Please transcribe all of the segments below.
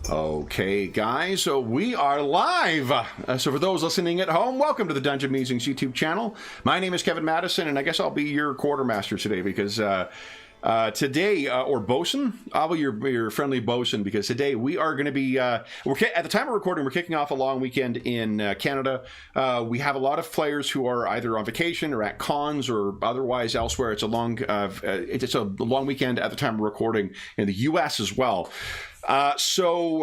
Okay, guys, so we are live. So for those listening at home, welcome to the Dungeon Musings YouTube channel. My name is Kevin Madison, and I guess I'll be your quartermaster today because today, or bosun, I'll be your friendly bosun because today we are going to be, at the time of recording, we're kicking off a long weekend in Canada. We have a lot of players who are either on vacation or at cons or otherwise elsewhere. It's a long weekend at the time of recording in the US as well. So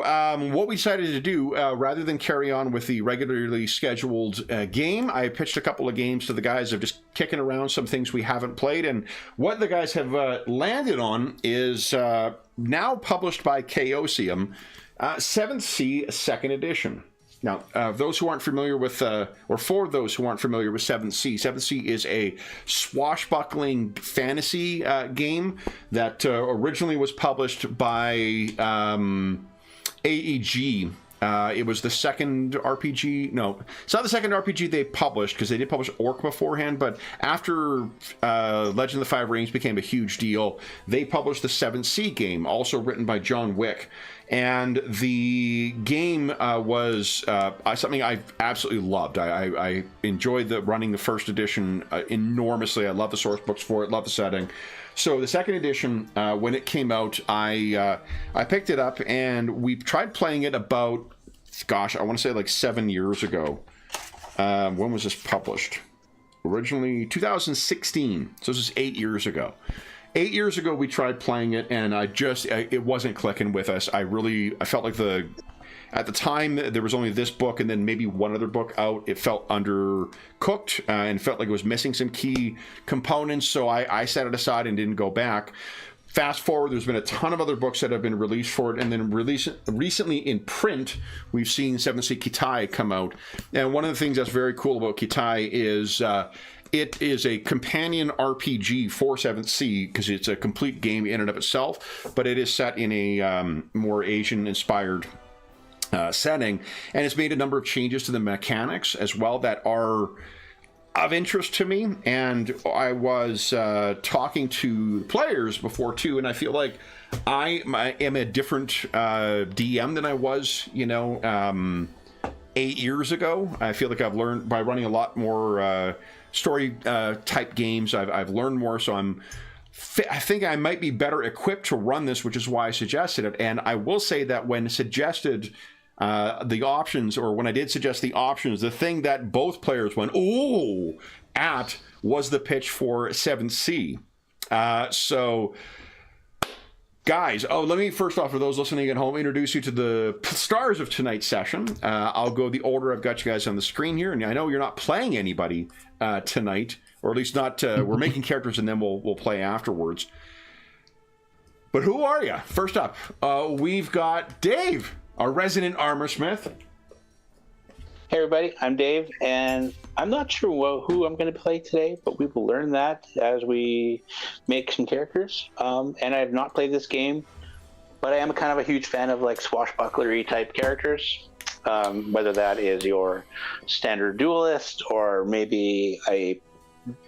what we decided to do, rather than carry on with the regularly scheduled game, I pitched a couple of games to the guys of just kicking around some things we haven't played. And what the guys have landed on is now published by Chaosium, 7th Sea 2nd Edition. Now, those who aren't familiar with, or for those who aren't familiar with 7th Sea, 7th Sea is a swashbuckling fantasy game that originally was published by AEG. It was the second RPG. No, it's not the second RPG they published because they did publish Orc beforehand. But after Legend of the Five Rings became a huge deal, they published the 7th Sea game, also written by John Wick. And the game was something I absolutely loved. I enjoyed running the first edition enormously. I love the source books for it, love the setting. So the second edition, when it came out, I picked it up and we tried playing it about, gosh, I want to say like 7 years ago. When was this published? Originally 2016. So this is 8 years ago. 8 years ago, we tried playing it, and it wasn't clicking with us. I felt like at the time, there was only this book and then maybe one other book out. It felt undercooked and felt like it was missing some key components, so I set it aside and didn't go back. Fast forward, there's been a ton of other books that have been released for it, and then recently in print, we've seen 7th Sea Kitai come out. And one of the things that's very cool about Kitai is it is a companion RPG for 7th Sea because it's a complete game in and of itself, but it is set in a more Asian-inspired setting, and it's made a number of changes to the mechanics as well that are of interest to me. And I was talking to players before too, and I feel like I am a different DM than I was, 8 years ago. I feel like I've learned by running a lot more story type games. I've learned more, so I think I might be better equipped to run this, which is why I suggested it. And I will say that when suggested the options, or when I did suggest the options, the thing that both players went "ooh" at was the pitch for 7th Sea. So guys, let me first off, for those listening at home, introduce you to the stars of tonight's session. I'll go the order I've got you guys on the screen here, and I know you're not playing anybody tonight, or at least not. We're making characters, and then we'll play afterwards. But who are you? First up, we've got Dave, our resident armor smith. Hey everybody, I'm Dave, and I'm not sure who I'm going to play today, but we will learn that as we make some characters. And I have not played this game, but I am kind of a huge fan of like swashbucklery type characters, whether that is your standard duelist or maybe a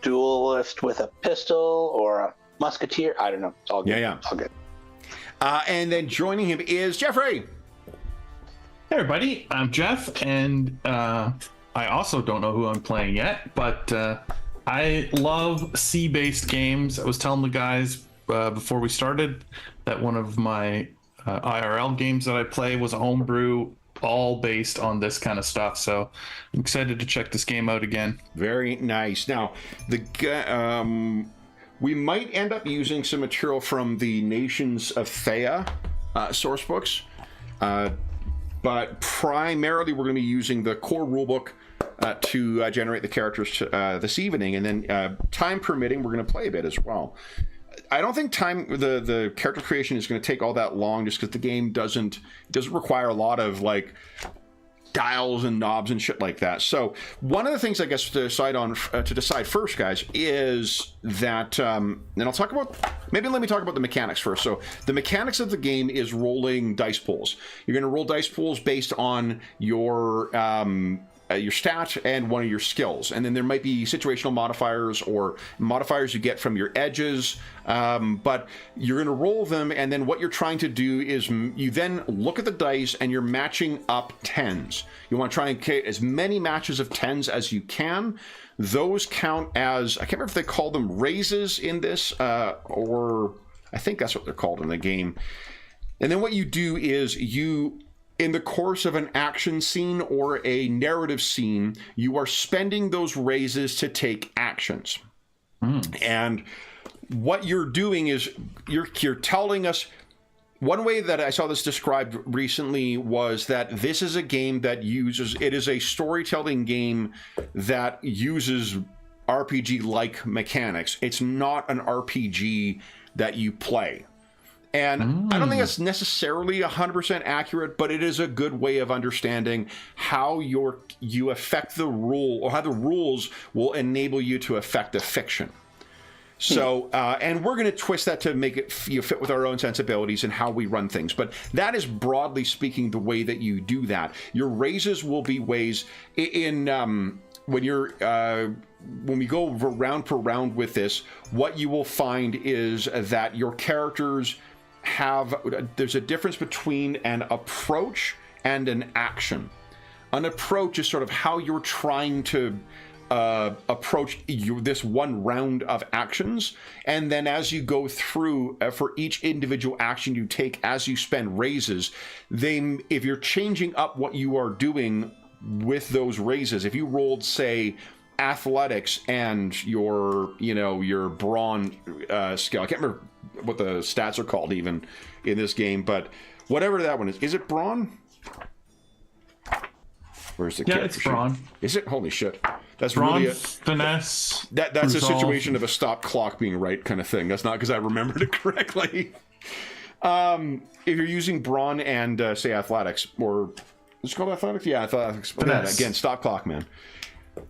duelist with a pistol or a musketeer. I don't know. It's all good. Yeah. All good. And then joining him is Jeffrey. Hey everybody, I'm Jeff, and I also don't know who I'm playing yet, but I love sea-based games. I was telling the guys before we started that one of my IRL games that I play was a homebrew, all based on this kind of stuff, so I'm excited to check this game out again. Very nice. Now, we might end up using some material from the Nations of Thea source books, but primarily we're going to be using the core rulebook to generate the characters this evening, and then time permitting, we're going to play a bit as well. I don't think the character creation is going to take all that long, just because the game doesn't require a lot of like dials and knobs and shit like that. So one of the things I guess to decide first, guys, is that and I'll talk about, maybe let me talk about the mechanics first. So the mechanics of the game is rolling dice pools. You're going to roll dice pools based on your your stat and one of your skills, and then there might be situational modifiers or modifiers you get from your edges, but you're going to roll them, and then what you're trying to do is you then look at the dice and you're matching up tens. You want to try and create as many matches of tens as you can. Those count as, I can't remember if they call them raises in this, or I think that's what they're called in the game. And then what you do is you, in the course of an action scene or a narrative scene, you are spending those raises to take actions. And what you're doing is you're telling us, one way that I saw this described recently was that this is a game that it is a storytelling game that uses RPG-like mechanics. It's not an RPG that you play. And I don't think that's necessarily 100% accurate, but it is a good way of understanding how you affect the rule, or how the rules will enable you to affect a fiction. So, and we're going to twist that to make it fit with our own sensibilities and how we run things. But that is, broadly speaking, the way that you do that. Your raises will be ways in when we go round per round with this, what you will find is that your characters there's a difference between an approach and an action. An approach is sort of how you're trying to approach this one round of actions, and then as you go through, for each individual action you take as you spend raises, then if you're changing up what you are doing with those raises, if you rolled, say, athletics and your brawn skill, I can't remember what the stats are called even in this game, but whatever that one is it brawn? Where's the character it's sheet? brawn. Is it? Holy shit. That's brawn, really finesse. That's resolve. a situation of a stop clock being right kind of thing. That's not because I remembered it correctly. If you're using brawn and say athletics, or is it called athletics? Yeah, athletics. Finesse. Again, stop clock, man.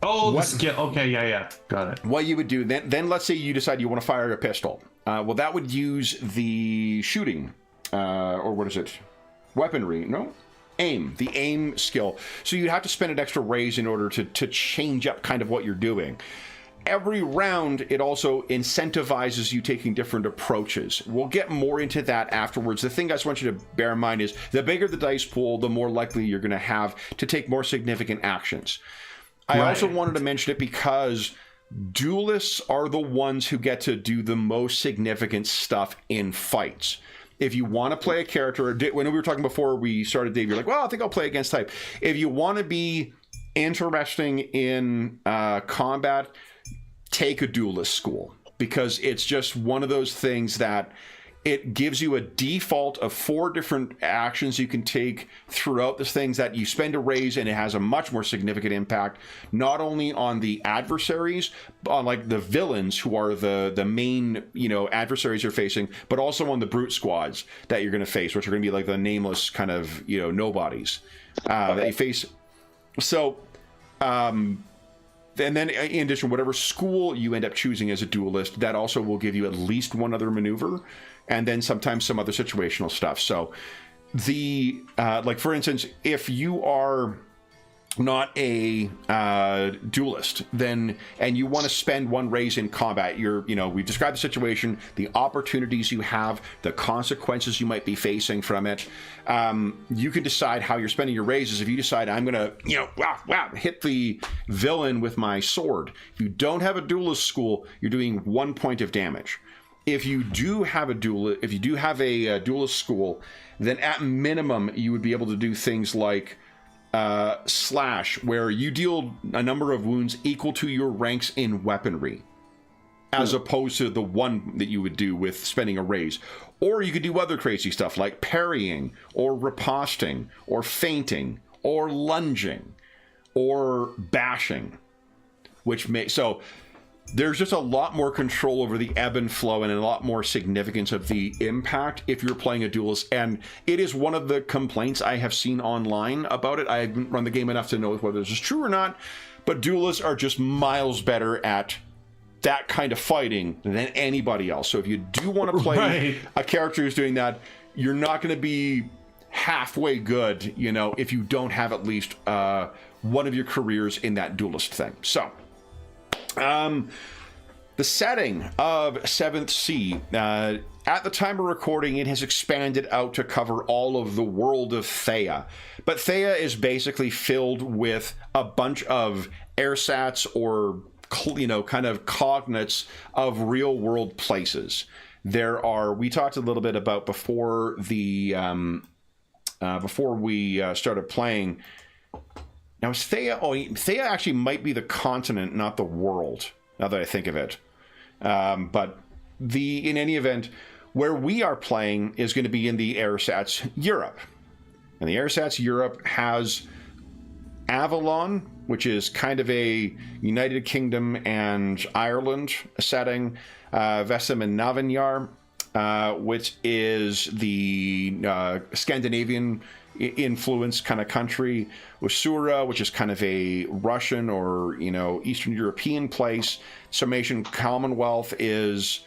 Oh, the skill. Okay, yeah, got it. What you would do then let's say you decide you want to fire a pistol. Well, that would use the shooting, or what is it? Weaponry? No, aim. The aim skill. So you'd have to spend an extra raise in order to change up kind of what you're doing. Every round, it also incentivizes you taking different approaches. We'll get more into that afterwards. The thing I just want you to bear in mind is the bigger the dice pool, the more likely you're going to have to take more significant actions. I also wanted to mention it because duelists are the ones who get to do the most significant stuff in fights. If you want to play a character, when we were talking before we started, Dave, you're like, well, I think I'll play against type. If you want to be interesting in combat, take a duelist school, because it's just one of those things that it gives you a default of 4 different actions you can take throughout the things that you spend a raise, and it has a much more significant impact, not only on the adversaries, on like the villains who are the main, adversaries you're facing, but also on the brute squads that you're going to face, which are going to be like the nameless kind of, nobodies that you face. So, and then in addition, whatever school you end up choosing as a duelist, that also will give you at least one other maneuver, and then sometimes some other situational stuff. So the, like for instance, if you are not a duelist, then, and you want to spend one raise in combat, we've described the situation, the opportunities you have, the consequences you might be facing from it. You can decide how you're spending your raises. If you decide I'm going to, hit the villain with my sword. If you don't have a duelist school, you're doing 1 point of damage. If you do have a duelist school, then at minimum you would be able to do things like slash, where you deal a number of wounds equal to your ranks in weaponry, as opposed to the one that you would do with spending a raise. Or you could do other crazy stuff like parrying, or riposting, or feinting, or lunging, or bashing, so there's just a lot more control over the ebb and flow, and a lot more significance of the impact if you're playing a duelist. And it is one of the complaints I have seen online about it. I haven't run the game enough to know whether this is true or not, but duelists are just miles better at that kind of fighting than anybody else. So if you do want to play a character who's doing that, you're not going to be halfway good, you know, if you don't have at least one of your careers in that duelist thing. So, the setting of 7th Sea, at the time of recording, it has expanded out to cover all of the world of Thea. But Thea is basically filled with a bunch of airsats or, you know, kind of cognates of real world places. We talked a little bit about before we started playing. Now, is Thea? Oh, Thea actually might be the continent, not the world, now that I think of it. But in any event, where we are playing is going to be in the Airsats Europe. And the Airsats Europe has Avalon, which is kind of a United Kingdom and Ireland setting. Vesem and Navinyar, which is the Scandinavian influence kind of country. Usura, which is kind of a Russian or, you know, Eastern European place. Sarmatian Commonwealth is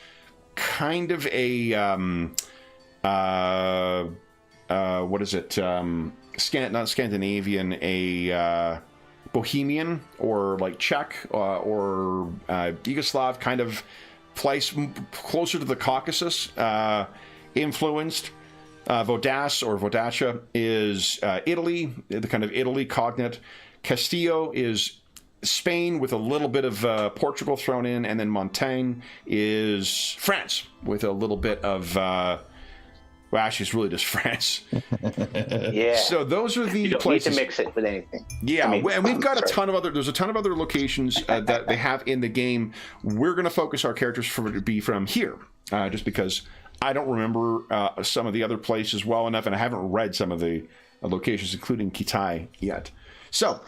kind of a what is it? Not Scandinavian, a Bohemian or like Czech or Yugoslav kind of place, closer to the Caucasus influenced. Vodas or Vodacia is Italy, the kind of Italy cognate. Castillo is Spain with a little bit of Portugal thrown in, and then Montaigne is France with a little bit of well, actually, it's really just France. Yeah. So those are the you don't places. need to mix it with anything. Yeah, and we've got a ton of other. There's a ton of other locations that they have in the game. We're going to focus our characters to be from here, just because I don't remember some of the other places well enough, and I haven't read some of the locations, including Kitai, yet. So,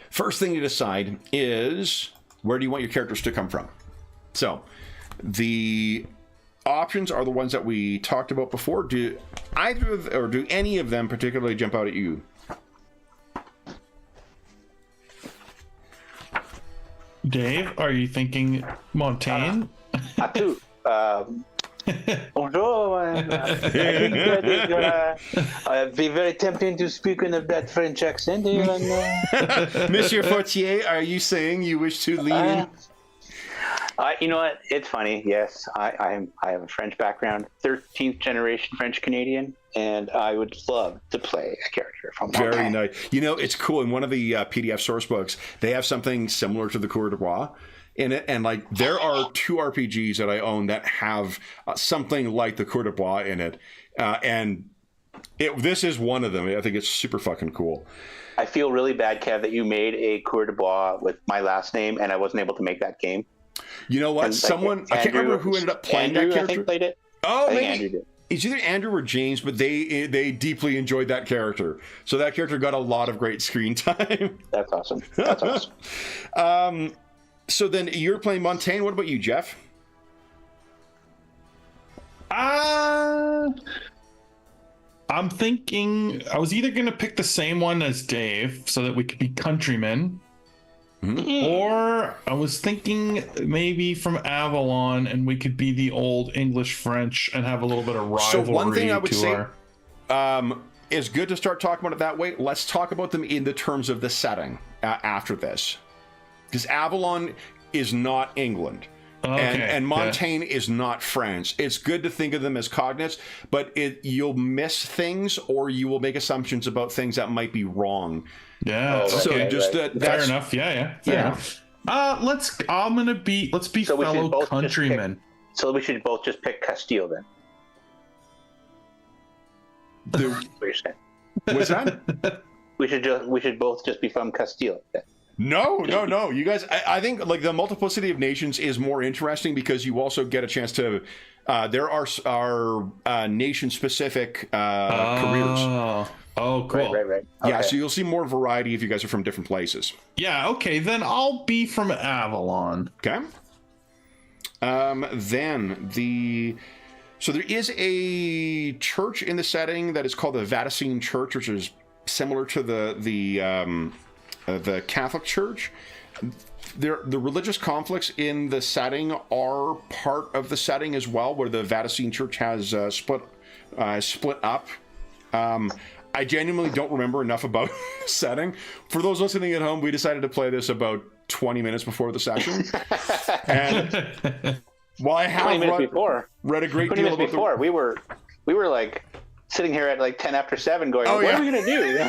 first thing to decide is where do you want your characters to come from? So, the options are the ones that we talked about before. Do either of, or do any of them particularly jump out at you? Dave, are you thinking Montaigne? Atu. Bonjour. I think that it'd be very tempting to speak in that French accent. Monsieur Fortier, are you saying you wish to lean in? You know what? It's funny. Yes, I have a French background, 13th generation French Canadian, and I would love to play a character from Montaigne. Very nice. You know, it's cool. In one of the PDF source books, they have something similar to the Coeur de Bois in it, and like there are 2 RPGs that I own that have something like the Coeur de Bois in it, and this is one of them. I think it's super fucking cool. I feel really bad, Kev, that you made a Coeur de Bois with my last name, and I wasn't able to make that game. You know what? Someone, I can't remember who ended up playing that character. I think played it. Oh, maybe Andrew did. It's either Andrew or James, but they deeply enjoyed that character. So that character got a lot of great screen time. That's awesome. That's awesome. So then you're playing Montaigne. What about you, Jeff? I'm thinking I was either going to pick the same one as Dave so that we could be countrymen. Mm-hmm. Or I was thinking maybe from Avalon and we could be the old English-French and have a little bit of rivalry. So one thing I would say is good to start talking about it that way. Let's talk about them in the terms of the setting after this. Because Avalon is not England. Okay, and Montaigne is not France. It's good to think of them as cognates, but you'll miss things or you will make assumptions about things that might be wrong. Yeah. So okay, just right. Fair enough. Yeah. Fair enough. Let's be So fellow countrymen. So we should both just pick Castile then. What you're saying? What's that? We should both just be from Castile then. No. You guys, I think like the multiplicity of nations is more interesting because you also get a chance to. There are nation-specific careers. Oh, cool. Right. Okay. Yeah, so you'll see more variety if you guys are from different places. Yeah. Okay. Then I'll be from Avalon. Okay. So there is a church in the setting that is called the Vatican Church, which is similar to the Catholic Church. The religious conflicts in the setting are part of the setting as well, where the Vatican Church has split up I genuinely don't remember enough about setting. For those listening at home, we decided to play this about 20 minutes before the session. And while I have read a great deal about before, we were like sitting here at like 10 after 7 going, what are we going to do?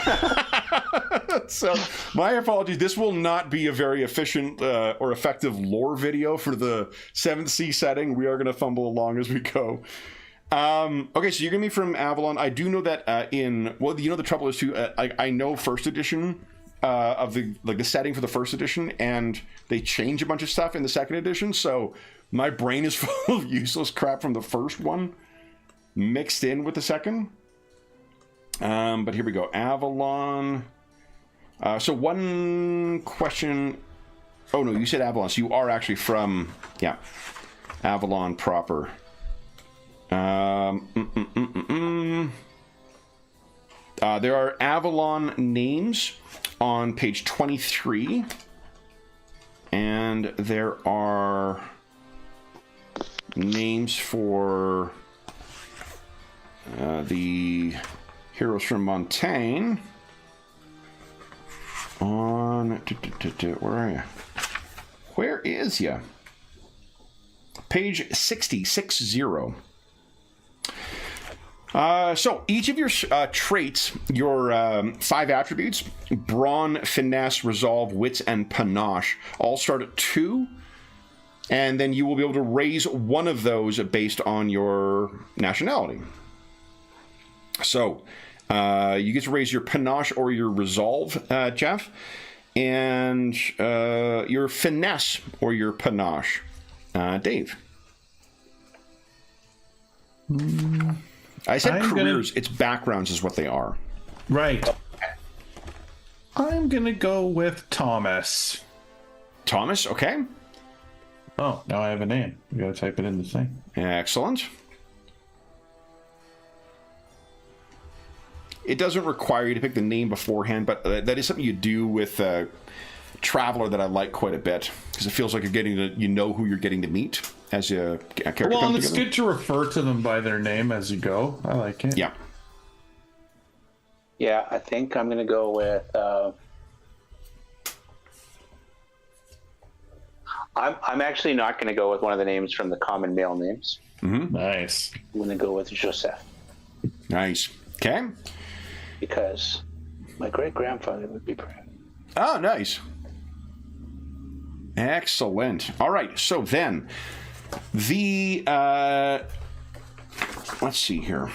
So my apologies. This will not be a very efficient or effective lore video for the 7th Sea setting. We are going to fumble along as we go. Okay, so you're going to be from Avalon. I do know that the trouble is too, I know first edition of the setting for the first edition, and they change a bunch of stuff in the second edition, so my brain is full of useless crap from the first one mixed in with the second. But here we go. Avalon. So one question. Oh no, you said Avalon, so you are actually from Avalon proper. There are Avalon names on page 23, and there are names for the heroes from Montaigne on where are you? Where is ya? Page 60. So each of your traits, your 5 attributes, brawn, finesse, resolve, wits, and panache, all start at 2, and then you will be able to raise one of those based on your nationality. So you get to raise your panache or your resolve, Jeff, and your finesse or your panache, Dave. I said careers. It's backgrounds is what they are. Right. I'm going to go with Thomas. Thomas, okay. Oh, now I have a name. You got to type it in the thing. Excellent. It doesn't require you to pick the name beforehand, but that is something you do with Traveler that I like quite a bit, because it feels like you know who you're getting to meet as a character. Well, and it's good to refer to them by their name as you go. I like it. Yeah. Yeah, I think I'm going to go with... I'm actually not going to go with one of the names from the common male names. Mm-hmm. Nice. I'm going to go with Joseph. Nice. Okay. Because my great-grandfather would be proud. Oh, nice. Excellent. All right, so then the let's see here.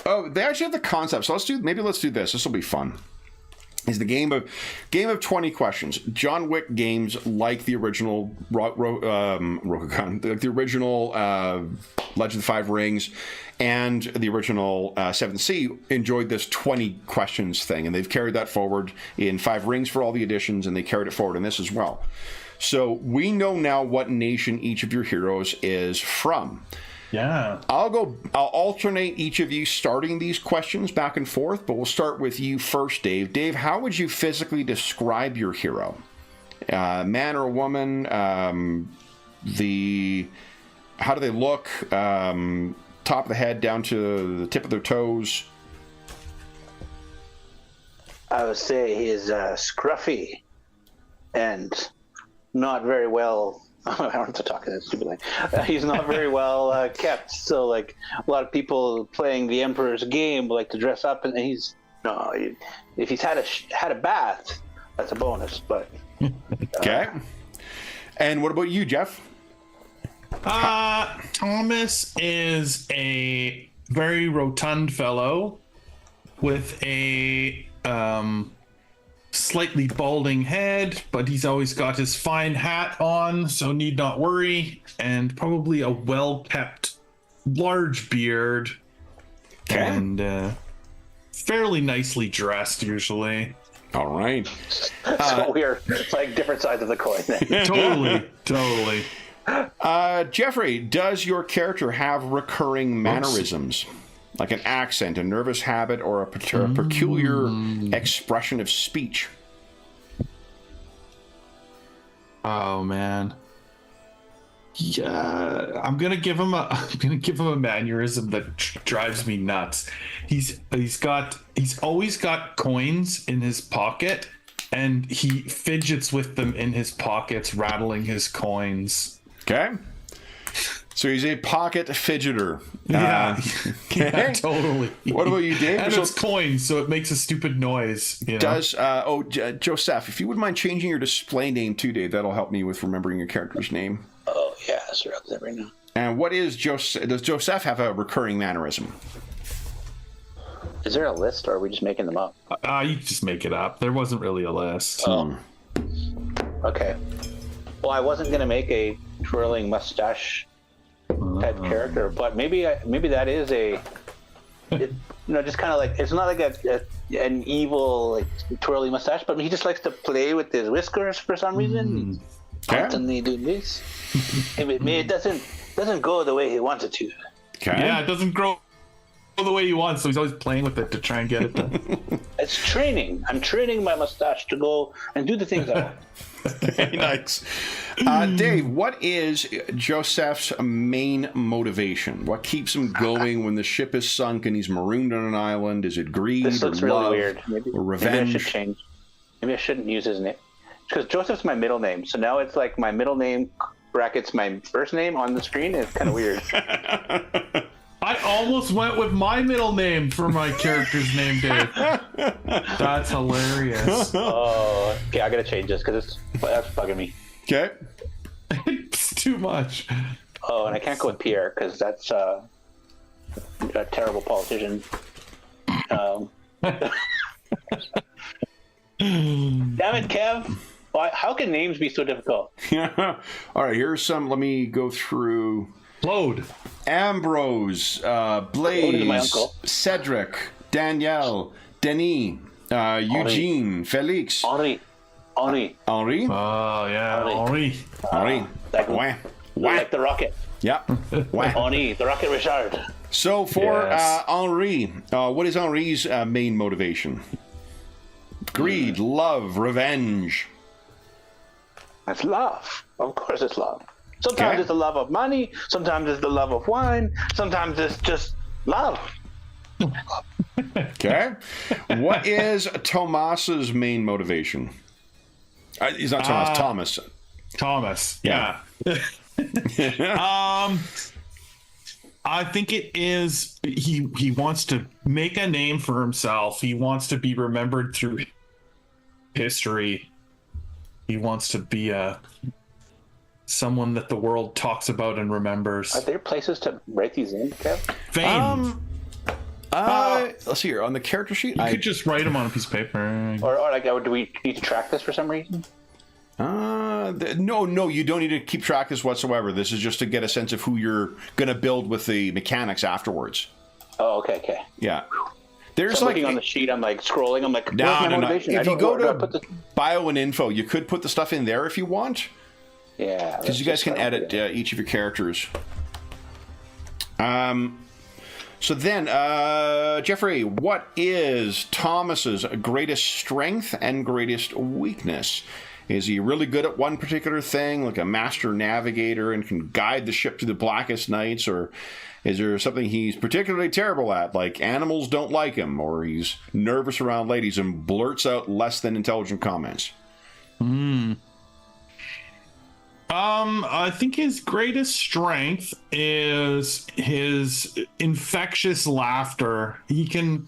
Oh, they actually have the concept. So let's do this. This will be fun. Is the game of 20 questions. John Wick games like the original Rokugan, the original Legend of the Five Rings, and the original 7th Sea enjoyed this 20 questions thing, and they've carried that forward in Five Rings for all the editions, and they carried it forward in this as well. So we know now what nation each of your heroes is from. Yeah. I'll alternate each of you starting these questions back and forth, but we'll start with you first, Dave. Dave, how would you physically describe your hero? Man or woman? How do they look? Top of the head down to the tip of their toes? I would say he's scruffy and not very well... I don't have to talk in that stupid line. He's not very well kept. So, like, a lot of people playing the Emperor's game like to dress up, and if he's had a bath, that's a bonus. But okay. And what about you, Jeff? Thomas is a very rotund fellow with a slightly balding head, but he's always got his fine hat on, so need not worry, and probably a well-kept large beard. Okay. And fairly nicely dressed usually. All right. So we are like different sides of the coin then. Totally. Jeffrey, does your character have recurring mannerisms? Like an accent, a nervous habit, or a peculiar expression of speech? Oh, man. Yeah, I'm gonna give him a mannerism that drives me nuts. He's always got coins in his pocket, and he fidgets with them in his pockets, rattling his coins. Okay. So he's a pocket fidgeter. Yeah, okay. yeah, totally. What about you, Dave? And it's coins, so it makes a stupid noise. You know? Does Joseph, if you wouldn't mind changing your display name too, Dave, that'll help me with remembering your character's name. Oh yeah, sure, I'll do that right now. And what is Joseph? Does Joseph have a recurring mannerism? Is there a list, or are we just making them up? You just make it up. There wasn't really a list. Oh. Okay. Well, I wasn't gonna make a twirling mustache type character, but maybe that is just kind of like, it's not like an evil like twirly mustache, but he just likes to play with his whiskers for some reason. Constantly doing this. It doesn't go the way he wants it to. Okay. Yeah, it doesn't grow the way he wants, so he's always playing with it to try and get it done. It's training. I'm training my mustache to go and do the things I want. Okay, nice. Dave, what is Joseph's main motivation? What keeps him going when the ship is sunk and he's marooned on an island? Is it greed This looks or really love weird. or revenge? Maybe I should change. Maybe I shouldn't use his name. Because Joseph's my middle name, so now it's like my middle name brackets my first name on the screen. It's kind of weird. I almost went with my middle name for my character's name, Dave. That's hilarious. Oh, okay, I gotta change this because that's bugging me. Okay. It's too much. Oh, and I can't go with Pierre because that's a terrible politician. Damn it, Kev! Why? How can names be so difficult? Yeah. All right, here's some. Let me go through. Claude. Ambrose, Claude is my Blaze, uncle. Cedric, Danielle, Denis, Eugene, Felix, Henri. Henri, Oh, yeah. Henri. Henri. Like the rocket. Yep. Henri, the rocket Richard. So for Yes. Henri, what is Henri's main motivation? Greed, love, revenge. That's love. Of course, it's love. Sometimes Okay. it's the love of money. Sometimes it's the love of wine. Sometimes it's just love. Okay. What is Tomas's main motivation? He's not Thomas. Thomas. Thomas. Yeah. I think it is he wants to make a name for himself. He wants to be remembered through history. He wants to be someone that the world talks about and remembers. Are there places to write these in, Kev? Fame. Let's see here on the character sheet. You could just write them on a piece of paper. Or like, do we need to track this for some reason? No, you don't need to keep track of this whatsoever. This is just to get a sense of who you're going to build with the mechanics afterwards. Oh, okay. Yeah. There's So I'm like looking on the sheet. I'm like scrolling. I'm like, where's my no. motivation? If you go where do I put to the... bio and info, you could put the stuff in there if you want, Yeah. because you guys can edit each of your characters. So then, Jeffrey, what is Thomas's greatest strength and greatest weakness? Is he really good at one particular thing, like a master navigator, and can guide the ship through the blackest nights? Or is there something he's particularly terrible at, like animals don't like him, or he's nervous around ladies and blurts out less than intelligent comments? I think his greatest strength is his infectious laughter. He can,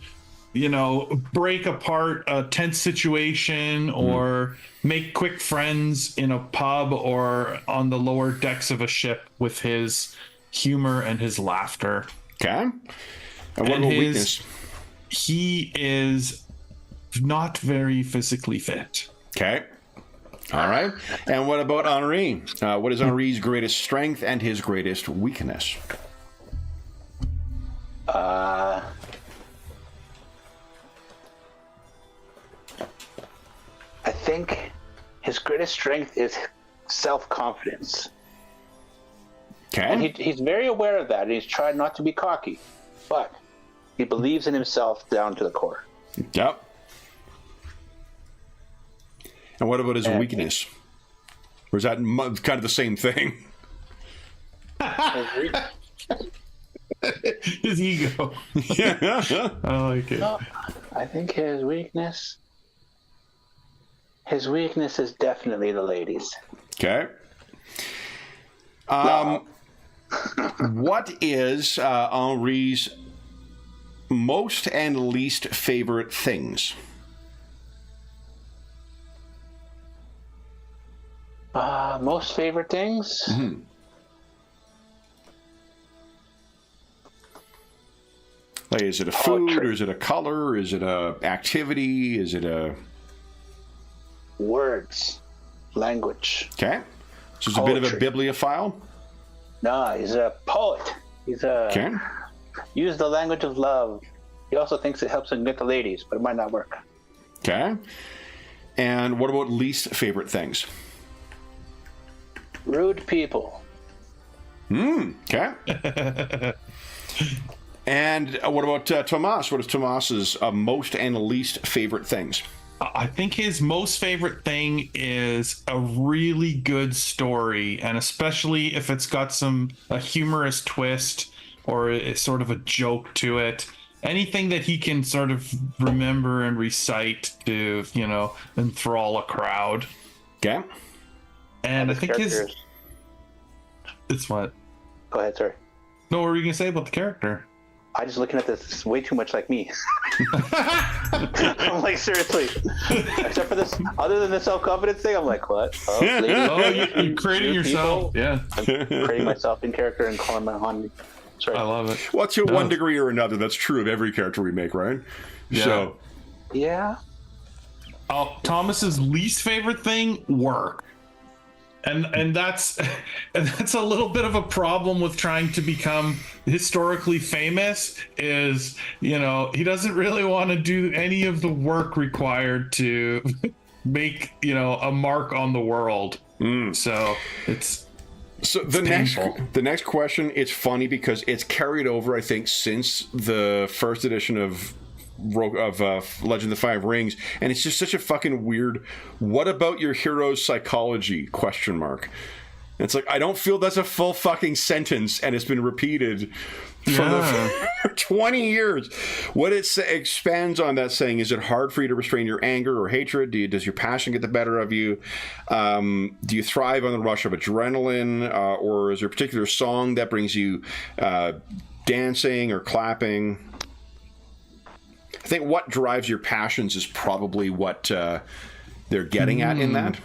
break apart a tense situation or make quick friends in a pub or on the lower decks of a ship with his humor and his laughter. Okay. And what about weakness? He is not very physically fit. Okay. All right. And what about Henri? What is Henri's greatest strength and his greatest weakness? I think his greatest strength is self-confidence. Okay. And he's very aware of that, and he's tried not to be cocky, but he believes in himself down to the core. Yep. And what about his weakness? Or is that kind of the same thing? His ego. Yeah. I like it. No, I think his weakness is definitely the ladies. Okay. What is Henri's most and least favorite things? Most favorite things? Mm-hmm. Like, is it a food, or is it a color, or is it a activity, is it a... Words. Language. Okay. So he's a bit of a Poetry. bibliophile. No, he's a poet. Okay. Use the language of love. He also thinks it helps him get the ladies, but it might not work. Okay. And what about least favorite things? Rude people. Okay. And what about Tomas? What is Tomas's most and least favorite things? I think his most favorite thing is a really good story, and especially if it's got a humorous twist or it's sort of a joke to it. Anything that he can sort of remember and recite to, enthrall a crowd. Okay. And I think Characters. it's what? Go ahead, sorry. No, what were you gonna say about the character? I'm just looking at this. It's way too much like me. I'm like, seriously. Except for this, other than the self-confidence thing, I'm like, what? Oh, ladies, Oh, you're creating rude yourself. people? Yeah, I'm creating myself in character and calling my on. Sorry. I love it. Well, to one degree or another, that's true of every character we make, right? Yeah. So, Yeah. Oh, Thomas's least favorite thing, work. And that's a little bit of a problem with trying to become historically famous is, he doesn't really want to do any of the work required to make, a mark on the world. So it's the next question, it's funny because it's carried over, I think, since the first edition of Legend of the Five Rings, and it's just such a fucking weird, what about your hero's psychology, ? It's like, I don't feel that's a full fucking sentence, and it's been repeated for 20 years. What it expands on that saying, is it hard for you to restrain your anger or hatred? Does your passion get the better of you? Do you thrive on the rush of adrenaline? Or is there a particular song that brings you dancing or clapping? I think what drives your passions is probably what they're getting at in that.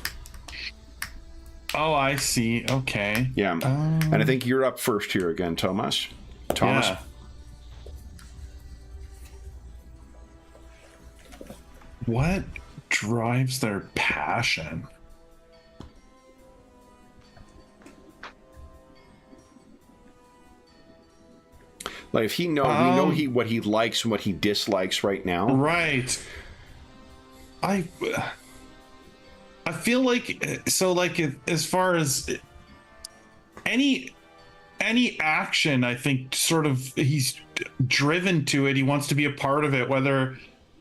Oh, I see. Okay. Yeah. And I think you're up first here again, Thomas. Yeah. What drives their passion? Like, if we know what he likes and what he dislikes right now. Right. I feel like, so, like, as far as any action, I think sort of he's driven to it. He wants to be a part of it, whether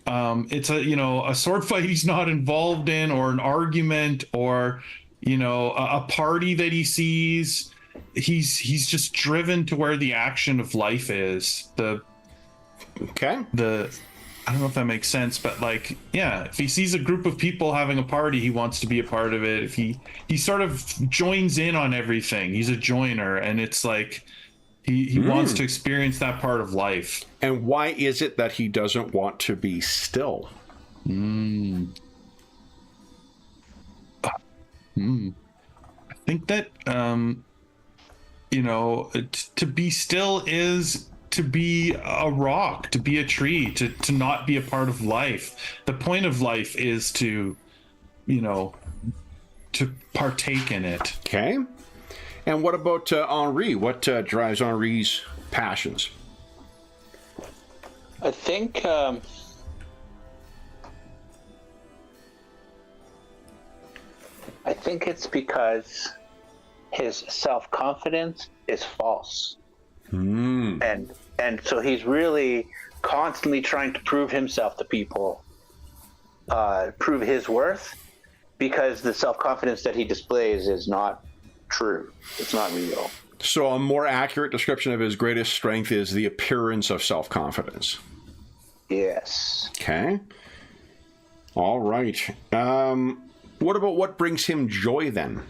it's a sword fight he's not involved in, or an argument, or a party that he sees. He's just driven to where the action of life is. I don't know if that makes sense, but like, yeah, if he sees a group of people having a party, he wants to be a part of it. If he sort of joins in on everything, he's a joiner, and it's like he wants to experience that part of life. And why is it that he doesn't want to be still? I think that to be still is to be a rock, to be a tree, to not be a part of life. The point of life is to partake in it. Okay. And what about Henri? What drives Henri's passions? I think it's because his self-confidence is false. And so he's really constantly trying to prove himself to people, prove his worth, because the self-confidence that he displays is not true. It's not real. So a more accurate description of his greatest strength is the appearance of self-confidence. Yes. Okay. All right. What about what brings him joy then?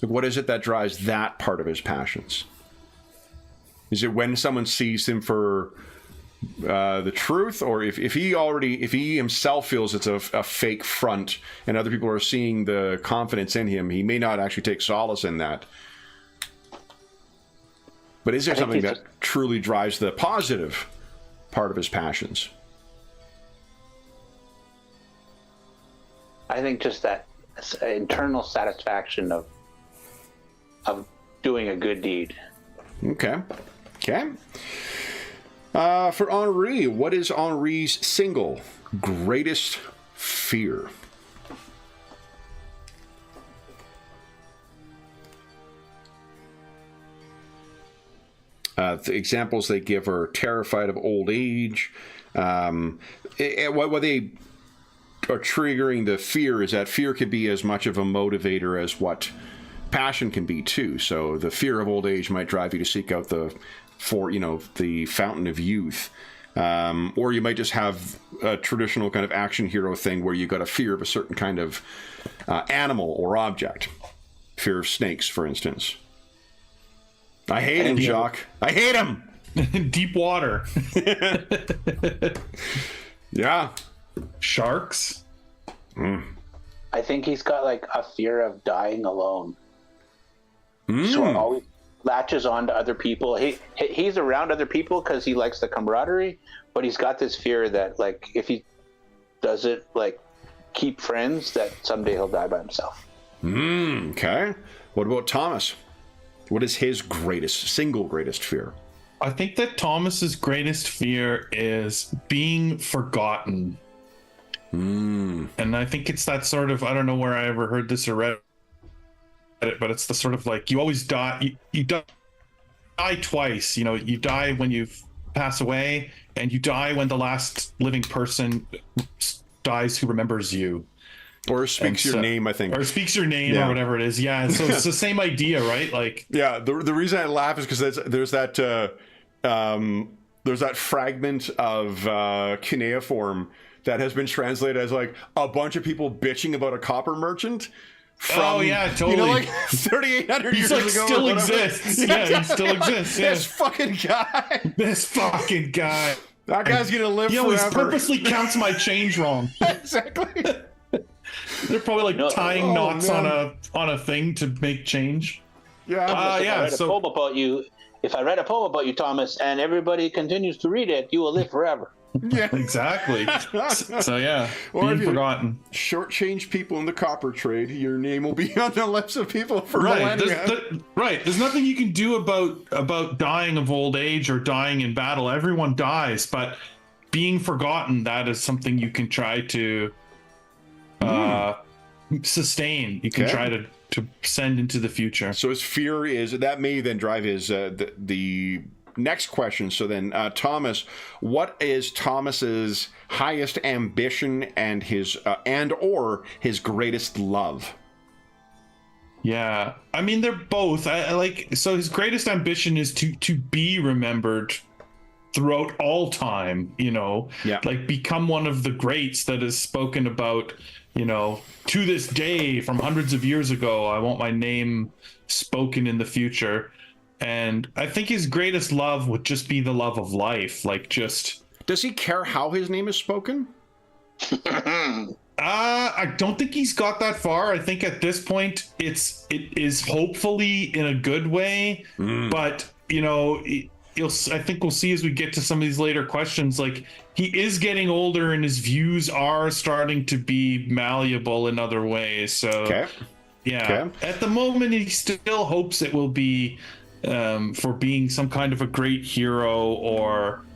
Like, what is it that drives that part of his passions? Is it when someone sees him for the truth, or if he himself feels it's a fake front and other people are seeing the confidence in him, he may not actually take solace in that. But is there something that truly drives the positive part of his passions? I think just that internal satisfaction of doing a good deed. Okay. For Henri, what is Henri's single greatest fear? The examples they give are terrified of old age. What they are triggering the fear is that fear could be as much of a motivator as what passion can be too. So the fear of old age might drive you to seek out the fountain of youth. Or you might just have a traditional kind of action hero thing where you got a fear of a certain kind of animal or object. Fear of snakes, for instance. I hate him, Jacques. I hate him! Deep water. Yeah. Sharks. I think he's got like a fear of dying alone. So it always latches on to other people. He's around other people because he likes the camaraderie, but he's got this fear that like if he doesn't like keep friends, that someday he'll die by himself. Okay. What about Thomas? What is his single greatest fear? I think that Thomas's greatest fear is being forgotten. And I think it's that sort of, I don't know where I ever heard this or read it, but it's the sort of like you always die. You die twice. You know, you die when you pass away, and you die when the last living person dies who remembers you. Or speaks your name, I think. Or speaks your name, or whatever it is. Yeah, so it's the same idea, right? Like, yeah. The reason I laugh is because there's that fragment of cuneiform that has been translated as like a bunch of people bitching about a copper merchant. Oh yeah, totally. You know, like 3,800 years like ago. Still exists. Yeah, he still exists. Yeah. This fucking guy. That guy's gonna live forever. He purposely counts my change wrong. Exactly. They're probably like tying knots on a thing to make change. Yeah. If I write a poem about you, Thomas, and everybody continues to read it, you will live forever. Yeah, exactly. So yeah, or being forgotten. Shortchange people in the copper trade, your name will be on the lips of people for millennia. There's nothing you can do about dying of old age or dying in battle. Everyone dies, but being forgotten, that is something you can try to sustain. You can try to send into the future. So his fear is that may then drive his the next question. So then, Thomas, what is Thomas's highest ambition and his or his greatest love? Yeah, I mean they're both. I like, so his greatest ambition is to be remembered throughout all time. You know, like become one of the greats that is spoken about. You know, to this day, from hundreds of years ago, I want my name spoken in the future. And I think his greatest love would just be the love of life. Like, just... Does he care how his name is spoken? I don't think he's got that far. I think at this point, it is hopefully in a good way. But, you know... I think we'll see as we get to some of these later questions, like he is getting older and his views are starting to be malleable in other ways. So at the moment he still hopes it will be for being some kind of a great hero or,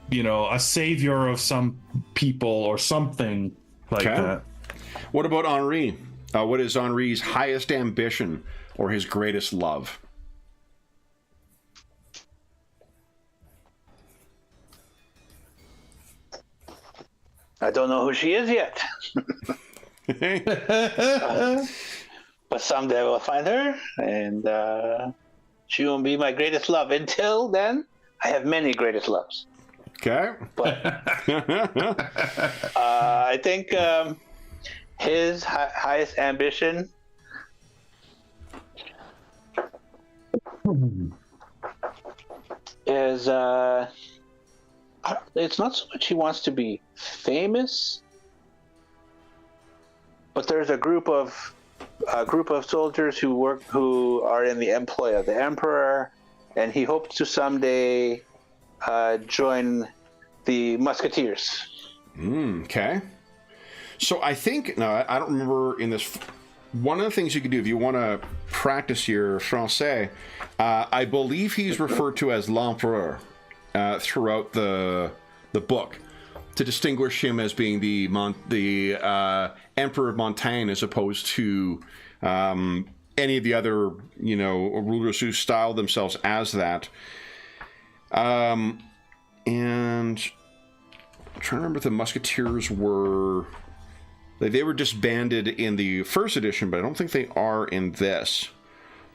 you know, a savior of some people or something like that. What about Henri? What is Henri's highest ambition or his greatest love? I don't know who she is yet. but someday I will find her, and she will be my greatest love. Until then, I have many greatest loves. Okay. But I think his highest ambition is it's not so much he wants to be famous, but there's a group of soldiers who are in the employ of the emperor, and he hopes to someday join the musketeers. Okay. So I think, no, I don't remember in this. One of the things you can do if you want to practice your français, I believe he's referred to as l'empereur throughout the book, to distinguish him as being the Emperor of Montaigne, as opposed to any of the other, rulers who styled themselves as that. And I'm trying to remember if the Musketeers were... They were disbanded in the first edition, but I don't think they are in this.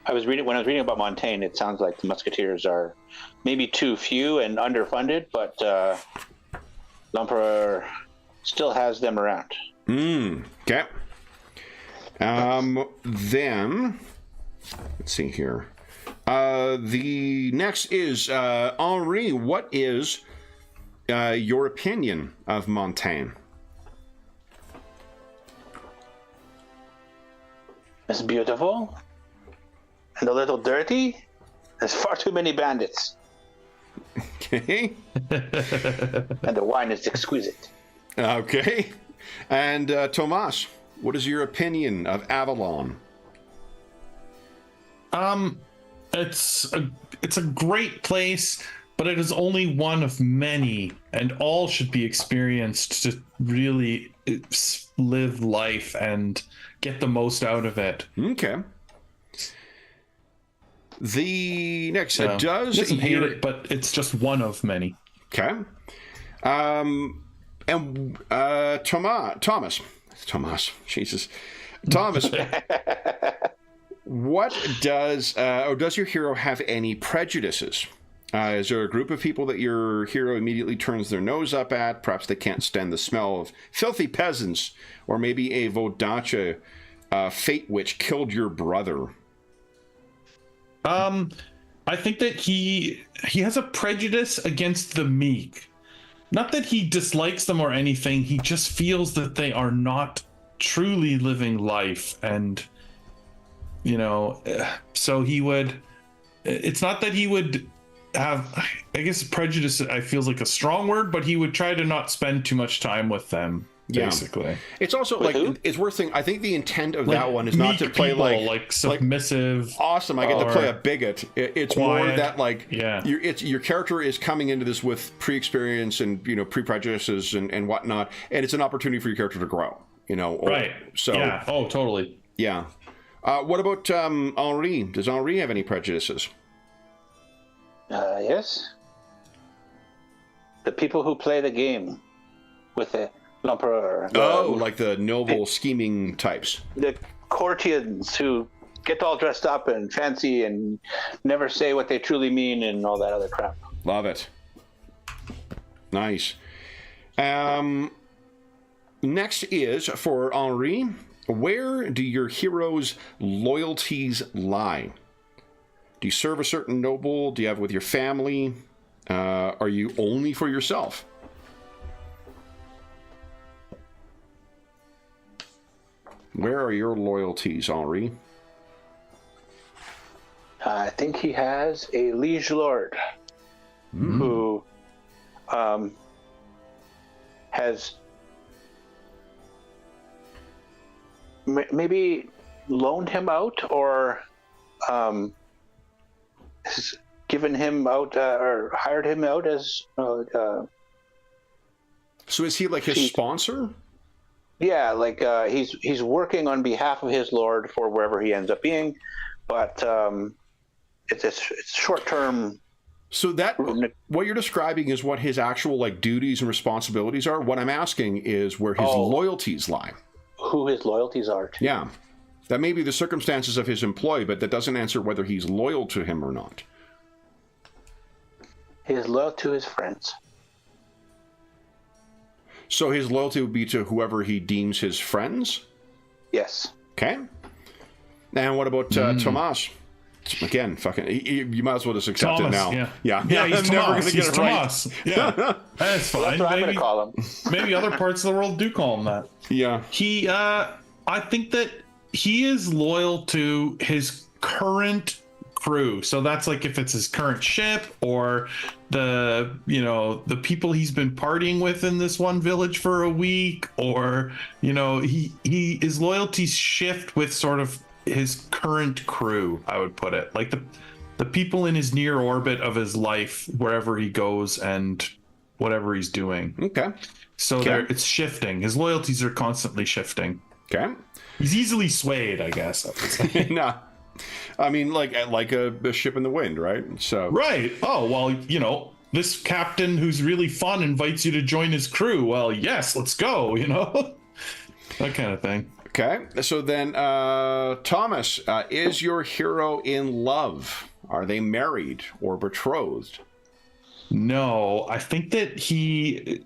When I was reading about Montaigne, it sounds like the Musketeers are maybe too few and underfunded, but l'Empereur still has them around. Okay. Then, let's see here. The next is Henri. What is your opinion of Montaigne? It's beautiful and a little dirty. There's far too many bandits. Okay. And the wine is exquisite. Okay. And Tomas, what is your opinion of Avalon? It's a great place, but it is only one of many, and all should be experienced to really live life and get the most out of it. Okay. The next does doesn't hate it, but it's just one of many. Okay. And Thomas, Jesus, Thomas. What does your hero have any prejudices? Is there a group of people that your hero immediately turns their nose up at? Perhaps they can't stand the smell of filthy peasants, or maybe a Vodacha fate witch killed your brother. I think that he has a prejudice against the meek. Not that he dislikes them or anything. He just feels that they are not truly living life, and so he would. It's not that he would have, I guess, prejudice, I feels like a strong word, but he would try to not spend too much time with them, basically. Yeah. It's also it's worth saying, I think the intent of that one is not to play people, like submissive. Awesome, I get to play a bigot. It's quiet, more that your character is coming into this with pre-experience and pre-prejudices and whatnot, and it's an opportunity for your character to grow. Right. So yeah. Oh, totally. Yeah. What about Henri? Does Henri have any prejudices? Yes. The people who play the game with l'Empereur. Like the noble scheming types. The courtiers who get all dressed up and fancy and never say what they truly mean and all that other crap. Love it. Nice. Next is for Henri. Where do your hero's loyalties lie? Do you serve a certain noble? Do you have it with your family? Are you only for yourself? Where are your loyalties, Henri? I think he has a liege lord who has maybe loaned him out or has given him out or hired him out as so is he like his sponsor? Yeah, like he's working on behalf of his lord for wherever he ends up being, but it's short term. So that what you're describing is what his actual duties and responsibilities are. What I'm asking is where his loyalties lie. Who his loyalties are to. Yeah. That may be the circumstances of his employ, but that doesn't answer whether he's loyal to him or not. He is loyal to his friends. So his loyalty would be to whoever he deems his friends? Yes. Okay. And what about Tomas? Again, you might as well just accept it now. Yeah, I'm he's never Tomas. going to get He's it right. Tomas. Yeah, that's fine. That's what I'm going to call him. Maybe other parts of the world do call him that. Yeah. I think that he is loyal to his current crew. So that's like if it's his current ship or the people he's been partying with in this one village for a week, or his loyalties shift with sort of his current crew, I would put it. Like the people in his near orbit of his life, wherever he goes and whatever he's doing. Okay. So it's shifting. His loyalties are constantly shifting. Okay. He's easily swayed, I guess I would say. No. I mean, like a ship in the wind, right? So. Right. Oh, well, this captain who's really fun invites you to join his crew. Well, yes, let's go, that kind of thing. Okay. So then, Thomas, is your hero in love? Are they married or betrothed? No, I think that he,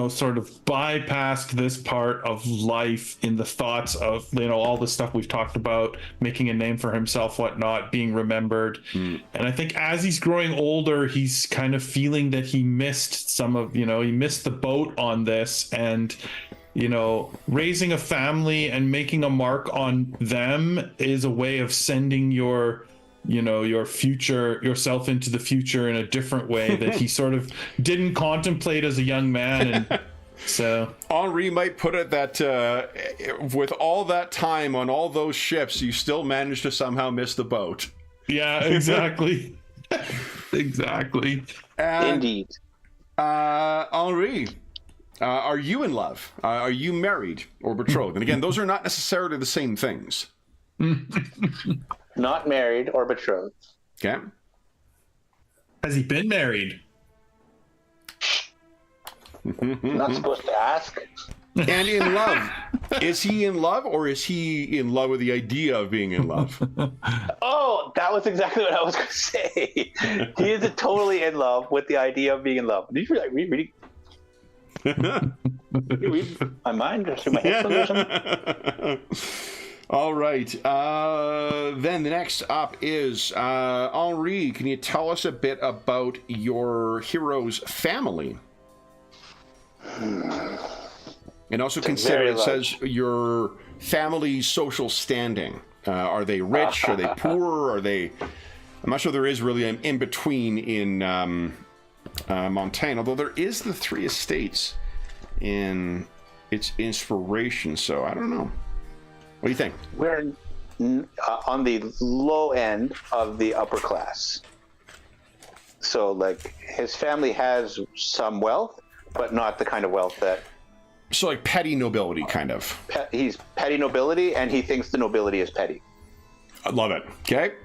sort of bypassed this part of life in the thoughts of, all the stuff we've talked about, making a name for himself, whatnot, being remembered. And I think as he's growing older, he's kind of feeling that he missed he missed the boat on this, and, raising a family and making a mark on them is a way of sending your yourself into the future in a different way that he sort of didn't contemplate as a young man. And so Henri might put it that with all that time on all those ships, you still managed to somehow miss the boat. Yeah, exactly. Exactly. Indeed. Henri, are you in love? Are you married or betrothed? And again, those are not necessarily the same things. Not married or betrothed. Okay. Has he been married? Not supposed to ask. And in love. Is he in love, or is he in love with the idea of being in love? Oh, that was exactly what I was going to say. He is totally in love with the idea of being in love. Did you read my mind or through my headphones or something? All right. Then the next up is Henri. Can you tell us a bit about your hero's family? And also consider, it says, your family's social standing. Are they rich? Are they poor? I'm not sure there is really an in-between in Montaigne, although there is the three estates in its inspiration, so I don't know. What do you think? We're on the low end of the upper class. So, like, his family has some wealth, but not the kind of wealth that... So, like, petty nobility, kind of. He's petty nobility, and he thinks the nobility is petty. I love it. Okay.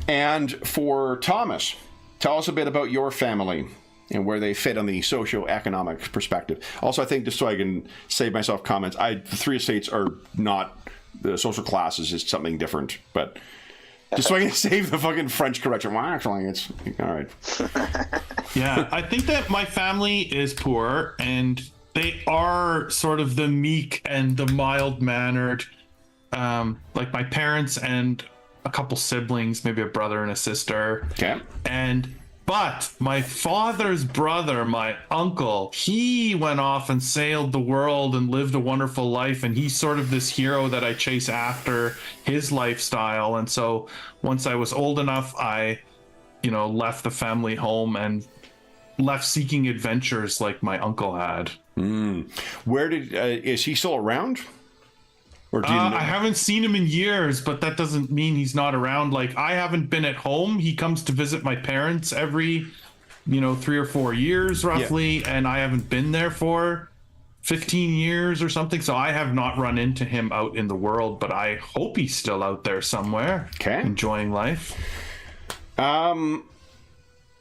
And for Thomas, tell us a bit about your family and where they fit on the socio-economic perspective. Also, I think, just so I can save myself comments, the three estates are not... The social classes is something different, but just so I can save the fucking French correction. Well, actually, it's all right. Yeah, I think that my family is poor, and they are sort of the meek and the mild-mannered, like my parents and a couple siblings, maybe a brother and a sister. Okay. But my father's brother, my uncle, he went off and sailed the world and lived a wonderful life. And he's sort of this hero that I chase after his lifestyle. And so once I was old enough, I, left the family home and left seeking adventures like my uncle had. Where is he still around? Or do you know? I haven't seen him in years, but that doesn't mean he's not around. Like, I haven't been at home. He comes to visit my parents every, 3 or 4 years roughly. Yeah. And I haven't been there for 15 years or something. So I have not run into him out in the world, but I hope he's still out there somewhere. Okay. Enjoying life. And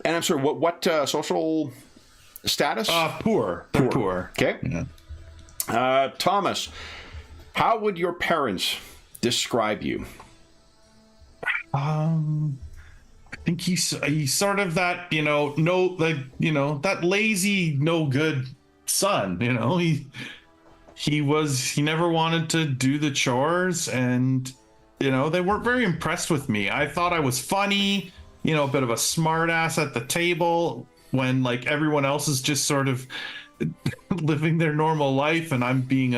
I'm sorry, what social status? Poor. They're poor. Okay. Yeah. Thomas, how would your parents describe you? I think he's sort of that, that lazy, no good son. He never wanted to do the chores, and they weren't very impressed with me. I thought I was funny, a bit of a smart ass at the table when like everyone else is just sort of living their normal life, and I'm being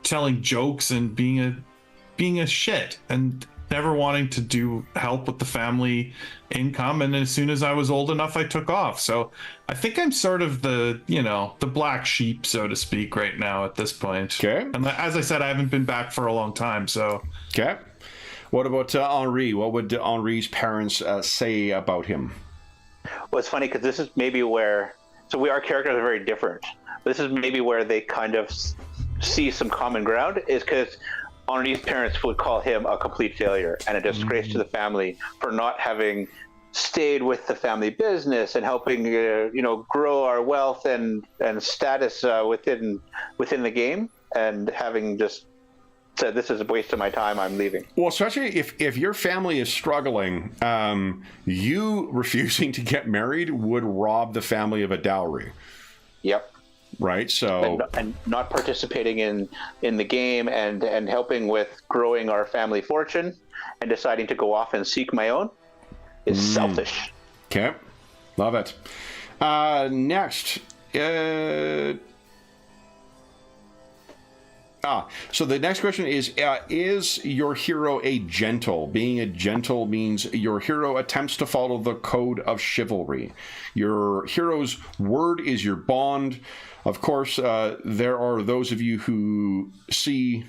telling jokes and being a shit and never wanting to help with the family income. And as soon as I was old enough, I took off. So I think I'm sort of the black sheep, so to speak, right now at this point. Okay. And as I said, I haven't been back for a long time. So. Okay. What about Henri? What would Henri's parents say about him? Well, it's funny because this is maybe where, our characters are very different. This is maybe where they kind of see some common ground, is because Henri's parents would call him a complete failure and a disgrace to the family for not having stayed with the family business and helping, grow our wealth and status within the game, and having just said, "This is a waste of my time. I'm leaving." Well, especially if your family is struggling, you refusing to get married would rob the family of a dowry. Yep. Right. So and not participating in the game and helping with growing our family fortune and deciding to go off and seek my own is selfish. Okay. Love it. Next. So the next question is your hero a gentle? Being a gentle means your hero attempts to follow the code of chivalry. Your hero's word is your bond. Of course, there are those who see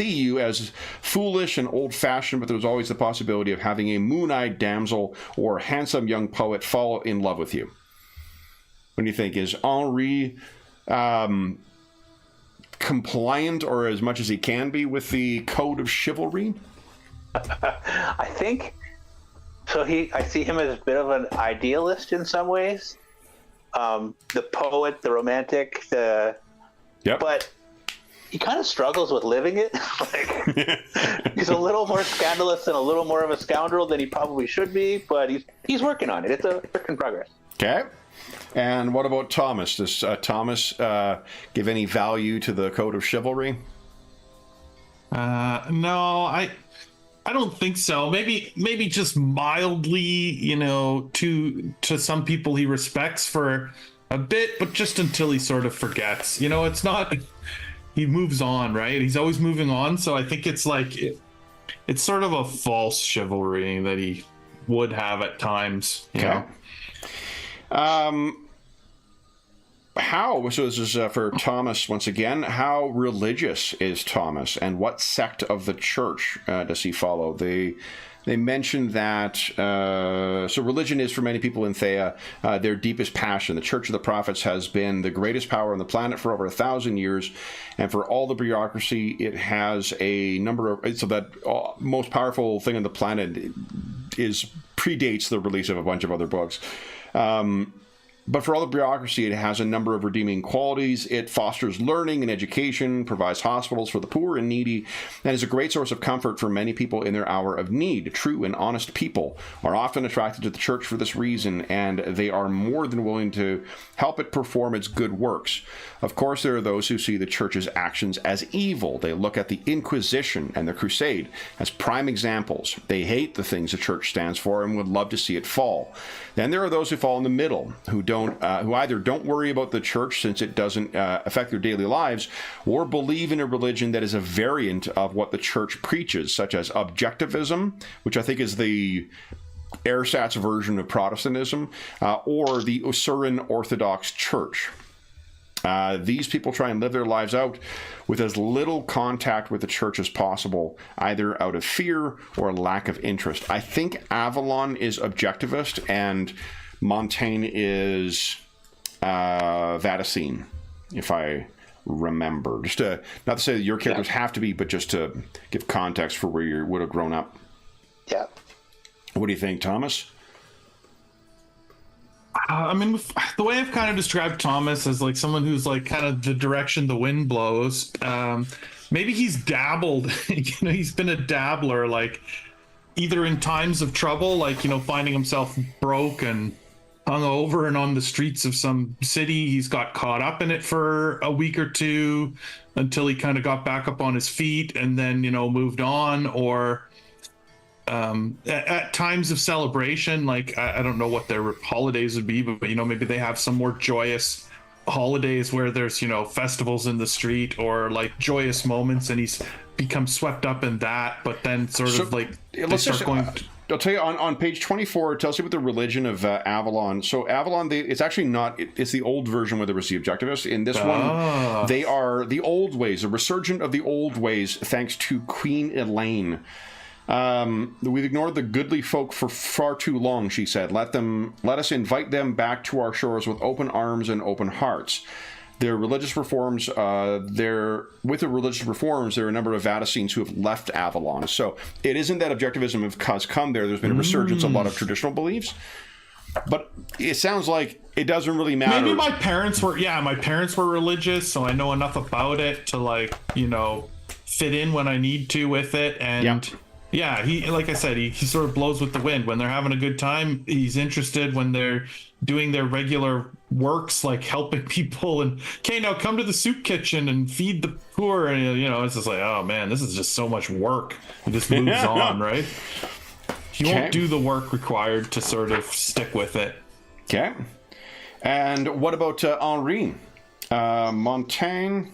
you as foolish and old-fashioned, but there's always the possibility of having a moon-eyed damsel or a handsome young poet fall in love with you. What do you think? Is Henri compliant, or as much as he can be, with the code of chivalry? I think so. I see him as a bit of an idealist in some ways. The poet, the romantic, but he kind of struggles with living it. He's a little more scandalous and a little more of a scoundrel than he probably should be, but he's working on it. It's a work in progress. Okay. And what about Thomas? Does Thomas give any value to the code of chivalry? No, I don't think so. Maybe just mildly, to some people he respects for a bit, but just until he sort of forgets. It's not. He moves on, right? He's always moving on. So I think it's like it's sort of a false chivalry that he would have at times. Okay. So this is for Thomas once again. How religious is Thomas, and what sect of the church does he follow? They mentioned that so religion is for many people in Thea their deepest passion. The Church of the Prophets has been the greatest power on the planet for over 1,000 years, and for all the bureaucracy, it has a number of most powerful thing on the planet predates the release of a bunch of other books. But for all the bureaucracy, it has a number of redeeming qualities. It fosters learning and education, provides hospitals for the poor and needy, and is a great source of comfort for many people in their hour of need. True and honest people are often attracted to the church for this reason, and they are more than willing to help it perform its good works. Of course, there are those who see the church's actions as evil. They look at the Inquisition and the Crusade as prime examples. They hate the things the church stands for and would love to see it fall. Then there are those who fall in the middle, who either don't worry about the church since it doesn't affect their daily lives, or believe in a religion that is a variant of what the church preaches, such as objectivism, which I think is the ersatz version of Protestantism, or the Usuran Orthodox Church. These people try and live their lives out with as little contact with the church as possible, either out of fear or lack of interest. I think Avalon is objectivist and Montaigne is Vaticine, if I remember. Just not to say that your characters have to be, but just to give context for where you would have grown up. Yeah. What do you think, Thomas? The way I've kind of described Thomas as like someone who's like kind of the direction the wind blows, maybe he's dabbled. He's been a dabbler, like either in times of trouble, like finding himself broke and hungover and on the streets of some city. He's got caught up in it for a week or two until he kind of got back up on his feet and then moved on. Or at times of celebration, like I don't know what their holidays would be, but maybe they have some more joyous holidays where there's festivals in the street or like joyous moments, and he's become swept up in that, but then sort of like they start going I'll tell you on page 24, it tells you about the religion of Avalon. So Avalon, it's actually not, it's the old version where there was the objectivists. In this one, they are the old ways, a resurgent of the old ways, thanks to Queen Elaine. We've ignored the goodly folk for far too long, she said. Let us invite them back to our shores with open arms and open hearts. Their religious reforms, there are a number of Vadiscenes who have left Avalon. So it isn't that objectivism has come there. There's been a resurgence of a lot of traditional beliefs. But it sounds like it doesn't really matter. Maybe my parents were religious, so I know enough about it to fit in when I need to with it. And yeah, he, like I said, he sort of blows with the wind. When they're having a good time, he's interested. When they're doing their regular works, like helping people and, okay, now come to the soup kitchen and feed the poor. And, it's just like, oh man, this is just so much work. He just moves on, right? He won't do the work required to sort of stick with it. Okay. And what about Henri? Montaigne?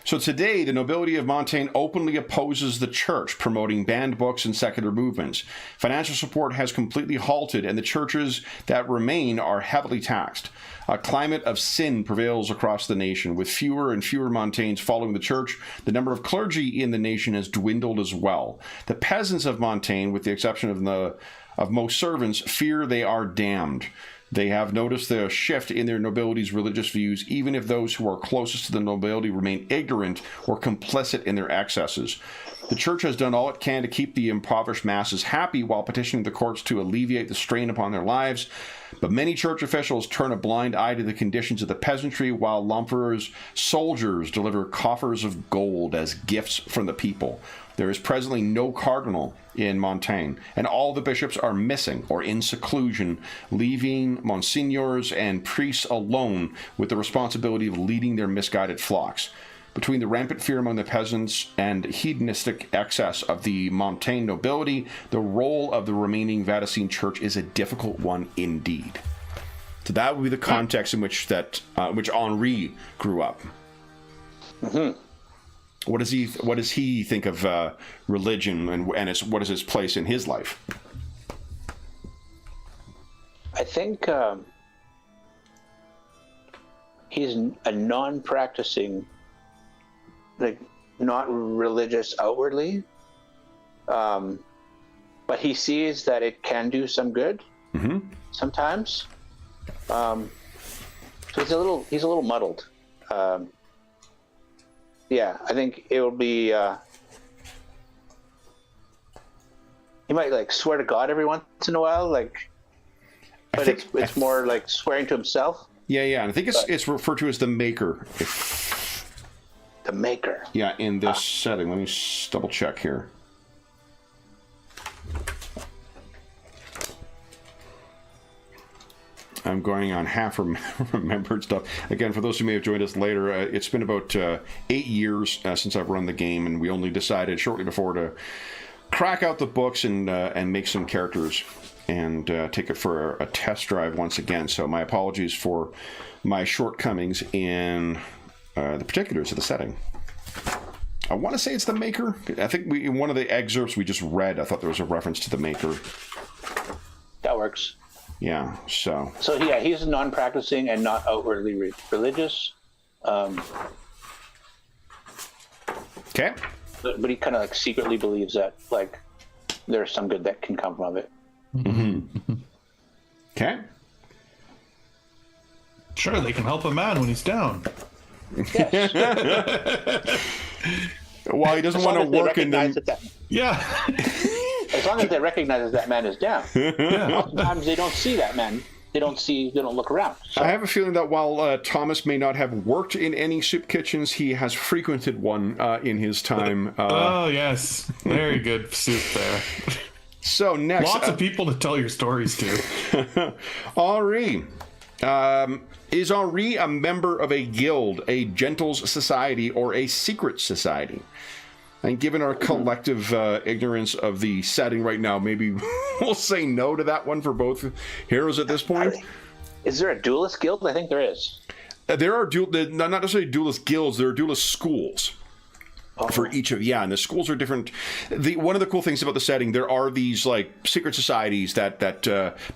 So today, the nobility of Montaigne openly opposes the church, promoting banned books and secular movements. Financial support has completely halted, and the churches that remain are heavily taxed. A climate of sin prevails across the nation. With fewer and fewer Montaignes following the church, the number of clergy in the nation has dwindled as well. The peasants of Montaigne, with the exception of most servants, fear they are damned. They have noticed the shift in their nobility's religious views, even if those who are closest to the nobility remain ignorant or complicit in their excesses. The church has done all it can to keep the impoverished masses happy while petitioning the courts to alleviate the strain upon their lives. But many church officials turn a blind eye to the conditions of the peasantry, while L'Emperor's soldiers deliver coffers of gold as gifts from the people. There is presently no cardinal in Montaigne, and all the bishops are missing or in seclusion, leaving monsignors and priests alone with the responsibility of leading their misguided flocks. Between the rampant fear among the peasants and hedonistic excess of the Montaigne nobility, the role of the remaining Vadicene church is a difficult one indeed. So that would be the context in which which Henri grew up. Mm-hmm. What does he think of religion, and what is his place in his life? I think he's a non-practicing, like not religious outwardly, but he sees that it can do some good sometimes. So he's a little muddled. Yeah, I think it will be. He might like swear to God every once in a while, but it's more like swearing to himself. Yeah, and I think it's referred to as the Maker. The Maker. Yeah, in this setting. Let me double check here. I'm going on half remembered stuff. Again, for those who may have joined us later, it's been about 8 years since I've run the game, and we only decided shortly before to crack out the books and make some characters and take it for a test drive once again. So my apologies for my shortcomings in the particulars of the setting. I want to say it's the Maker. I think in one of the excerpts we just read, I thought there was a reference to the Maker. That works. Yeah, so yeah, he's non-practicing and not outwardly religious. Okay. But he kind of like secretly believes that like there's some good that can come from it. Mm-hmm. Okay. Sure, they can help a man when he's down. Yes. Well, he doesn't want to work in them. Yeah. As long as they recognize that man is down. Yeah. Sometimes they don't see that man they don't look around. So, I have a feeling that while Thomas may not have worked in any soup kitchens, he has frequented one in his time. Oh yes, very good soup there. So next, Lots of people to tell your stories to. Henri. Is Henri a member of a guild, a gentles society, or a secret society? And given our collective ignorance of the setting right now, maybe we'll say no to that one for both heroes at this point. Is there a duelist guild? I think there is. There are not necessarily duelist guilds. There are duelist schools. For each of and the schools are different. One of the cool things about the setting, there are these like secret societies that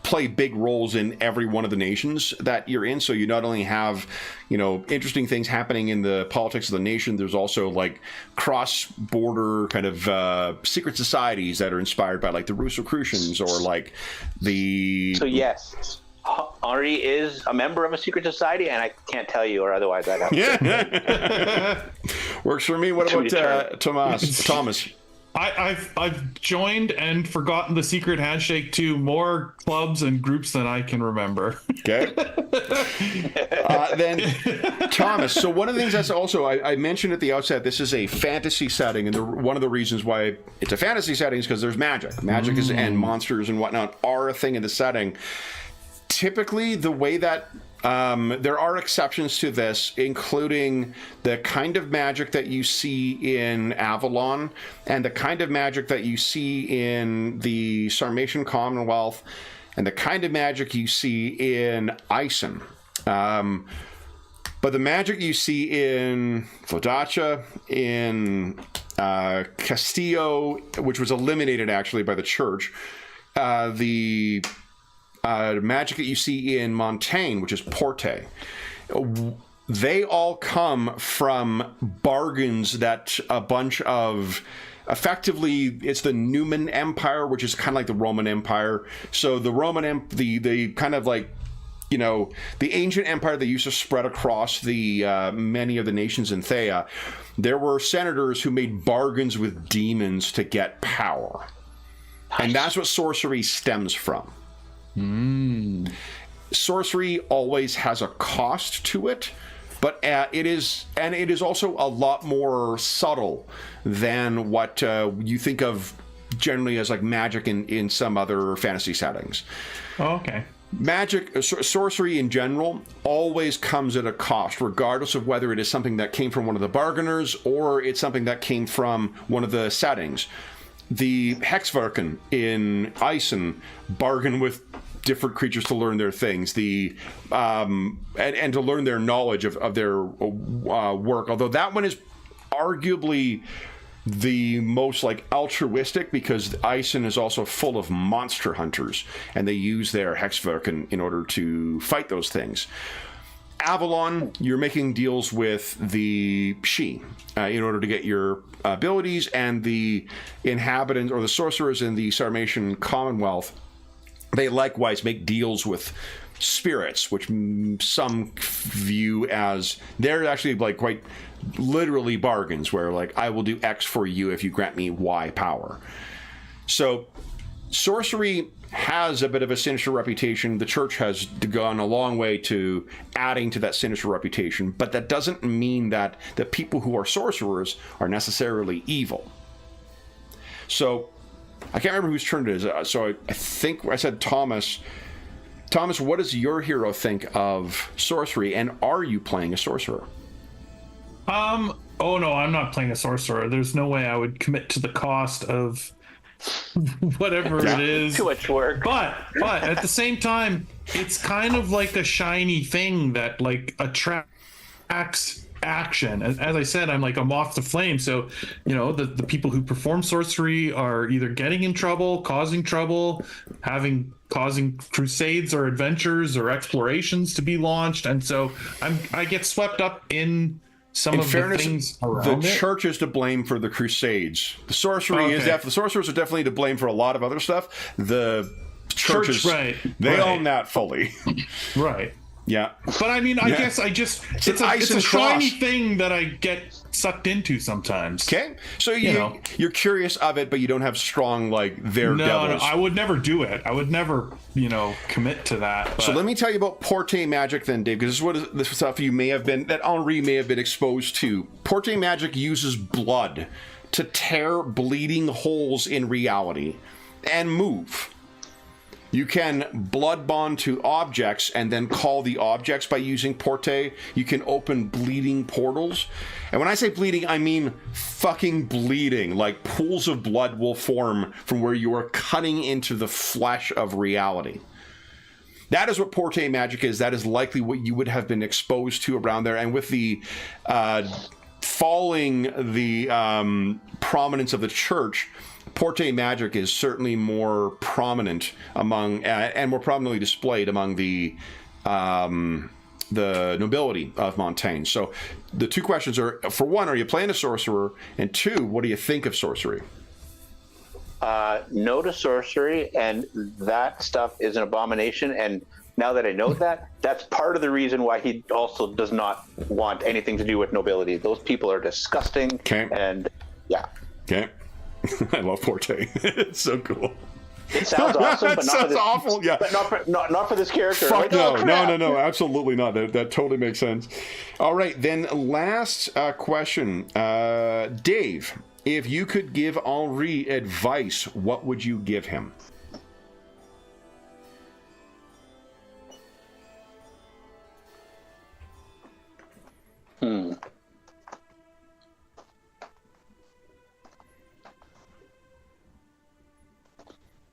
play big roles in every one of the nations that you're in. So you not only have interesting things happening in the politics of the nation, there's also like cross-border kind of secret societies that are inspired by like the Rosicrucians or like the. So yes. Henri is a member of a secret society, and I can't tell you, or otherwise I'd have to. Yeah. Works for me. What about Thomas? I've joined and forgotten the secret handshake to more clubs and groups than I can remember. Okay. Then Thomas. So one of the things that's also I mentioned at the outset, this is a fantasy setting, and one of the reasons why it's a fantasy setting is because there's magic. Magic is and monsters and whatnot are a thing in the setting. Typically, the way that there are exceptions to this, including the kind of magic that you see in Avalon and the kind of magic that you see in the Sarmatian Commonwealth and the kind of magic you see in Ison. But the magic you see in Flodacia, in Castillo, which was eliminated actually by the church, the magic that you see in Montaigne, which is Porte, they all come from bargains that a bunch of, effectively, it's the Numan Empire, which is kind of like the Roman Empire. So the Roman, the kind of like, the ancient empire that used to spread across the many of the nations in Thea, there were senators who made bargains with demons to get power. And that's what sorcery stems from. Sorcery always has a cost to it, but it is also a lot more subtle than what you think of generally as like magic in some other fantasy settings. Oh, okay. Sorcery in general always comes at a cost, regardless of whether it is something that came from one of the bargainers or it's something that came from one of the settings. The Hexverken in Ison bargain with different creatures to learn their things, and to learn their knowledge of their work. Although that one is arguably the most like altruistic, because Ison is also full of monster hunters, and they use their Hexverken in order to fight those things. Avalon, you're making deals with the Shi in order to get your abilities, and the inhabitants or the sorcerers in the Sarmatian Commonwealth, they likewise make deals with spirits, which some view as they're actually like quite literally bargains, where like I will do X for you if you grant me Y power. So sorcery has a bit of a sinister reputation. The church has gone a long way to adding to that sinister reputation, but that doesn't mean that the people who are sorcerers are necessarily evil. So I can't remember whose turn it is. So I think I said Thomas. Thomas, what does your hero think of sorcery, and are you playing a sorcerer? Oh no, I'm not playing a sorcerer. There's no way I would commit to the cost of whatever it is. Too much work. But at the same time, it's kind of like a shiny thing that like attracts action. As I said, I'm like a moth to flame. So, the people who perform sorcery are either getting in trouble, causing crusades or adventures or explorations to be launched. And so I get swept up in some of the things around the it. church is to blame for the crusades. The sorcery the sorcerers are definitely to blame for a lot of other stuff. The churches, they own that fully. Right. Yeah. But I mean, I guess it's ice a and shiny cross. thing that I get sucked into sometimes. Okay. So know. you're curious of it, but you don't have strong, like, No, devils. I would never do it. I would never, commit to that. But... So let me tell you about Porte Magic then, Dave, because this is stuff that Henri may have been exposed to. Porte Magic uses blood to tear bleeding holes in reality and move. You can blood bond to objects and then call the objects by using Porte. You can open bleeding portals. And when I say bleeding, I mean fucking bleeding. Like pools of blood will form from where you are cutting into the flesh of reality. That is what Porte Magic is. That is likely what you would have been exposed to around there. And with the falling the prominence of the church, Porte Magic is certainly more prominent among and more prominently displayed among the nobility of Montaigne. So the two questions are: for one, are you playing a sorcerer? And two, what do you think of sorcery? No to sorcery, and that stuff is an abomination. And now that I know that, that's part of the reason why he also does not want anything to do with nobility. Those people are disgusting. Okay. And yeah. Okay. I love Porte. It's so cool. It sounds awesome, but not for this, awful. Yeah, but not for this character. Fuck like, no, oh, crap. no, absolutely not. That totally makes sense. All right, then last question, Dave. If you could give Henri advice, what would you give him?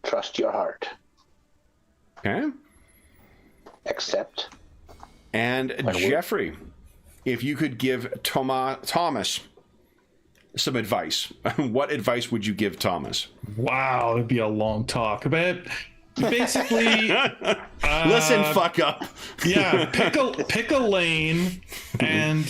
Trust your heart. Okay. Accept. And Jeffrey, if you could give Thomas some advice, what advice would you give Thomas? Wow, it'd be a long talk. But basically, listen, fuck up. Yeah, pick a lane, and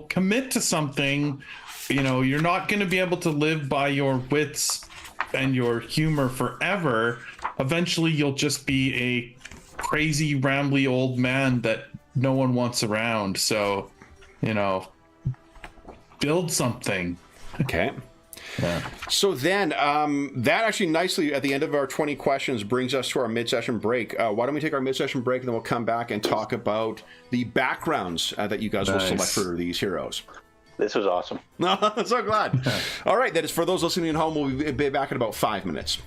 commit to something. You're not going to be able to live by your wits and your humor forever. Eventually, you'll just be a crazy, rambly old man that no one wants around. So, build something. Okay. Yeah. So then, that actually nicely at the end of our 20 questions brings us to our mid-session break. Why don't we take our mid-session break and then we'll come back and talk about the backgrounds that you guys will select for these heroes. This was awesome. I'm so glad. All right, that is for those listening at home. We'll be back in about 5 minutes.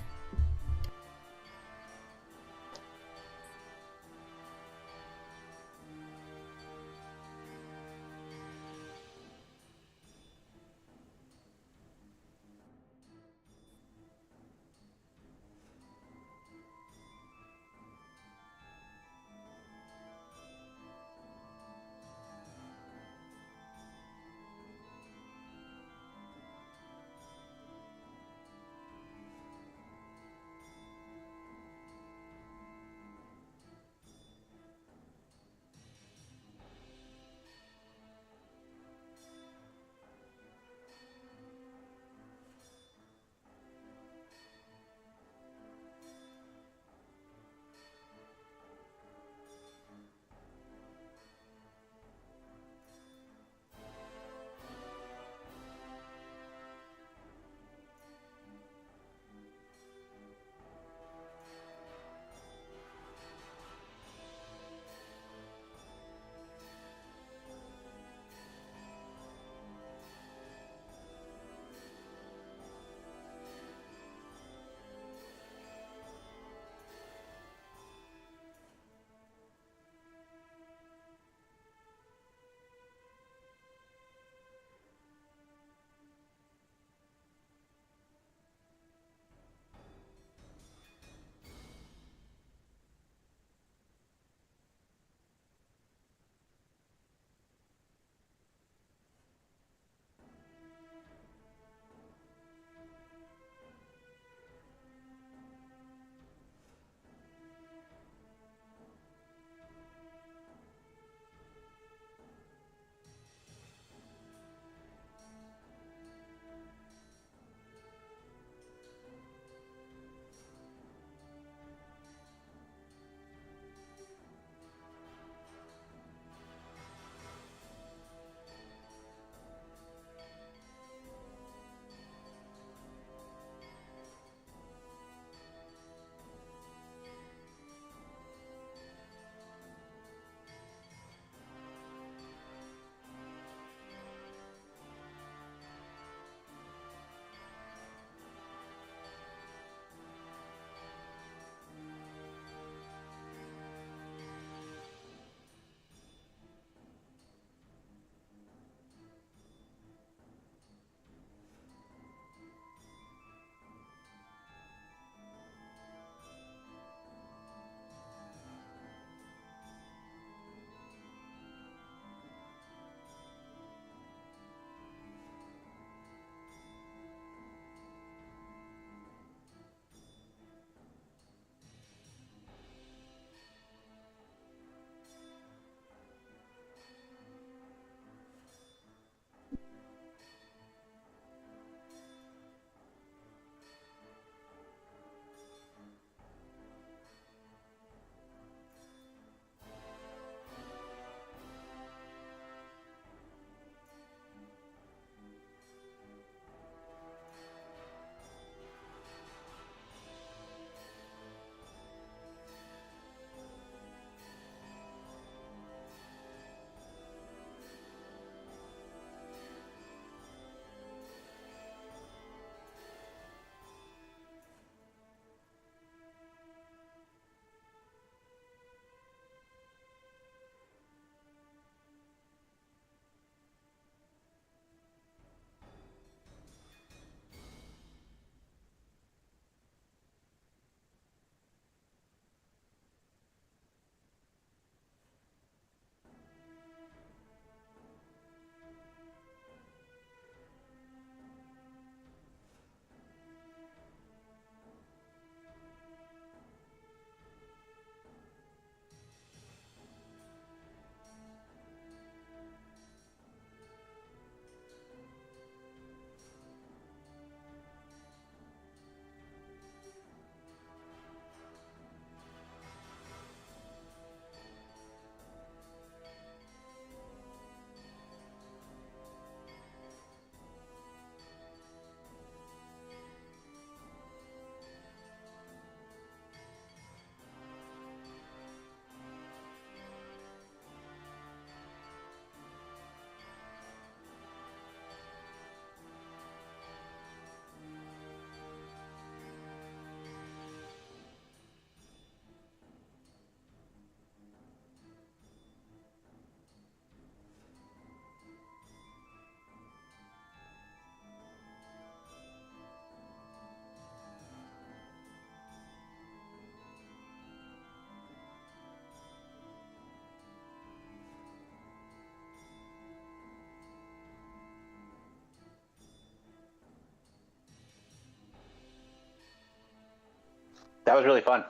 That was really fun.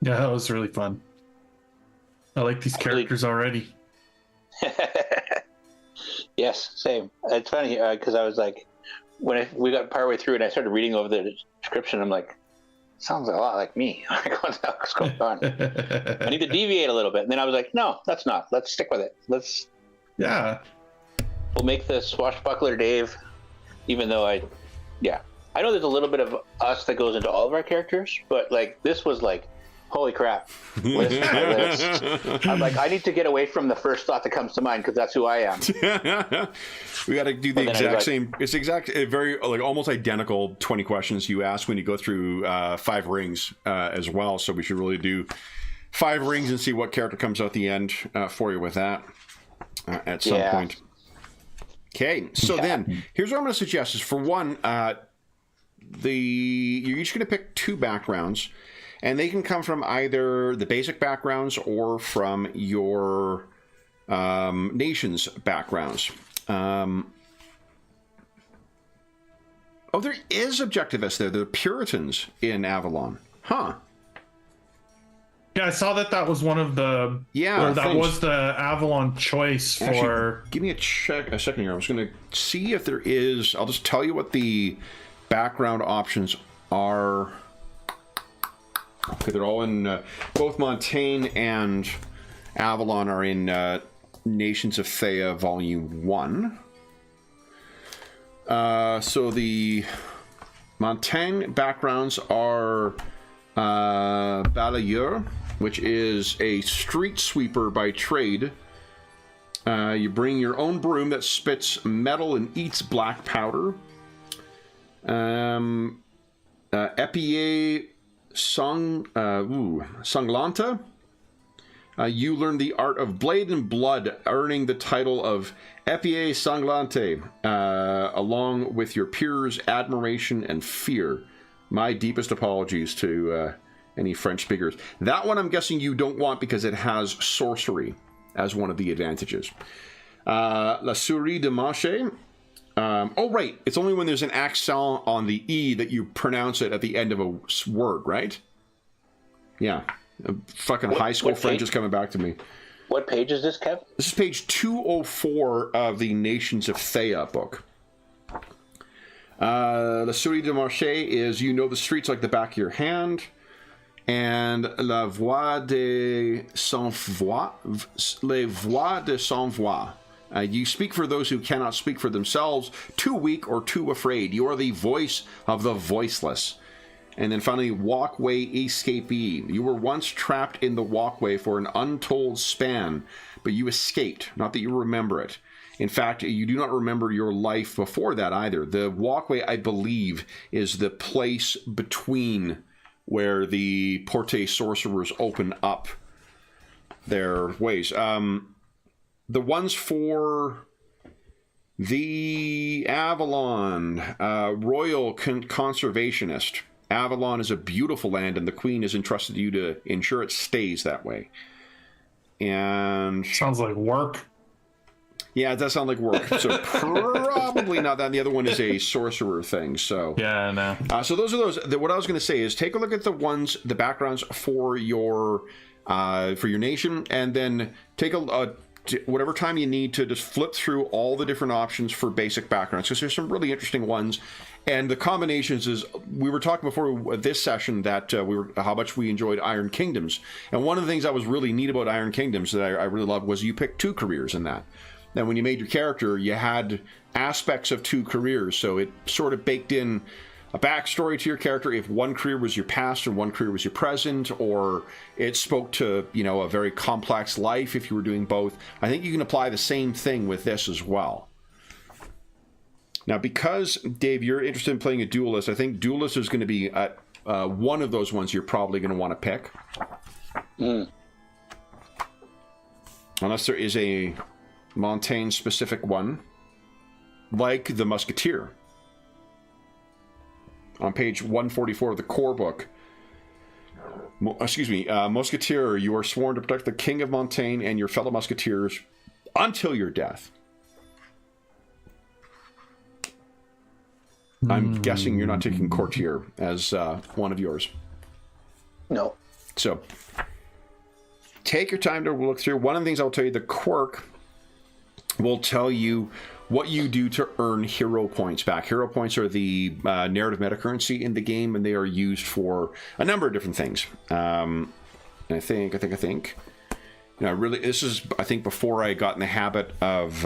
Yeah, that was really fun. I like these characters already. Yes, same. It's funny because I was like, we got partway through and I started reading over the description, I'm like, sounds a lot like me. Like, what the heck's going on? I need to deviate a little bit. And then I was like, no, that's not. Let's stick with it. We'll make the swashbuckler Dave, even though I know there's a little bit of us that goes into all of our characters, but like this was like, holy crap. List. I'm like, I need to get away from the first thought that comes to mind because that's who I am. We got to do the exact same. It's very like almost identical 20 questions you ask when you go through 5 rings as well. So we should really do 5 rings and see what character comes out the end for you with that at some point. Okay, so then here's what I'm going to suggest: is for one, you're each going to pick 2 backgrounds. And they can come from either the basic backgrounds or from your nation's backgrounds. There is Objectivists there. The Puritans in Avalon. Huh. Yeah, I saw that was one of the... Yeah, was the Avalon choice for... Actually, give me a second here. I was going to see if there is... I'll just tell you what the background options are... Okay, they're all in both Montaigne and Avalon are in Nations of Thea Volume 1. So the Montaigne backgrounds are balayeur, which is a street sweeper by trade. You bring your own broom that spits metal and eats black powder. Épée Sanglanta. You learn the art of blade and blood, earning the title of Épée Sanglante, along with your peers' admiration and fear. My deepest apologies to any French speakers. That one I'm guessing you don't want because it has sorcery as one of the advantages. La Souris de Manche. Oh, right. It's only when there's an accent on the E that you pronounce it at the end of a word, right? Yeah. Fucking high school French is coming back to me. What page is this, Kev? This is page 204 of the Nations of Thea book. La Souris de Marche is you know the streets like the back of your hand. And La Voix de Sans Voix, Les Voix de Sans Voix. You speak for those who cannot speak for themselves, too weak or too afraid. You are the voice of the voiceless. And then finally, walkway escapee. You were once trapped in the walkway for an untold span, but you escaped. Not that you remember it. In fact, you do not remember your life before that either. The walkway, I believe, is the place between where the Porte sorcerers open up their ways. The ones for the Avalon, Royal Conservationist. Avalon is a beautiful land, and the Queen has entrusted you to ensure it stays that way. And sounds like work. Yeah, it does sound like work. So probably not that. And the other one is a sorcerer thing. So yeah, no. So those are those. What I was going to say is take a look at the backgrounds for your nation, and then take whatever time you need to just flip through all the different options for basic backgrounds, because there's some really interesting ones. And the combinations is, we were talking before this session that how much we enjoyed Iron Kingdoms. And one of the things that was really neat about Iron Kingdoms that I really loved was you picked 2 careers in that. Now, when you made your character, you had aspects of 2 careers. So it sort of baked in a backstory to your character if one career was your past and one career was your present, or it spoke to, a very complex life if you were doing both. I think you can apply the same thing with this as well. Now, because, Dave, you're interested in playing a duelist, I think duelist is going to be one of those ones you're probably going to want to pick. Unless there is a Montaigne-specific one, like the Musketeer. On page 144 of the core book. Musketeer, you are sworn to protect the King of Montaigne and your fellow Musketeers until your death. I'm guessing you're not taking Courtier as one of yours. No. So take your time to look through. One of the things I'll tell you, the quirk will tell you what you do to earn hero points back. Hero points are the narrative meta currency in the game, and they are used for a number of different things. And I think, you know, really, this is, I think, before I got in the habit of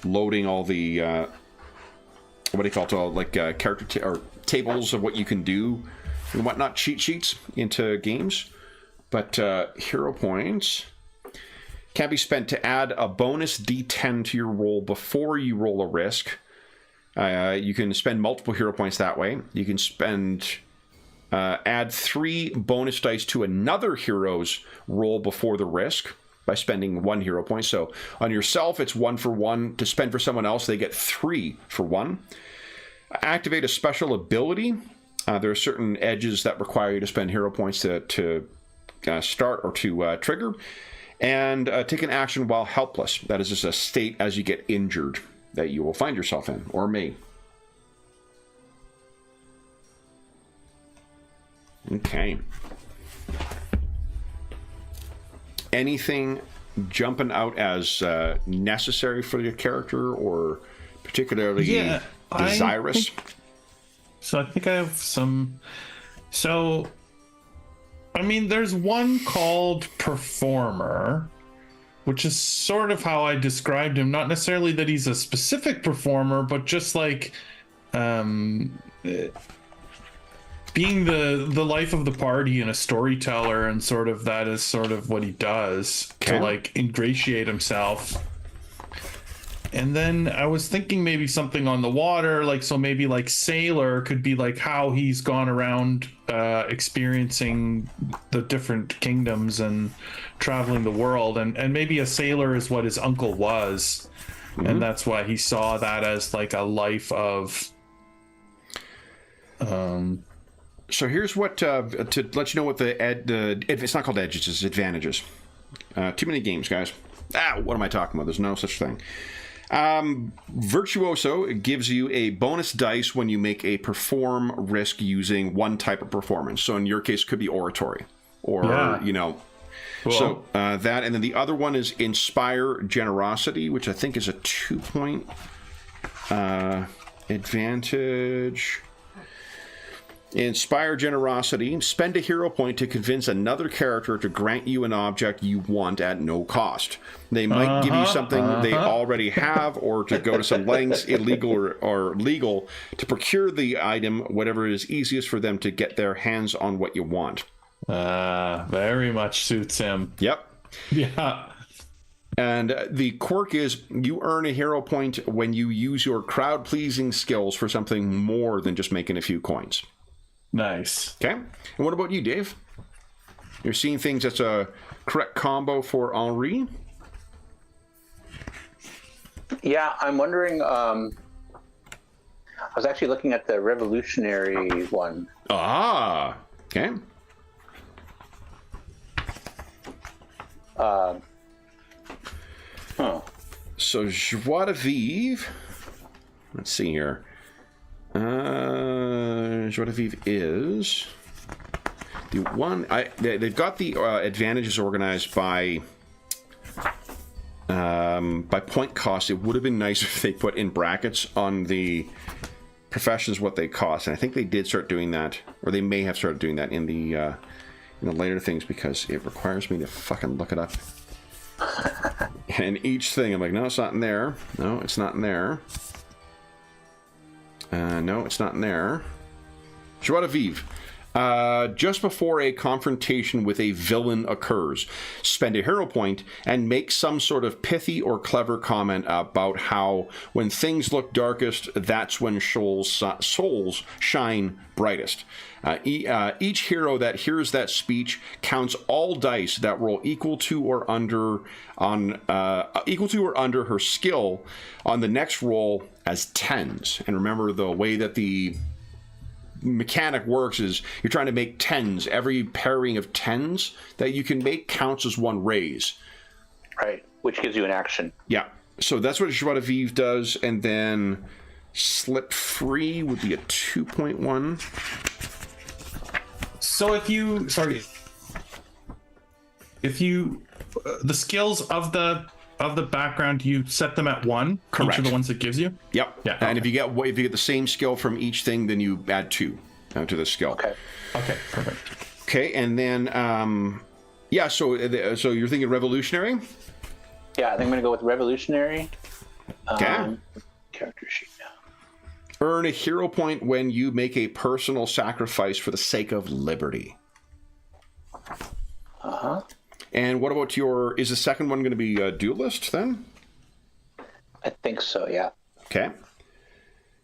loading all the, what do you call it, all, like character or tables of what you can do and whatnot, cheat sheets into games. But hero points can be spent to add a bonus D10 to your roll before you roll a risk. You can spend multiple hero points that way. You can spend add 3 bonus dice to another hero's roll before the risk by spending 1 hero point. So on yourself, it's 1 for 1. To spend for someone else, they get 3 for 1. Activate a special ability. There are certain edges that require you to spend hero points to start or to trigger. And take an action while helpless. That is just a state as you get injured that you will find yourself in, or may. Okay. Anything jumping out as necessary for your character or particularly desirous? I think I have some. So, I mean, there's one called Performer, which is sort of how I described him. Not necessarily that he's a specific performer, but just like being the life of the party and a storyteller, and sort of that is sort of what he does to like ingratiate himself. And then I was thinking maybe something on the water, like, so maybe like Sailor could be like how he's gone around experiencing the different kingdoms and traveling the world, and maybe a sailor is what his uncle was, and that's why he saw that as like a life of So here's what to let you know what it's not called edges, it's advantages. Too many games, guys. What am I talking about? There's no such thing. Virtuoso gives you a bonus dice when you make a perform risk using one type of performance. So in your case, it could be oratory, or you know. Cool. So that, and then the other one is inspire generosity, which I think is a 2-point advantage. Inspire generosity. Spend a hero point to convince another character to grant you an object you want at no cost. They might give you something they already have, or to go to some lengths, illegal or legal, to procure the item, whatever is easiest for them to get their hands on what you want. Very much suits him. Yep. Yeah. And the quirk is you earn a hero point when you use your crowd-pleasing skills for something more than just making a few coins. Nice. Okay. And what about you, Dave? You're seeing things that's a correct combo for Henri? Yeah, I'm wondering. I was actually looking at the revolutionary one. Okay. So Joie de Vivre. Let's see here. Joie de Vivre is the one. They've got the advantages organized by point cost. It would have been nice if they put in brackets on the professions what they cost, and I think they did start doing that, or they may have started doing that in the later things, because it requires me to fucking look it up. And each thing, I'm like, no, it's not in there. No, it's not in there. No, it's not in there. Joie de Vivre. Just before a confrontation with a villain occurs, spend a hero point and make some sort of pithy or clever comment about how when things look darkest, that's when souls shine brightest. Each hero that hears that speech counts all dice that roll equal to or under her skill on the next roll as 10s. And remember, the way that the mechanic works is you're trying to make 10s. Every pairing of 10s that you can make counts as one raise. Right, which gives you an action. Yeah, so that's what Joie de Vivre does. And then Slip Free would be a 2.1. So if you the skills of the background, you set them at 1. Correct. Each of the ones it gives you. Yep. Yeah. And if you get the same skill from each thing, then you add 2 to the skill. Okay. Okay. Perfect. Okay, and then so you're thinking revolutionary? Yeah, I think I'm going to go with revolutionary. Okay. Character sheet. Earn a hero point when you make a personal sacrifice for the sake of liberty. Uh-huh. And what about is the second one going to be a duelist then? I think so, yeah. Okay.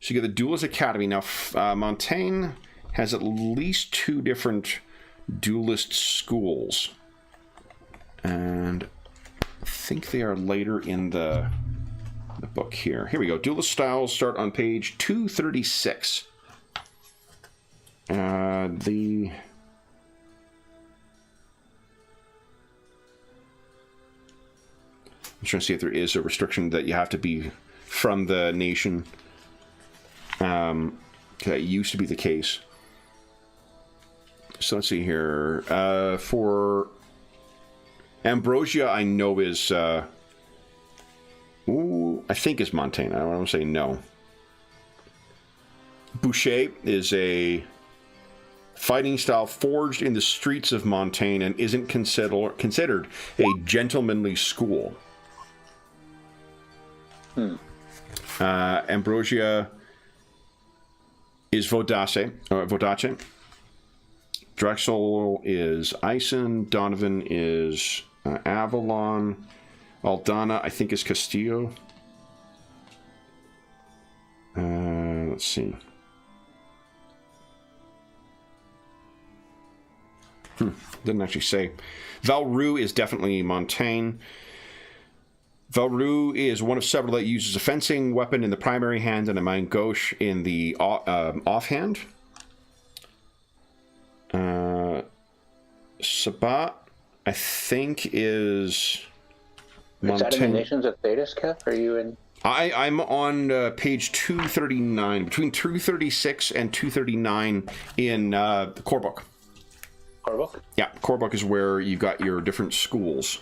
So you get the Duelist Academy. Now, Montaigne has at least 2 different duelist schools. And I think they are later in the book here. Here we go. Duelist styles start on page 236. I'm trying to see if there is a restriction that you have to be from the nation. That used to be the case. So let's see here. For Ambrosia, I know is... I think is Montaigne. I don't want to say no. Boucher is a fighting style forged in the streets of Montaigne and isn't considered a gentlemanly school. Ambrosia is Vodace. Drexel is Ison. Donovan is Avalon. Aldana, I think, is Castillo. Let's see. Didn't actually say. Valrue is definitely Montaigne. Valrue is one of several that uses a fencing weapon in the primary hand and a main gauche in the offhand. Sabat, I think, is Montaigne. Is that in the Montaigne. Nations of Thetis, Kev? Are you in? I'm on page 239, between 236 and 239 in the core book. Core book? Yeah, core book is where you got your different schools.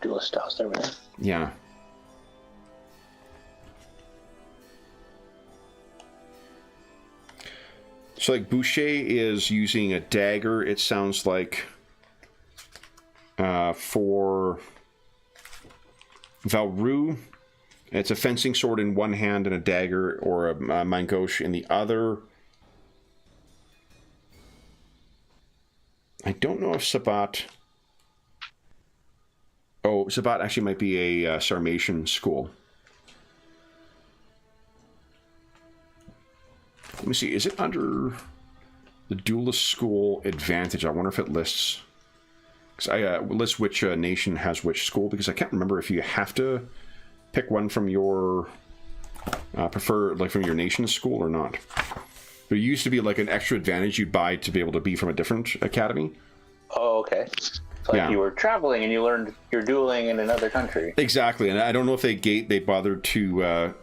Duelist styles, there we go. Yeah. So, like, Boucher is using a dagger, it sounds like, for Valrue. It's a fencing sword in one hand and a dagger or a main gauche in the other. I don't know if Sabat... Oh, Sabat actually might be a Sarmatian school. Let me see. Is it under the Duelist School Advantage? I wonder if it lists... lists which nation has which school, because I can't remember if you have to pick one from your... from your nation's school or not. There used to be like an extra advantage you'd buy to be able to be from a different academy. Oh, okay. So like you were traveling and you learned your dueling in another country. Exactly, and I don't know if they bothered to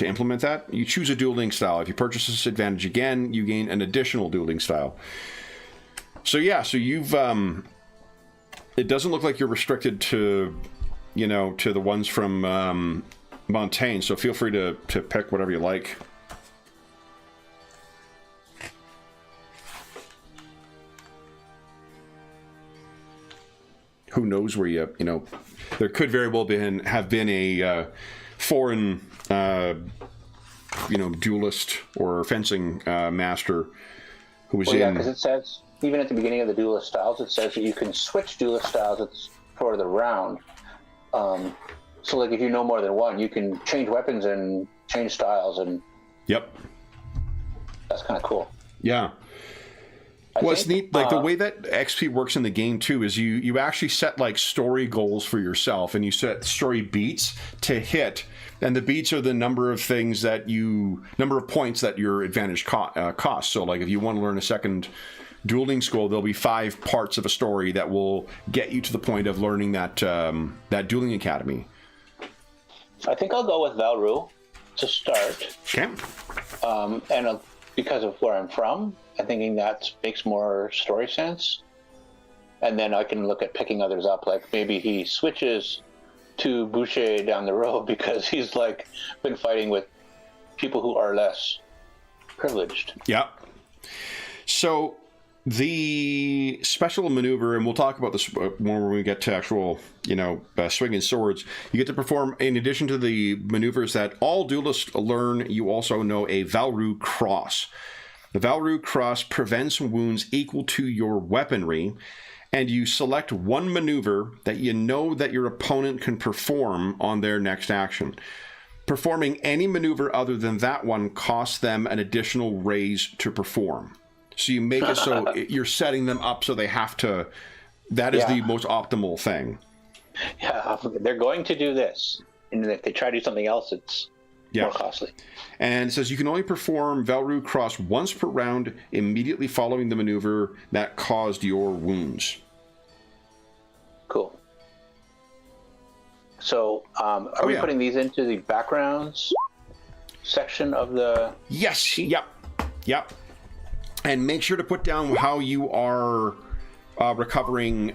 implement that. You choose a dueling style. If you purchase this advantage again, you gain an additional dueling style. So yeah, so you've it doesn't look like you're restricted to, to the ones from Montaigne. So feel free to pick whatever you like. Who knows where there could very well have been a foreign, duelist or fencing master who was in. Yeah, because it says, even at the beginning of the duelist styles, it says that you can switch duelist styles for the round. So, like, if you know more than one, you can change weapons and change styles, and yep, that's kind of cool. Yeah. Well, it's neat. Like, the way that XP works in the game too is you actually set like story goals for yourself, and you set story beats to hit, and the beats are the number of points that your advantage costs. So, like, if you want to learn a second dueling school, there'll be 5 parts of a story that will get you to the point of learning that dueling academy. I think I'll go with Valrue to start. Okay. And because of where I'm from, and thinking that makes more story sense. And then I can look at picking others up, like maybe he switches to Boucher down the road because he's like been fighting with people who are less privileged. Yep. So the special maneuver, and we'll talk about this more when we get to actual, swinging swords. You get to perform, in addition to the maneuvers that all duelists learn, you also know a Valru Cross. The Valru Cross prevents wounds equal to your weaponry, and you select one maneuver that you know that your opponent can perform on their next action. Performing any maneuver other than that one costs them an additional raise to perform. So you make it so you're setting them up so they have to. That is the most optimal thing. Yeah, they're going to do this, and if they try to do something else, it's more costly. And it says you can only perform Valru Cross once per round immediately following the maneuver that caused your wounds. Cool. So, are we putting these into the backgrounds section of the... Yes, yep. And make sure to put down how you are recovering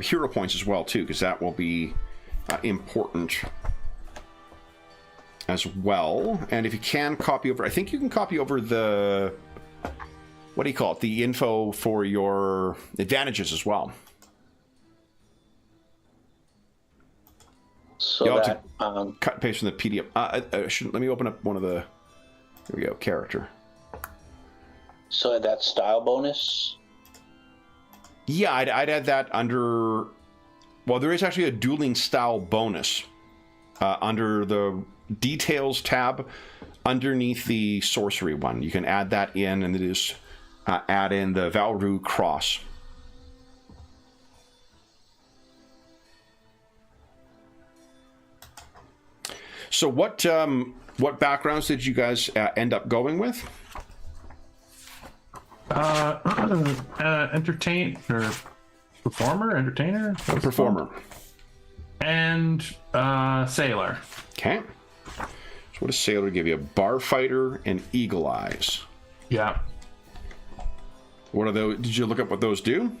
hero points as well, too, because that will be important as well. And if you can copy over, I think you can copy over the, what do you call it, the info for your advantages as well. So You'll that have to cut and paste from the PDF. Let me open up one of the, here we go, character. So that style bonus? Yeah, I'd add that under, well, there is actually a dueling style bonus under the details tab underneath the sorcery one. You can add that in, and it is add in the Valru Cross. So what backgrounds did you guys end up going with? Entertainer, Performer, and sailor. Okay. So what does sailor give you? Bar fighter and eagle eyes. Yeah. What are those? Did you look up what those do?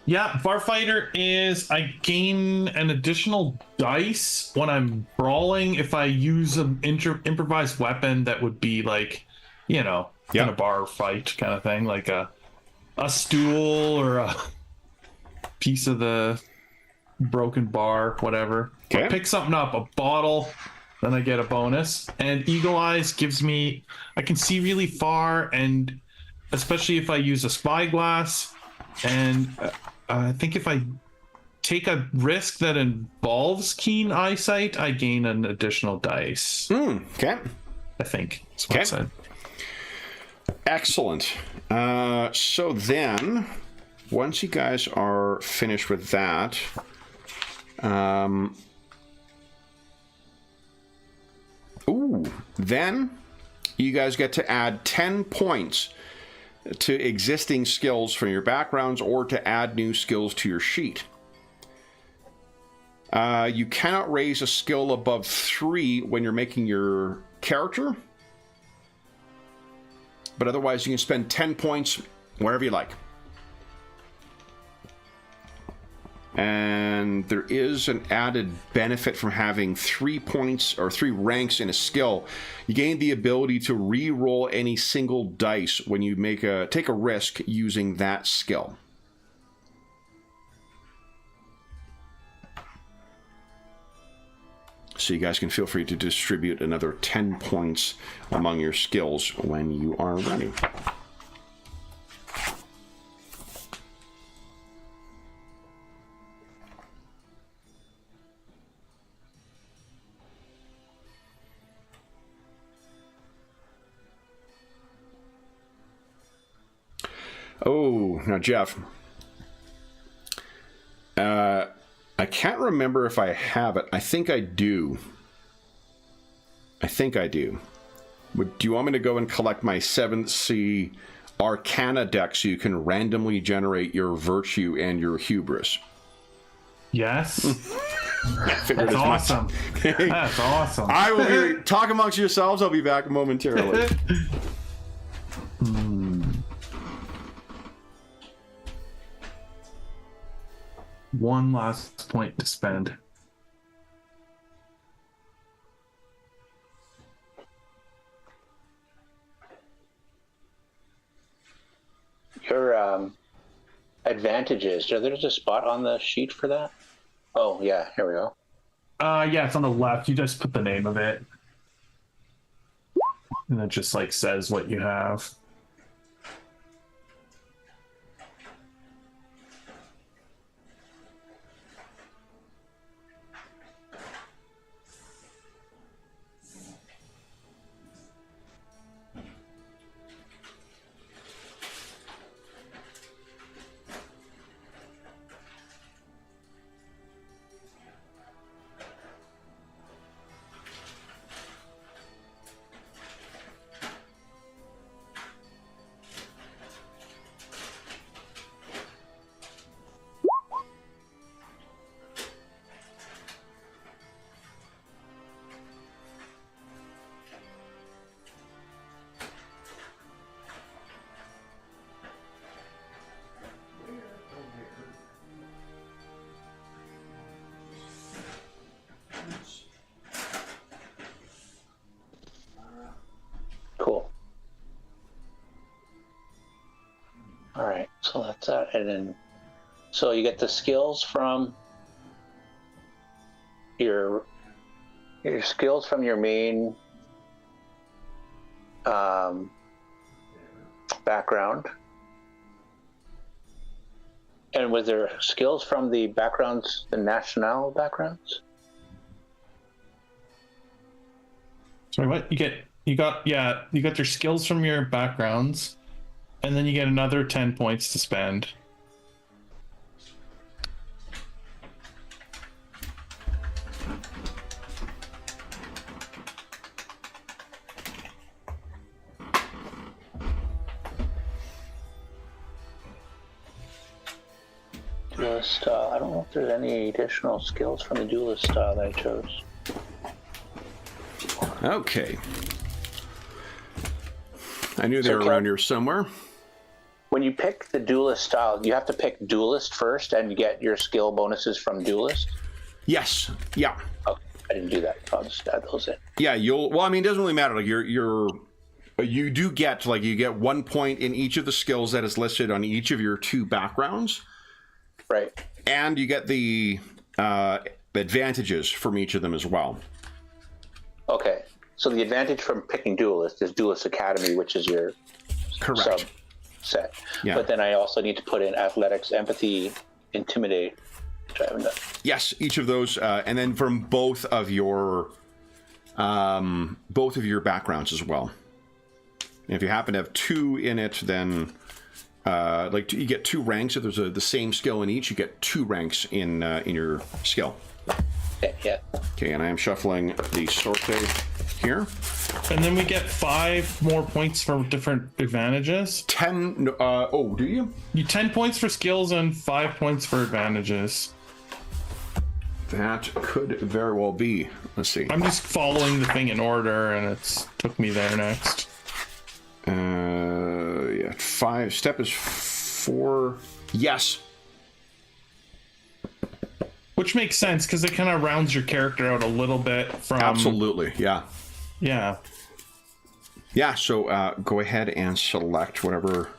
Yeah, bar fighter is I gain an additional dice when I'm brawling if I use an improvised weapon that would be like, in a bar fight kind of thing, like a stool or a piece of the broken bar, whatever. Okay. Pick something up, a bottle, then I get a bonus. And eagle eyes gives me, I can see really far, and especially if I use a spyglass. And I think if I take a risk that involves keen eyesight, I gain an additional dice. Okay. I think that's what it said. Excellent. So then, once you guys are finished with that, then you guys get to add 10 points to existing skills from your backgrounds or to add new skills to your sheet. You cannot raise a skill above 3 when you're making your character, but otherwise you can spend 10 points wherever you like. And there is an added benefit from having 3 points or 3 ranks in a skill. You gain the ability to re-roll any single dice when you take a risk using that skill. So you guys can feel free to distribute another 10 points among your skills when you are ready. Oh, now Jeff, I can't remember if I have it. I think I do. Do you want me to go and collect my 7th C Arcana deck so you can randomly generate your virtue and your hubris? Yes. That's awesome. That's awesome. I will be talk amongst yourselves. I'll be back momentarily. one last point to spend. Your advantages. There's a spot on the sheet for that. Oh yeah, here we go. Yeah, it's on the left. You just put the name of it, and it just like says what you have. Cool. All right, so that's that, and then so you get the skills from your skills from your main background. And was there skills from the backgrounds, the national backgrounds? Sorry, what? You got your skills from your backgrounds, and then you get another 10 points to spend. Duelist style. I don't know if there's any additional skills from the duelist style that I chose. Okay. I knew they were around here somewhere. When you pick the duelist style, you have to pick duelist first and you get your skill bonuses from duelist? Yes. Yeah. Oh, I didn't do that. I'll just add those in. Yeah, well, I mean, it doesn't really matter. Like you do get, like, you get 1 point in each of the skills that is listed on each of your two backgrounds. Right. And you get the advantages from each of them as well. Okay. So the advantage from picking duelist is Duelist Academy, which is your Correct. subset. Yeah. But then I also need to put in athletics, empathy, intimidate, which I haven't done. Yes, each of those, and then from both of your backgrounds as well. And if you happen to have two in it, then like you get 2 ranks. If there's the same skill in each, you get 2 ranks in your skill. Okay, yeah. Okay, and I am shuffling the sorte here. And then we get 5 more points for different advantages. 10. Do you? 10 points for skills and 5 points for advantages. That could very well be. Let's see. I'm just following the thing in order, and it's took me there next. Yeah, 5. Step is 4. Yes. Which makes sense because it kind of rounds your character out a little bit from. Absolutely. Yeah. Yeah. Yeah. So go ahead and select whatever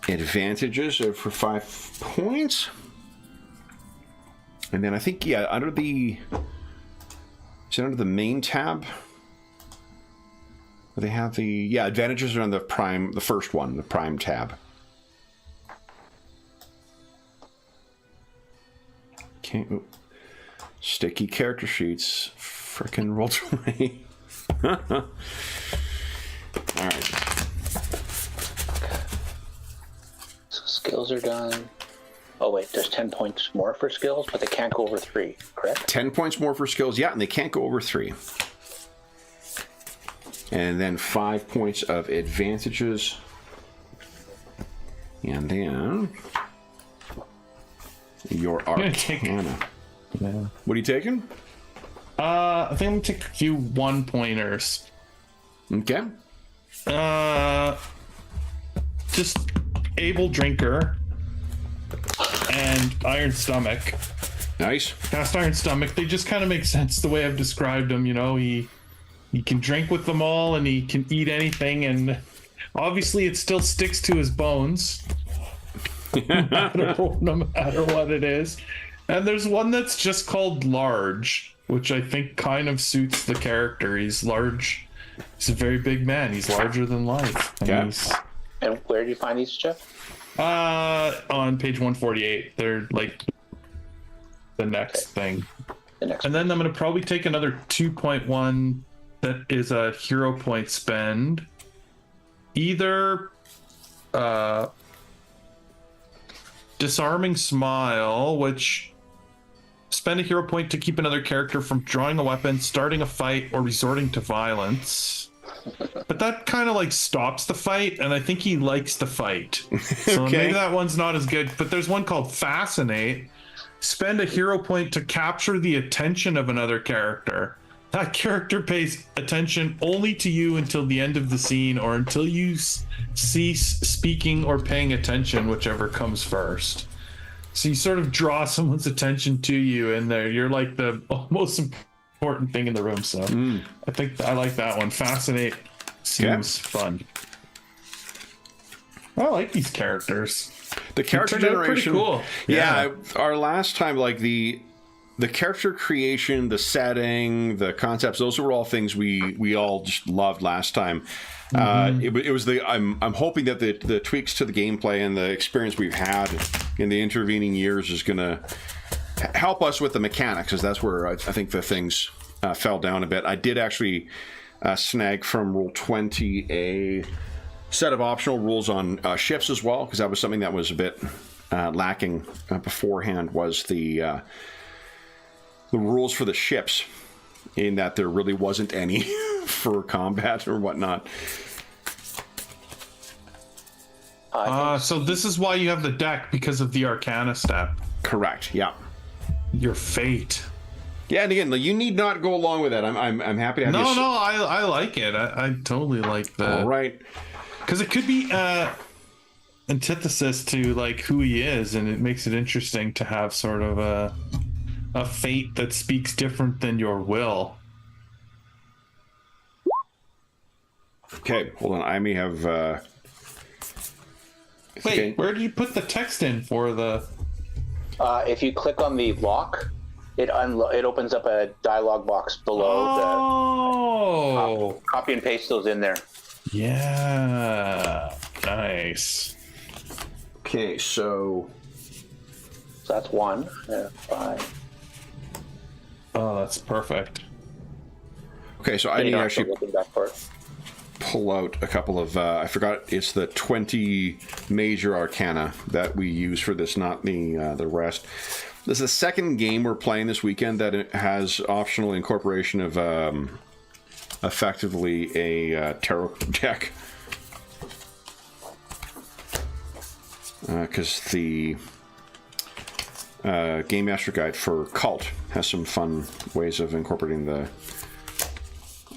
advantages for 5 points. And then I think, yeah, under the main tab? They have the advantages are on the first one, the prime tab. Okay, sticky character sheets, frickin' roll 20. All right. So skills are done. Oh wait, there's 10 points more for skills, but they can't go over 3, correct? 10 points more for skills, yeah, and they can't go over 3. And then 5 points of advantages. And then your Arcana. Yeah. What are you taking? I think I'm gonna take a few 1-pointers. Okay. Just able drinker and Iron Stomach. Nice. Cast Iron Stomach. They just kind of make sense the way I've described him. You know, he can drink with them all, and he can eat anything, and obviously it still sticks to his bones, no matter what it is. And there's one that's just called Large, which I think kind of suits the character. He's large. He's a very big man. He's larger than life. And Yeah. And where do you find these, Jeff? On page 148. They're like the next thing. The next And then I'm going to probably take another 2.1 that is a hero point spend. Either Disarming Smile, which spend a hero point to keep another character from drawing a weapon, starting a fight, or resorting to violence. But that kind of like stops the fight, and I think he likes the fight. So Okay. maybe that one's not as good. But there's one called Fascinate. Spend a hero point to capture the attention of another character. That character pays attention only to you until the end of the scene, or until you cease speaking or paying attention, whichever comes first. So you sort of draw someone's attention to you, and you're like the most important thing in the room. So I think I like that one. Fascinate seems fun. I like these characters. The character turned out pretty generation, cool. Yeah, our last time, like the character creation, the setting, the concepts, those were all things we all just loved last time. It was I'm hoping that the tweaks to the gameplay and the experience we've had in the intervening years is going to help us with the mechanics, because that's where I think the things fell down a bit. I did actually snag from Rule 20 a set of optional rules on ships as well, because that was something that was a bit lacking beforehand, was the rules for the ships, in that there really wasn't any for combat or whatnot. So this is why you have the deck, because of the Arcana step. Correct. Yeah. Your fate. Yeah, and again, you need not go along with that. I'm happy to have you. I like it. I totally like that. All right. Because it could be antithesis to like who he is, and it makes it interesting to have sort of a fate that speaks different than your will. Okay, hold on. I may have. Wait, where did you put the text in for the? If you click on the lock, it opens up a dialog box below Oh. the. Copy and paste those in there. Yeah. Nice. Okay, so. So that's 1. 5. Oh, that's perfect. Okay, so I You need to don't have to actually look back for it. pull out a couple of. I forgot. It's the 20 major arcana that we use for this, not the rest. This is the second game we're playing this weekend that it has optional incorporation of effectively a tarot deck. Because the Game Master Guide for Cult has some fun ways of incorporating the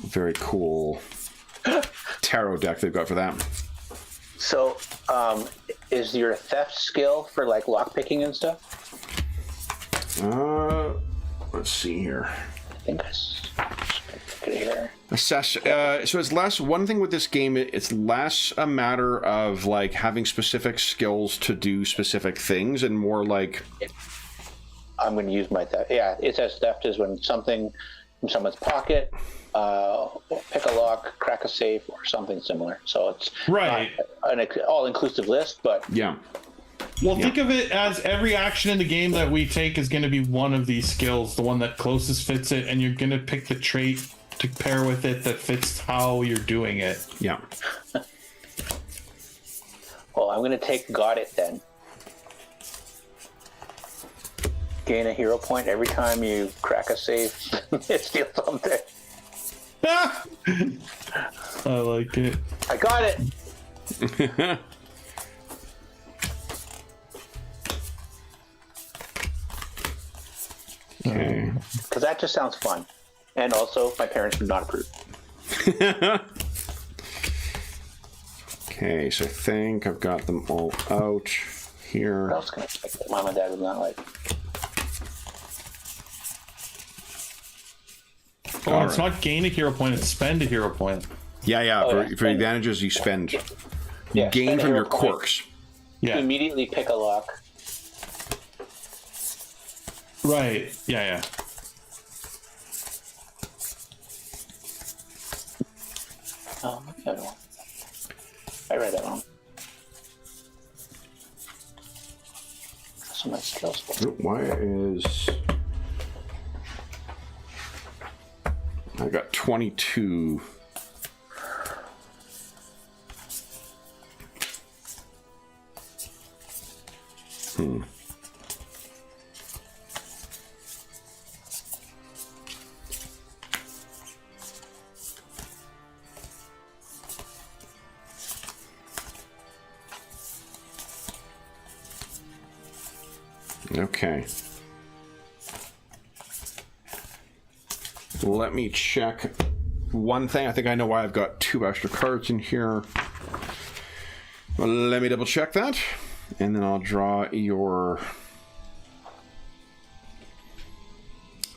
very cool tarot deck they've got for that. So, is your theft skill for like lockpicking and stuff? Let's see here. I think I look at it here. Assess. So it's less. One thing with this game, it's less a matter of like having specific skills to do specific things, and more like. I'm going to use my theft. Yeah, it says theft is when something from someone's pocket, pick a lock, crack a safe, or something similar. So it's Right. not an all-inclusive list, but Yeah. Well, think of it as every action in the game that we take is going to be one of these skills, the one that closest fits it, and you're going to pick the trait to pair with it that fits how you're doing it. Yeah. well, I'm going to take got it then. Gain a hero point every time you crack a safe. It steals something. Ah! I like it. I got it. Okay. Because that just sounds fun. And also, my parents would not approve. Okay, so I think I've got them all out. here. What else can I expect that mom and dad would not like? Oh, it's not gain a hero point, it's spend a hero point. Yeah. Oh, for, yeah, for spend. advantages, you spend. You Yeah, gain spend a from hero your point quirks. To Yeah. immediately pick a lock. Right. Yeah. Oh, the other one. I read that wrong. So my skills. Why is... I got 22. Okay. Let me check one thing. I think I know why I've got 2 extra cards in here. Let me double check that. And then I'll draw your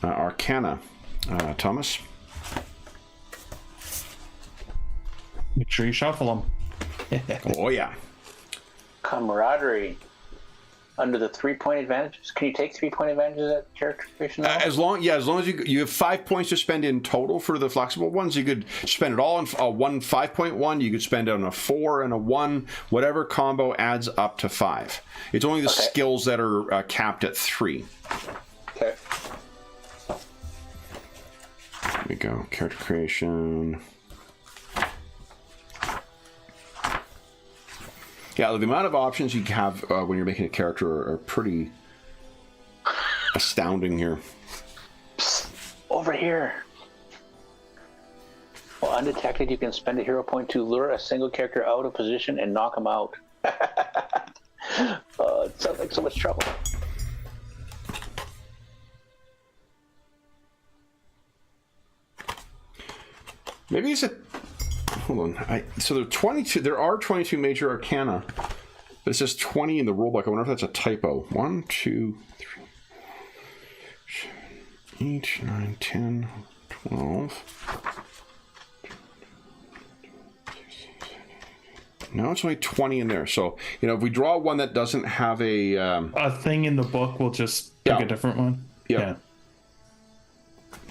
Arcana, Thomas. Make sure you shuffle them. Oh, yeah. Camaraderie. Under the 3-point advantages, can you take 3-point advantages at character creation? As long as you have 5 points to spend in total for the flexible ones, you could spend it all on a 1 5.1. You could spend it on a 4 and a 1. Whatever combo adds up to 5. It's only the skills that are capped at 3. Okay. There we go. Character creation. Yeah, the amount of options you have when you're making a character are pretty astounding here. Psst, over here. While undetected, you can spend a hero point to lure a single character out of position and knock him out. It sounds like so much trouble. Maybe it's a... Hold on. So there are 22. There are 22 major arcana, but it says 20 in the rulebook. I wonder if that's a typo. 1, 2, 3, 7, 8, 9, 10, 12. No, it's only 20 in there. So, if we draw one that doesn't have A thing in the book will just pick a different one. Yeah.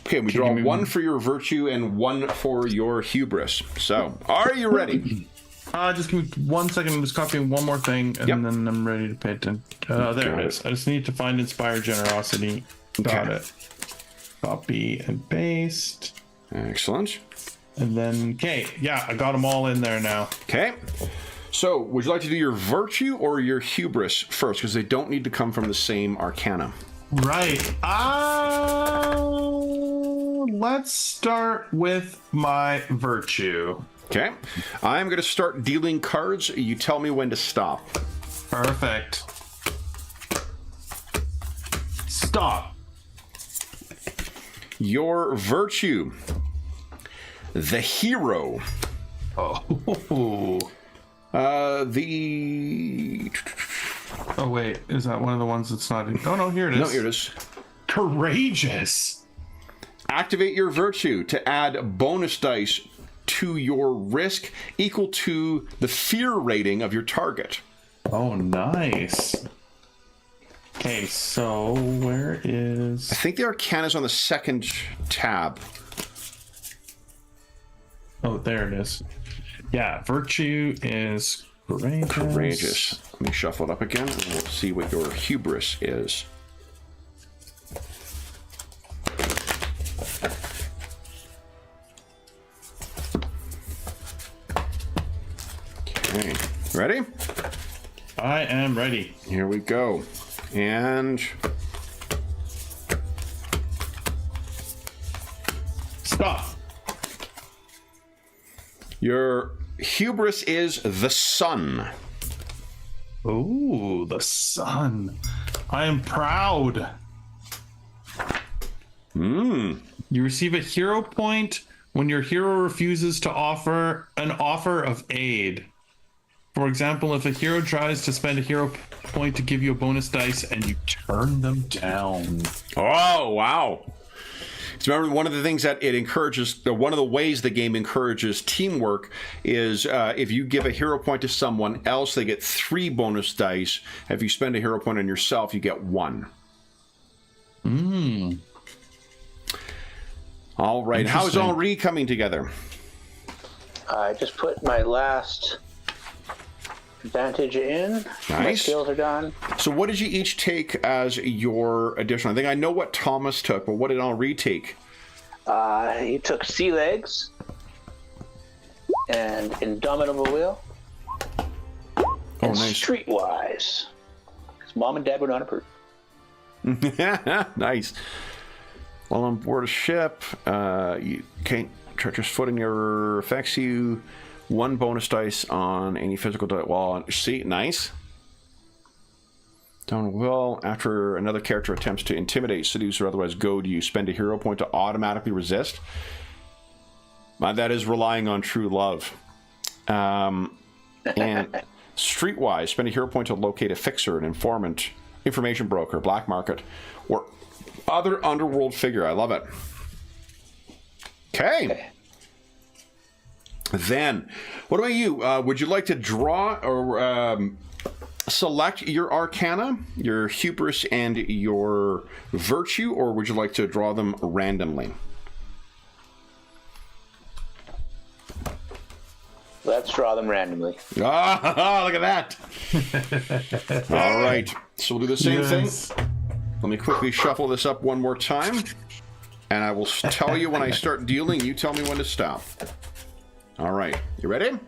Okay, we draw 1 for your virtue and 1 for your hubris. So, are you ready? Just give me 1 second. I'm just copying one more thing, and then I'm ready to pay attention. There it is. I just need to find Inspire Generosity. Got it. Copy and paste. Excellent. And then, I got them all in there now. Okay. So, would you like to do your virtue or your hubris first? Because they don't need to come from the same arcana. Right. Let's start with my virtue. Okay. I'm going to start dealing cards. You tell me when to stop. Perfect. Stop. Your virtue. The hero. Oh. Oh, wait. Is that one of the ones that's not in? Oh, no, here it is. No, here it is. Courageous. Activate your virtue to add bonus dice to your risk equal to the fear rating of your target. Oh, nice. Okay, so where is... I think the arcana is on the second tab. Oh, there it is. Yeah, virtue is courageous. Courageous. Let me shuffle it up again and we'll see what your hubris is. Okay, ready? I am ready. Here we go. And stop. Your hubris is the sun. Ooh, the sun. I am proud. You receive a hero point when your hero refuses to offer an offer of aid. For example, if a hero tries to spend a hero point to give you a bonus dice and you turn them down. Oh, wow. So remember, one of the things that it encourages, one of the ways the game encourages teamwork is if you give a hero point to someone else, they get 3 bonus dice. If you spend a hero point on yourself, you get 1. All right. How is Henri coming together? I just put my last advantage in. Nice. My skills are done. So what did you each take as your additional? I think I know what Thomas took, but what did Henri take? He took Sea Legs and Indomitable Will. And nice. Streetwise. Because Mom and Dad would not approve. Nice. While on board a ship, you can't treacherous footing never affects you. 1 bonus dice on any physical die. Well, see, nice. Down will, after another character attempts to intimidate, seduce, or otherwise goad you, spend a hero point to automatically resist. That is relying on true love. And Streetwise, spend a hero point to locate a fixer, an informant, information broker, black market, or other underworld figure. I love it. Okay. Then, what about you? Would you like to draw or select your Arcana, your Hubris, and your Virtue, or would you like to draw them randomly? Let's draw them randomly. Ah, look at that. All right. So we'll do the same thing. Let me quickly shuffle this up one more time, and I will tell you when I start dealing. You tell me when to stop. All right. You ready?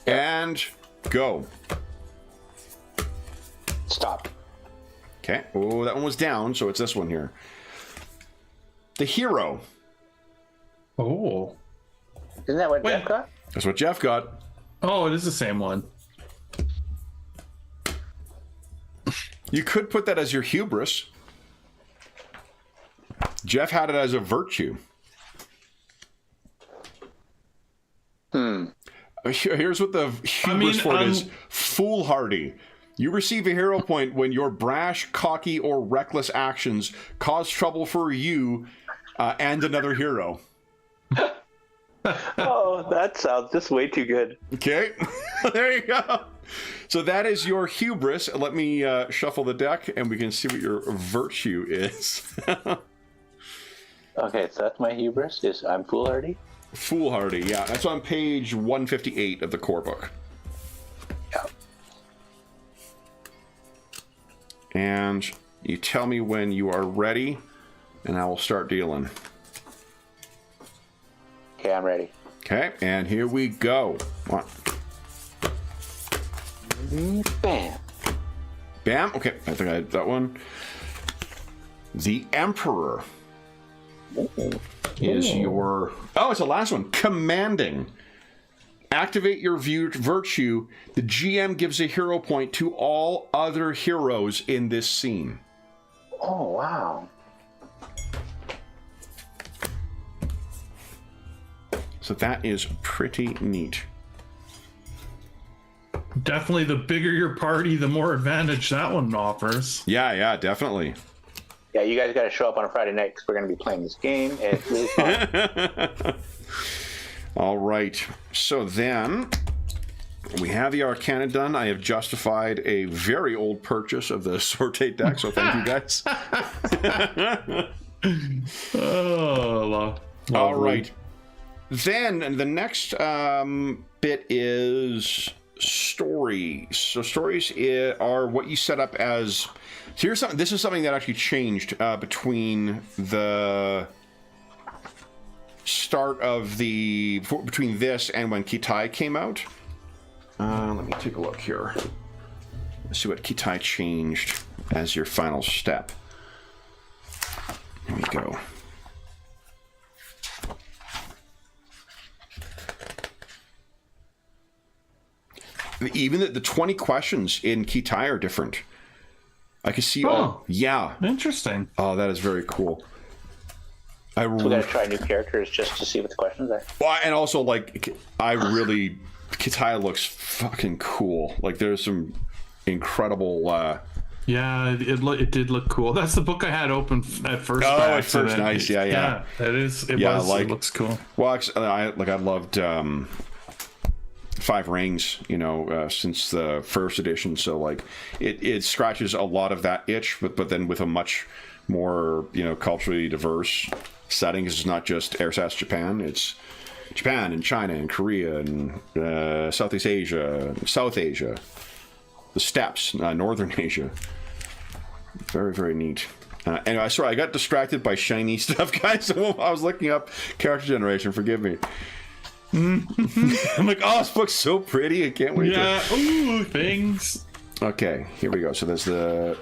And go. Stop. Okay. Oh, that one was down, so it's this one here. The hero. Oh. Isn't that what Jeff got? That's what Jeff got. Oh, it is the same one. You could put that as your hubris. Jeff had it as a virtue. Here's what the hubris for it is. Foolhardy. You receive a hero point when your brash, cocky, or reckless actions cause trouble for you and another hero. Oh, that sounds just way too good. Okay. There you go. So that is your hubris. Let me shuffle the deck and we can see what your virtue is. Okay, so that's my hubris. I'm foolhardy. Foolhardy, yeah. That's on page 158 of the core book. Yeah. And you tell me when you are ready, and I will start dealing. Okay, I'm ready. Okay, and here we go. One. Bam. Bam. Okay, I think I had that one. The Emperor is your... Oh, it's the last one. Commanding. Activate your virtue. The GM gives a hero point to all other heroes in this scene. Oh, wow. So that is pretty neat. Definitely the bigger your party, the more advantage that one offers. Yeah, definitely. Yeah, you guys got to show up on a Friday night because we're going to be playing this game, and it's really fun. All right. So then we have the Arcana done. I have justified a very old purchase of the Sortate deck, so thank you guys. All right. Then the next bit is stories. So stories are what you set up as... So here's something. This is something that actually changed between the start of between this and when Kitai came out. Let me take a look here. Let's see what Kitai changed as your final step. Here we go. Even the 20 questions in Kitai are different. I can see all. Yeah. Interesting. Oh, that is very cool. So we got to try new characters just to see what the questions are. Well, and also, like, I really Kitaya looks fucking cool. Like there's some incredible. Yeah, it did look cool. That's the book I had open at first. Oh, at first, nice. Yeah. It is. It looks cool. Well, I loved Five Rings, since the first edition. So like, it scratches a lot of that itch, but then with a much more culturally diverse setting. It's not just ersatz Japan. It's Japan and China and Korea and Southeast Asia, South Asia, the steppes, Northern Asia. Very, very neat. Anyway, sorry, I got distracted by shiny stuff, guys. I was looking up character generation. Forgive me. I'm like, oh, this book's so pretty. I can't wait. Yeah. Ooh, things. Okay, here we go. So there's the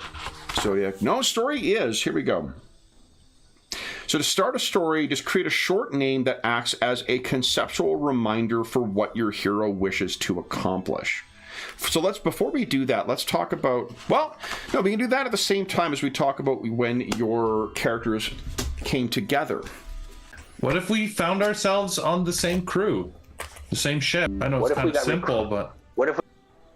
Zodiac. No, story is. Here we go. So to start a story, just create a short name that acts as a conceptual reminder for what your hero wishes to accomplish. So before we do that, let's talk about, we can do that at the same time as we talk about when your characters came together. What if we found ourselves on the same crew, the same ship? I know it's kind of simple, but what if?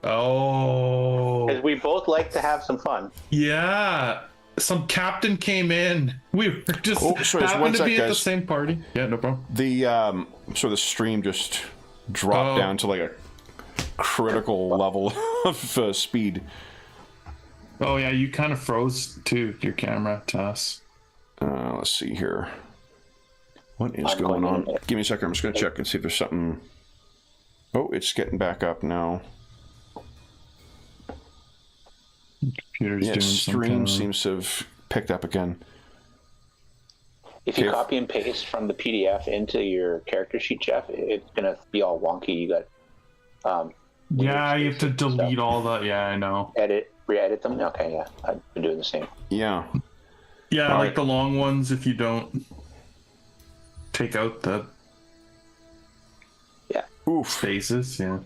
Because we both like to have some fun. Yeah, some captain came in. We were just happened to be at the same party. Yeah, no problem. The stream just dropped down to like a critical level of speed. Oh yeah, you kind of froze too, your camera to us. Let's see here. What is going on? Give me a second. I'm just going to check and see if there's something. Oh, it's getting back up now. Computer's doing stream seems to have picked up again. If you copy and paste from the PDF into your character sheet, Jeff, it's going to be all wonky. You got... you have to delete all the... Yeah, I know. Re-edit them? Okay, yeah. I've been doing the same. Yeah. Yeah, like the long ones, if you don't take out the spaces, yeah.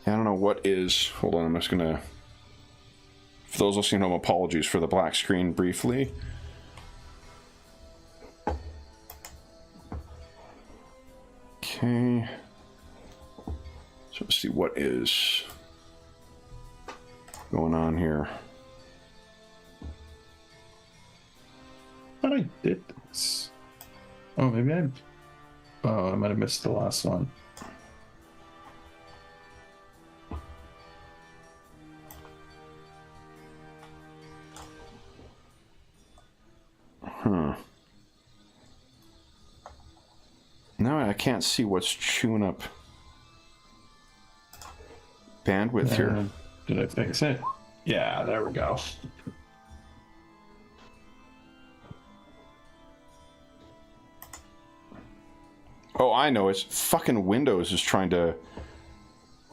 I don't know what is... Hold on, I'm just going to... For those listening home, apologies for the black screen briefly. Okay. So let's see what is going on here. I thought I did this. Oh, maybe I might have missed the last one. No, I can't see what's chewing up bandwidth here. Did I fix it? Yeah, there we go. Oh, I know. It's fucking Windows is trying to...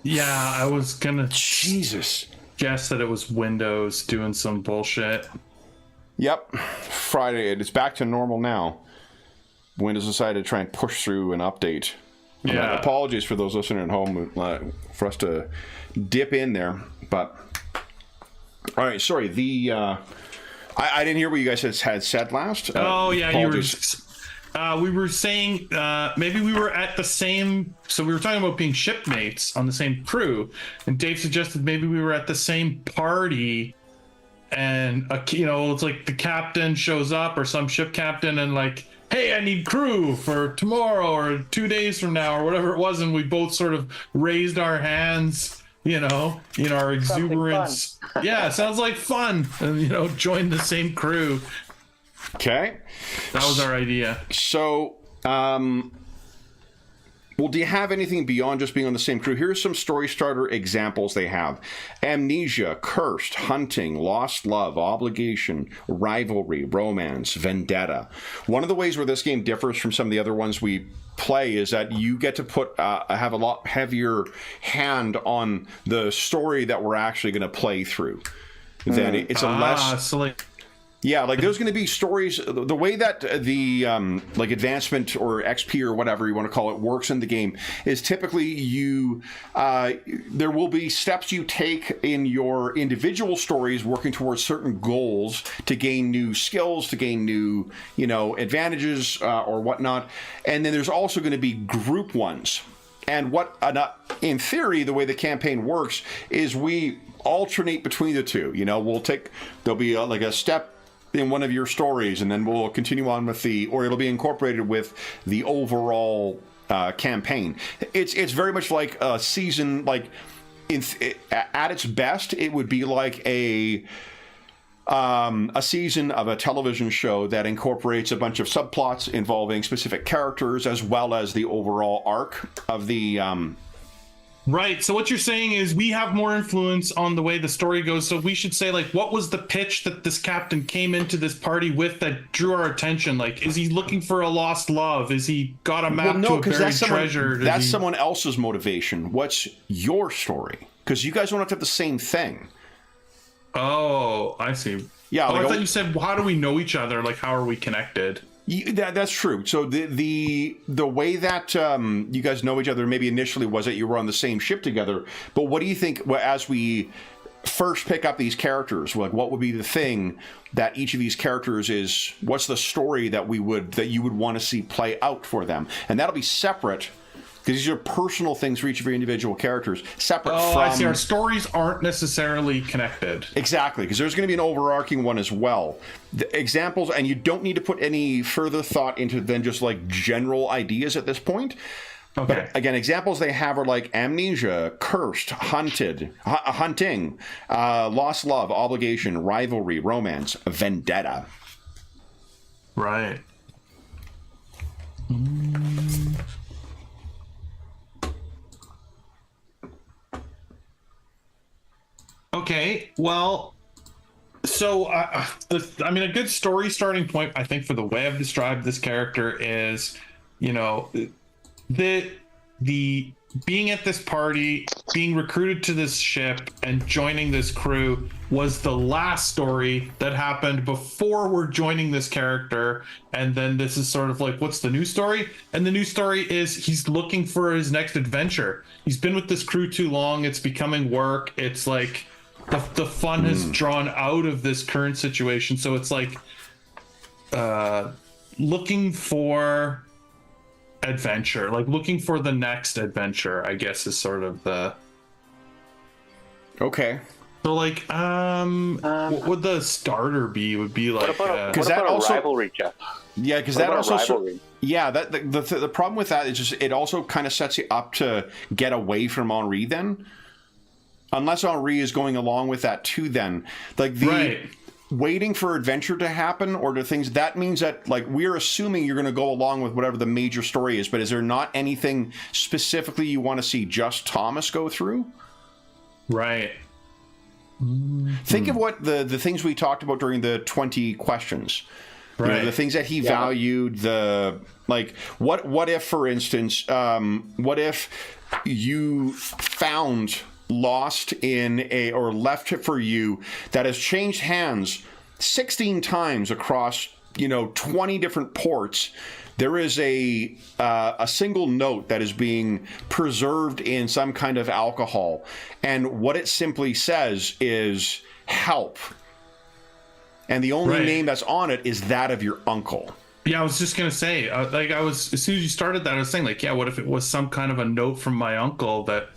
Yeah, I was gonna... Jesus. Guess that it was Windows doing some bullshit. Yep. Friday. It's back to normal now. Windows decided to try and push through an update. Yeah. Apologies for those listening at home for us to dip in there. But, all right, sorry. I didn't hear what you guys had said last. Apologies. We were saying maybe we were at the same... So we were talking about being shipmates on the same crew. And Dave suggested maybe we were at the same party. And, it's like the captain shows up or some ship captain and like... Hey, I need crew for tomorrow or 2 days from now or whatever it was, and we both sort of raised our hands, in our exuberance. Yeah, sounds like fun, and joined the same crew. Okay, that was our idea. So, well, do you have anything beyond just being on the same crew? Here's some story starter examples they have. Amnesia, Cursed, Hunting, Lost Love, Obligation, Rivalry, Romance, Vendetta. One of the ways where this game differs from some of the other ones we play is that you get to have a lot heavier hand on the story that we're actually going to play through. Then it's a less... So like... Yeah, like there's going to be stories. The way that the like advancement or XP or whatever you want to call it works in the game is typically there will be steps you take in your individual stories working towards certain goals to gain new skills, to gain new advantages or whatnot, and then there's also going to be group ones. And in theory, the way the campaign works is we alternate between the two. There'll be like a step in one of your stories, and then we'll continue on with or it'll be incorporated with the overall campaign. It's very much like a season, like at its best, it would be like a season of a television show that incorporates a bunch of subplots involving specific characters as well as the overall arc of the Right. So what you're saying is we have more influence on the way the story goes. So we should say, like, what was the pitch that this captain came into this party with that drew our attention? Like, is he looking for a lost love? Is he got a map to a buried treasure? That's someone else's motivation. What's your story? Because you guys don't have to have the same thing. Oh, I see. Yeah. I thought you said, how do we know each other? Like, how are we connected? That's true. So the way that you guys know each other maybe initially was that you were on the same ship together. But what do you think as we first pick up these characters? Like, what would be the thing that each of these characters is? What's the story that you would want to see play out for them? And that'll be separate. Because these are personal things for each of your individual characters, separate from... I see. Our stories aren't necessarily connected. Exactly, because there's going to be an overarching one as well. The examples, and you don't need to put any further thought into than just like general ideas at this point. Okay. But again, examples they have are like amnesia, cursed, hunting, lost love, obligation, rivalry, romance, vendetta. Right. Okay, well, so a good story starting point, I think, for the way I've described this character is, the being at this party, being recruited to this ship, and joining this crew was the last story that happened before we're joining this character. And then this is sort of like, what's the new story? And the new story is he's looking for his next adventure. He's been with this crew too long. It's becoming work. It's like the fun has drawn out of this current situation. So it's like looking for adventure, like looking for the next adventure, I guess, is sort of the... Okay. So like, what would the starter be? Would be like... What about a rivalry, Jeff? Yeah, because that also... Yeah, the problem with that is just it also kind of sets you up to get away from Henri then. Unless Henri is going along with that too then. Like Right. Waiting for adventure to happen or to things, that means that like we're assuming you're going to go along with whatever the major story is, but is there not anything specifically you want to see just Thomas go through? Right. Think of what the things we talked about during the 20 questions. Right. The things that he valued, what if, for instance, what if you found lost or left for you that has changed hands 16 times across 20 different ports. There is a single note that is being preserved in some kind of alcohol, and what it simply says is help, and the only name that's on it is that of your uncle. Yeah, I was just gonna say, as soon as you started that, I was saying, like, yeah, what if it was some kind of a note from my uncle that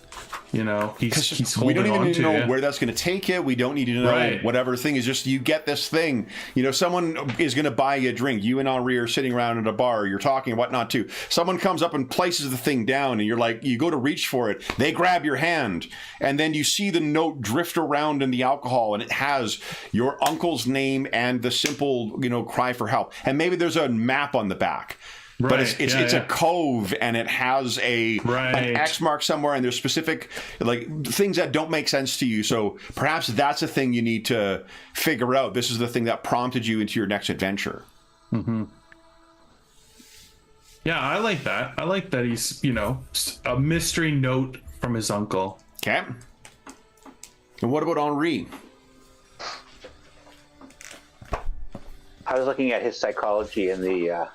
he's holding on to? We don't even need to know where that's going to take you. We don't need to know whatever thing is. Just you get this thing. Someone is going to buy you a drink. You and Henri are sitting around at a bar. You're talking and whatnot too. Someone comes up and places the thing down, and you're like, you go to reach for it. They grab your hand, and then you see the note drift around in the alcohol, and it has your uncle's name and the simple, cry for help. And maybe there's a map on the back. Right. But it's a cove, and it has an X mark somewhere, and there's specific things that don't make sense to you. So perhaps that's a thing you need to figure out. This is the thing that prompted you into your next adventure. Mm-hmm. Yeah, I like that. I like that he's a mystery note from his uncle. Okay. And what about Henri? I was looking at his psychology in the.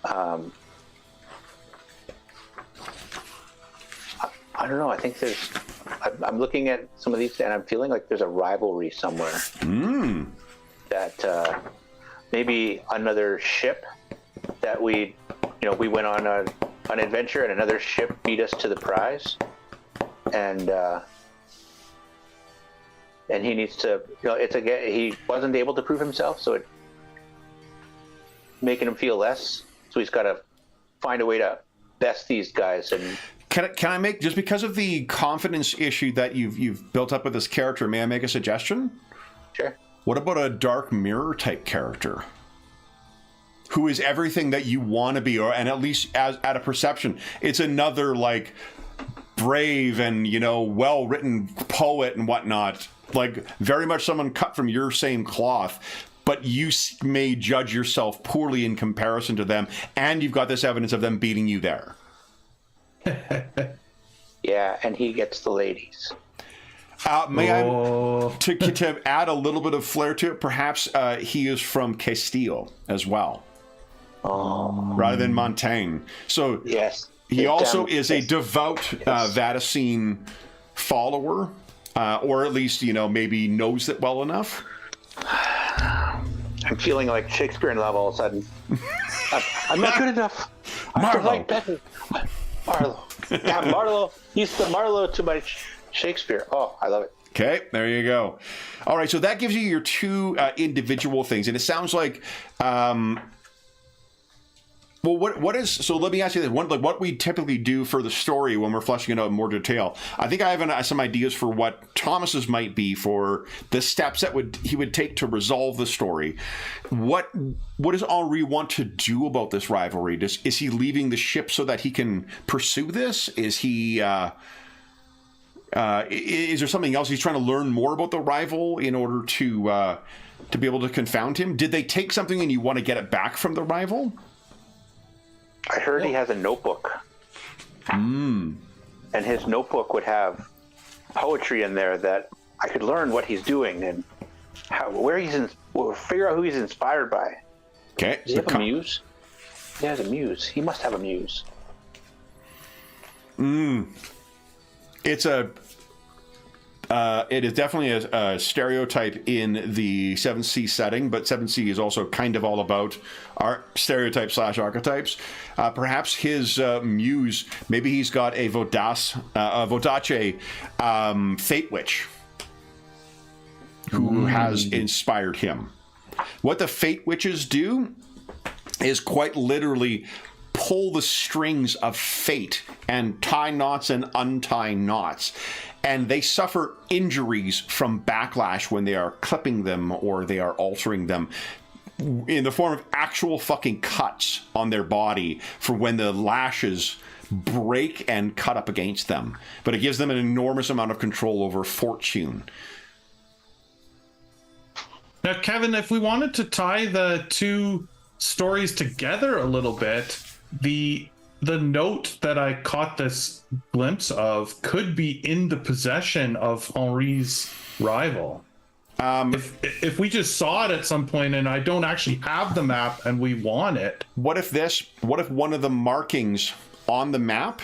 I don't know. I think I'm looking at some of these, and I'm feeling like there's a rivalry somewhere. That maybe another ship that we went on an adventure and another ship beat us to the prize, and he needs to, he wasn't able to prove himself, so it making him feel less. So he's got to find a way to best these guys. And can I make, just because of the confidence issue that you've built up with this character, may I make a suggestion? Sure. What about a Dark Mirror type character who is everything that you want to be, and at least at a perception, it's another like brave and well-written poet and whatnot, like very much someone cut from your same cloth, but you may judge yourself poorly in comparison to them, and you've got this evidence of them beating you there. Yeah, and he gets the ladies. To add a little bit of flair to it, perhaps he is from Castile as well, rather than Montaigne. So yes, he also is a devout Vaticine follower, or at least maybe knows it well enough. I'm feeling like Shakespeare in love all of a sudden. I'm not good enough. I like better. Marlowe. Yeah, Marlowe. He's the Marlowe to my Shakespeare. Oh, I love it. Okay, there you go. All right, so that gives you your two individual things, and it sounds like, what is? So let me ask you this: what we typically do for the story when we're fleshing it out in more detail. I think I have some ideas for what Thomas's might be for the steps that he would take to resolve the story. What does Henri want to do about this rivalry? Is he leaving the ship so that he can pursue this? Is he? Is there something else he's trying to learn more about the rival in order to be able to confound him? Did they take something and you want to get it back from the rival? I heard he has a notebook. And his notebook would have poetry in there that I could learn what he's doing and figure out who he's inspired by. Okay. Does he have a muse? He has a muse. He must have a muse. It is definitely a stereotype in the 7th Sea setting, but 7th Sea is also kind of all about our stereotypes / archetypes. Perhaps his muse, maybe he's got a Vodace Fate Witch who has inspired him. What the Fate Witches do is quite literally pull the strings of fate and tie knots and untie knots. And they suffer injuries from backlash when they are clipping them or they are altering them in the form of actual fucking cuts on their body for when the lashes break and cut up against them. But it gives them an enormous amount of control over fortune. Now, Kevin, if we wanted to tie the two stories together a little bit, the note that I caught this glimpse of could be in the possession of Henri's rival. If we just saw it at some point and I don't actually have the map and we want it. What if one of the markings on the map,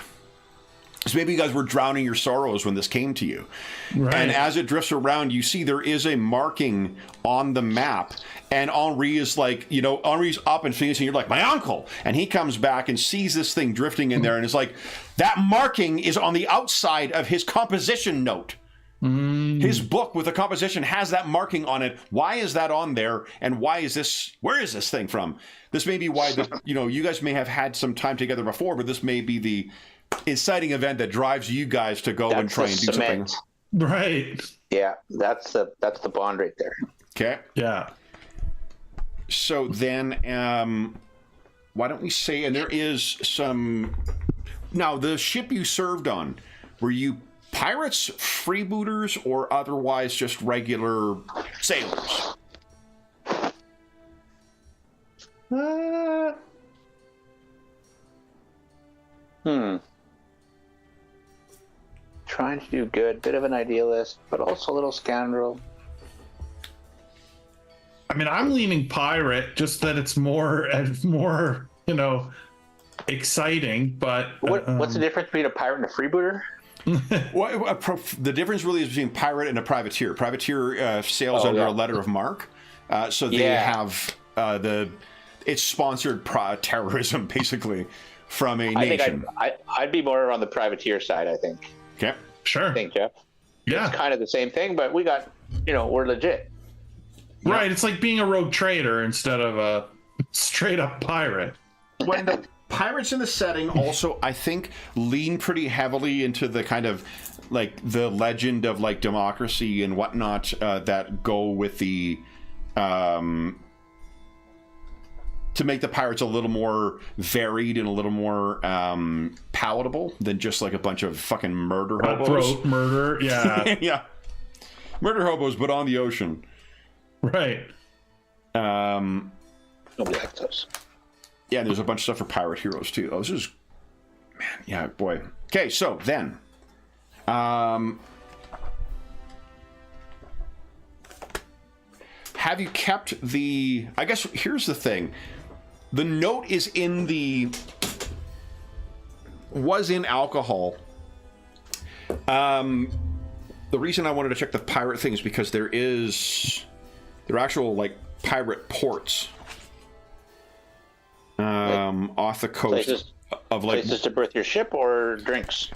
so maybe you guys were drowning your sorrows when this came to you. Right. And as it drifts around, you see there is a marking on the map. And Henri is like, Henri's up and facing, you're like, my uncle. And he comes back and sees this thing drifting in there and is like, that marking is on the outside of his composition note. His book with the composition has that marking on it. Why is that on there? And where is this thing from? This may be why, you guys may have had some time together before, but this may be the inciting event that drives you guys to go and try and do something. Right. Yeah, that's the bond right there. Okay. Yeah. So then, why don't we say, and there is some, now the ship you served on, were you pirates, freebooters, or otherwise just regular sailors? Trying to do good, bit of an idealist, but also a little scoundrel. I mean, I'm leaning pirate, just that it's more, exciting. But what's the difference between a pirate and a freebooter? Well, the difference really is between pirate and a privateer. Privateer sails under a letter of marque, so they have it's sponsored terrorism basically from a I think nation. I'd be more on the privateer side, I think. Okay. Sure. I think, Jeff. Yeah. It's kind of the same thing, but we got, we're legit. Right. It's like being a rogue trader instead of a straight up pirate. When the pirates in the setting also, I think, lean pretty heavily into the kind of like the legend of like democracy and whatnot that go with the to make the pirates a little more varied and a little more palatable than just like a bunch of fucking murder hobos. Cutthroat murder. Yeah. Yeah. Murder hobos, but on the ocean. Right. Nobody likes those. Yeah, there's a bunch of stuff for pirate heroes too. Oh, this is, man, yeah, boy. Okay, so then, have you kept the? I guess here's the thing. The note is in the was in alcohol. The reason I wanted to check the pirate thing is because there are actual like pirate ports. Off the coast of like places to berth your ship or drinks.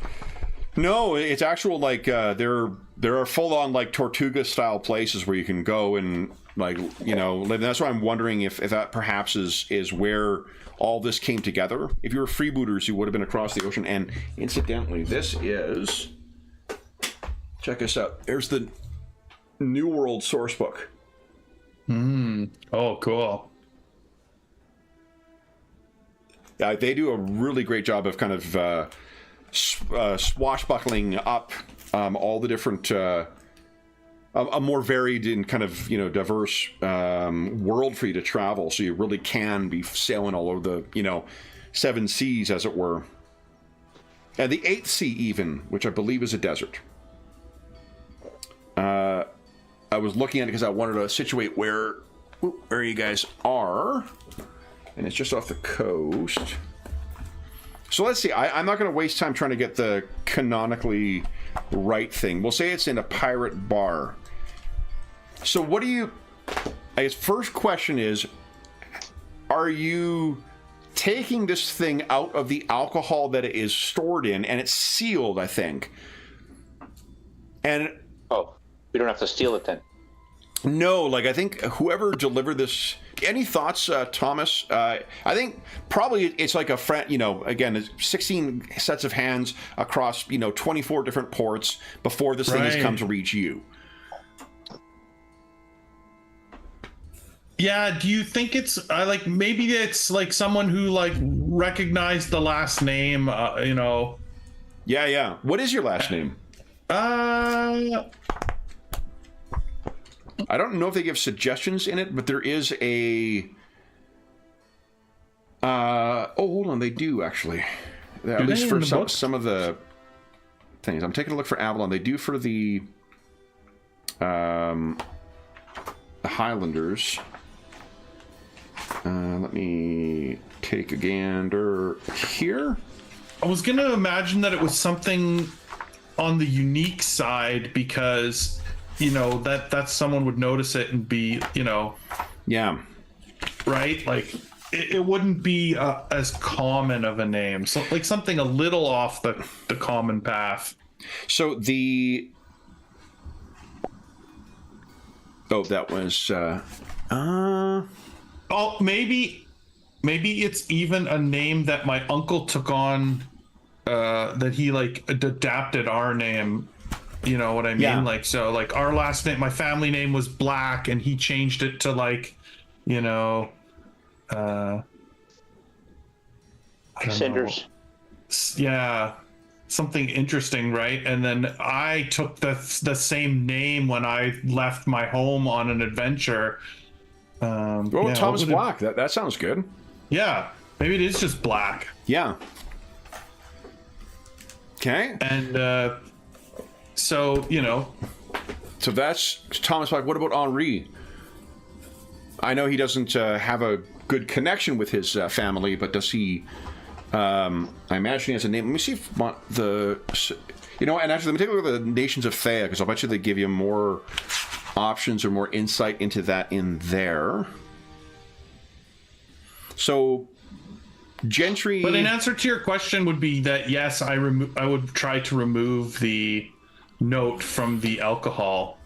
No, it's actual like there are full on like Tortuga style places where you can go and like live. That's why I'm wondering if that perhaps is where all this came together. If you were freebooters, you would have been across the ocean. And incidentally, this is, check this out. There's the New World sourcebook. Oh, cool. Yeah, they do a really great job of kind of swashbuckling up all the different, a more varied and kind of diverse world for you to travel. So you really can be sailing all over the seven seas, as it were, and the eighth sea even, which I believe is a desert. I was looking at it because I wanted to situate where you guys are. And it's just off the coast. So let's see. I'm not going to waste time trying to get the canonically right thing. We'll say it's in a pirate bar. So what do you... I guess first question is, are you taking this thing out of the alcohol that it is stored in? And it's sealed, I think. And... Oh, we don't have to steal it then. No, like I think whoever delivered this... Any thoughts, Thomas? I think probably it's like a friend, again, it's 16 sets of hands across, 24 different ports before this thing has come to reach you. Yeah, do you think it's maybe it's like someone who like recognized the last name, Yeah. What is your last name? I don't know if they give suggestions in it, but there is a... hold on, they do, actually. At least for some of the things. I'm taking a look for Avalon. They do for the Highlanders. Let me take a gander here. I was going to imagine that it was something on the unique side because... that someone would notice it and be, Yeah. Right? Like, it wouldn't be as common of a name. So, like, something a little off the common path. So the... Oh, that was... Oh, maybe it's even a name that my uncle took on, that he, like, adapted our name. You know what I mean? Yeah. Like, so like our last name, my family name was Black and he changed it to like, Cinders. Yeah. Something interesting, right? And then I took the same name when I left my home on an adventure. Thomas Black. That sounds good. Yeah. Maybe it is just Black. Yeah. Okay. And, so, So that's Thomas Black. What about Henri? I know he doesn't have a good connection with his family, but does he... I imagine he has a name. Let me see if and actually, let me take a look at the Nations of Thea, because I'll bet you they give you more options or more insight into that in there. So, Gentry. But in answer to your question would be that yes, I would try to remove the note from the alcohol.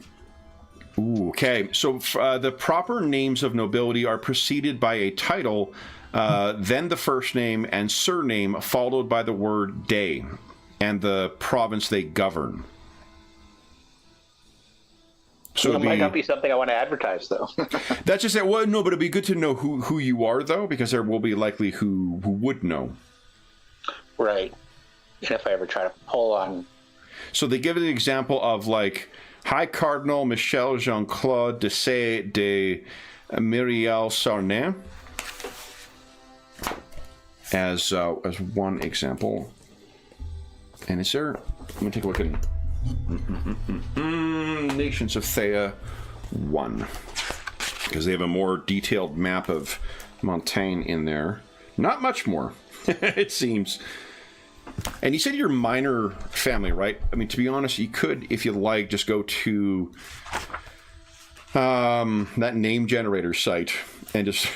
Ooh, okay. So the proper names of nobility are preceded by a title, then the first name and surname, followed by the word day and the province they govern. So it might not be something I want to advertise, though. That's just it. Well, no, but it'd be good to know who you are, though, because there will be likely who would know. Right. And if I ever try to pull on... So they give an example of, like, High Cardinal Michel Jean-Claude de Say de Myriel Sarnet as one example. And is there... Let me take a look at... Nations of Thea 1, because they have a more detailed map of Montaigne in there. Not much more, it seems. And you said you're minor family, right? I mean, to be honest, you could, if you like, just go to that name generator site and just,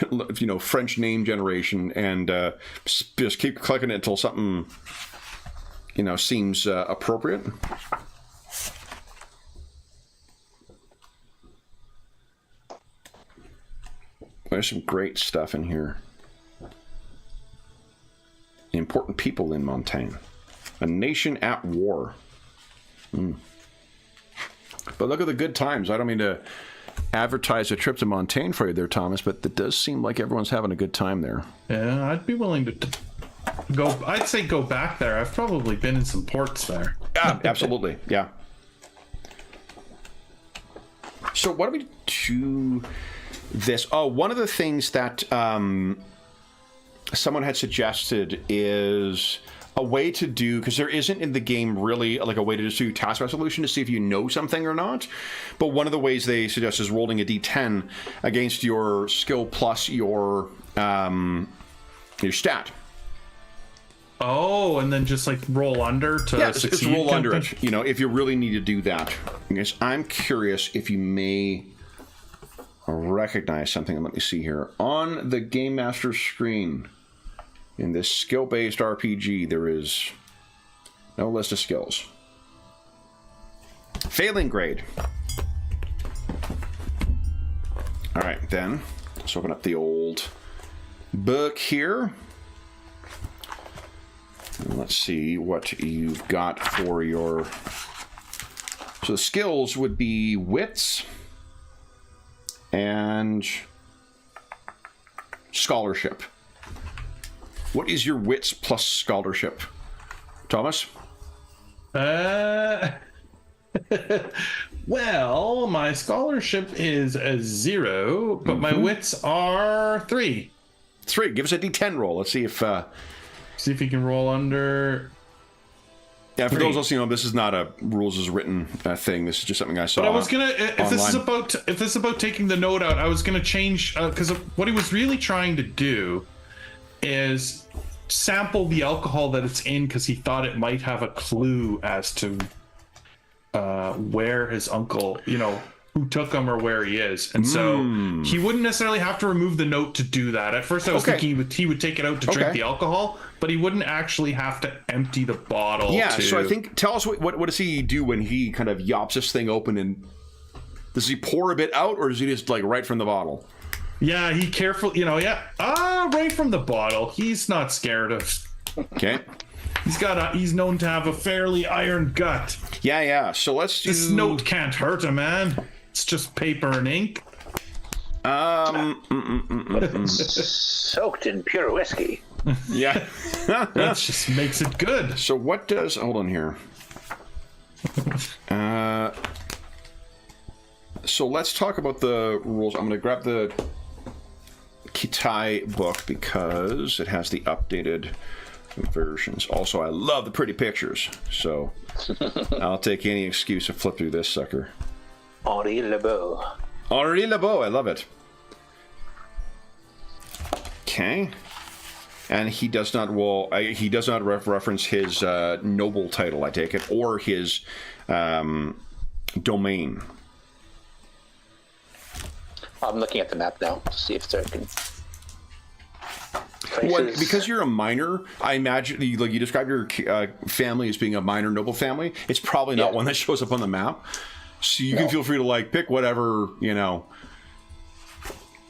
French name generation, and just keep clicking it until something, seems appropriate. There's some great stuff in here. Important people in Montaigne. A nation at war. But look at the good times. I don't mean to advertise a trip to Montaigne for you there, Thomas, but it does seem like everyone's having a good time there. Yeah, I'd be willing to go. I'd say go back there. I've probably been in some ports there. Yeah, absolutely. Yeah. So what do we do this? Oh, one of the things that someone had suggested is a way to do, because there isn't in the game really like a way to just do task resolution to see if you know something or not. But one of the ways they suggest is rolling a d10 against your skill plus your stat. Oh, and then just like roll under to succeed. Just roll under it, if you really need to do that. Because I'm curious if you may recognize something. Let me see here. On the Game Master's screen, in this skill-based RPG, there is no list of skills. Failing grade. All right, then. Let's open up the old book here. And let's see what you've got for your... So the skills would be wits and scholarship. What is your wits plus scholarship, Thomas? Well, my scholarship is a 0, but my wits are 3. 3. Give us a d10 roll. Let's see if you can roll under. Yeah, for 3. those listening, this is not a rules as written thing. This is just something I saw. But I was gonna, if online. this is about taking the note out, I was gonna change because what he was really trying to do is sample the alcohol that it's in, because he thought it might have a clue as to where his uncle, who took him or where he is. And so he wouldn't necessarily have to remove the note to do that. At first I was thinking he would take it out to drink the alcohol, but he wouldn't actually have to empty the bottle. Yeah, so I think, tell us what does he do when he kind of yops this thing open, and does he pour a bit out, or does he just like right from the bottle? Yeah, he carefully, right from the bottle. He's not scared of. Okay. He's known to have a fairly iron gut. Yeah. So let's do... This note can't hurt a man. It's just paper and ink. Soaked in pure whiskey. Yeah. That just makes it good. So what does... Hold on here. So let's talk about the rules. I'm going to grab the Kitai book because it has the updated versions. Also, I love the pretty pictures, so I'll take any excuse to flip through this sucker. Henri Lebeau. Henri Lebeau, I love it. Okay. And he does not reference his noble title, I take it, or his domain. I'm looking at the map now to see if there can... Because you're a minor, I imagine you describe your family as being a minor noble family. It's probably not one that shows up on the map, so you can feel free to pick whatever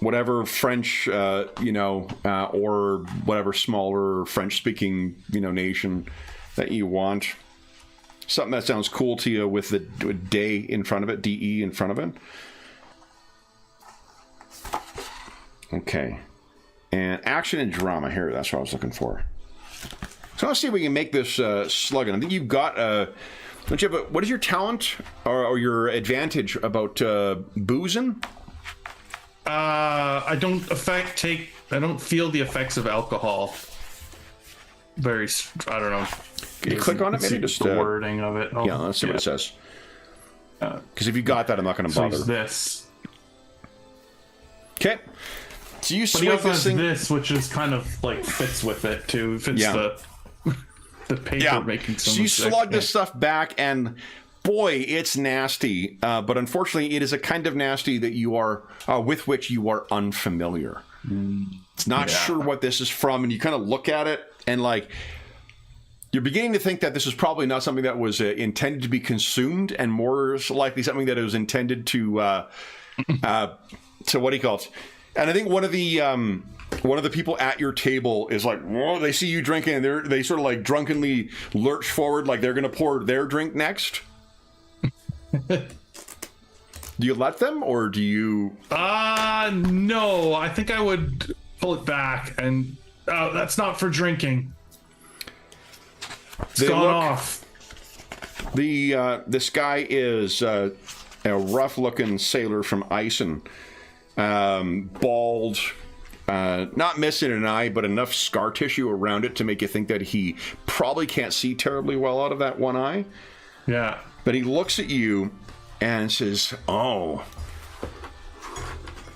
whatever French or whatever smaller French-speaking nation that you want. Something that sounds cool to you with the day in front of it, DE in front of it. Okay. And action and drama here. That's what I was looking for. So let's see if we can make this slugging. I think you've got don't you have what is your talent or your advantage about boozing? I don't feel the effects of alcohol. I don't know. Can you click on it? Maybe just the wording of it. Yeah, let's see what it says. Because if you got that, I'm not going to bother. So this. Okay. So you but he also has this, which is kind of fits with it too. Fits the paper making some. So you slug this stuff back, and boy, it's nasty. But unfortunately, it is a kind of nasty that you are with which you are unfamiliar. It's not sure what this is from, and you kind of look at it and you're beginning to think that this is probably not something that was intended to be consumed, and more likely something that it was intended to what do you call it? And I think one of the people at your table is whoa, they see you drinking, and they sort of drunkenly lurch forward like they're going to pour their drink next. Do you let them, or do you? No. I think I would pull it back, and that's not for drinking. It's gone off. This guy is a rough-looking sailor from Ison. Bald, not missing an eye, but enough scar tissue around it to make you think that he probably can't see terribly well out of that one eye. Yeah. But he looks at you and says, "Oh,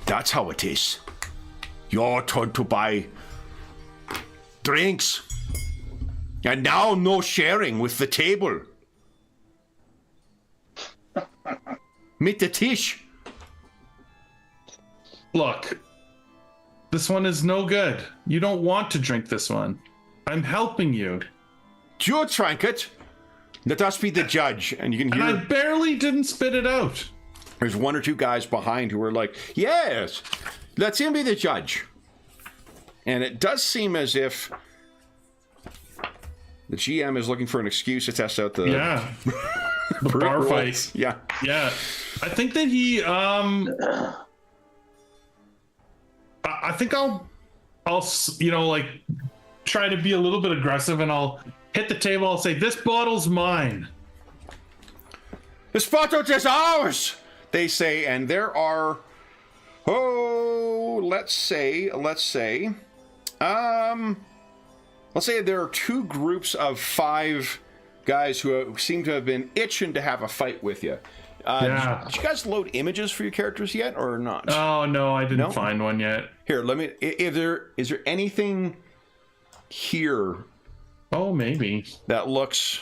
that's how it is. You're told to buy drinks, and now no sharing with the table. Meet the tish." Look, this one is no good. You don't want to drink this one. I'm helping you. You drank it. Let us be the judge. And you can hear... And I barely didn't spit it out. There's one or two guys behind who are like, yes, let him be the judge. And it does seem as if the GM is looking for an excuse to test out the... Yeah. The bar fight. Yeah. Yeah. I think that he... I think I'll try to be a little bit aggressive, and I'll hit the table. I'll say, "This bottle's mine." This bottle is ours, they say, and there are, let's say there are two groups of 5 guys who seem to have been itching to have a fight with you. Did you guys load images for your characters yet, or not? Oh no, I didn't find one yet. Here, let me. Is there anything here? Oh, maybe that looks.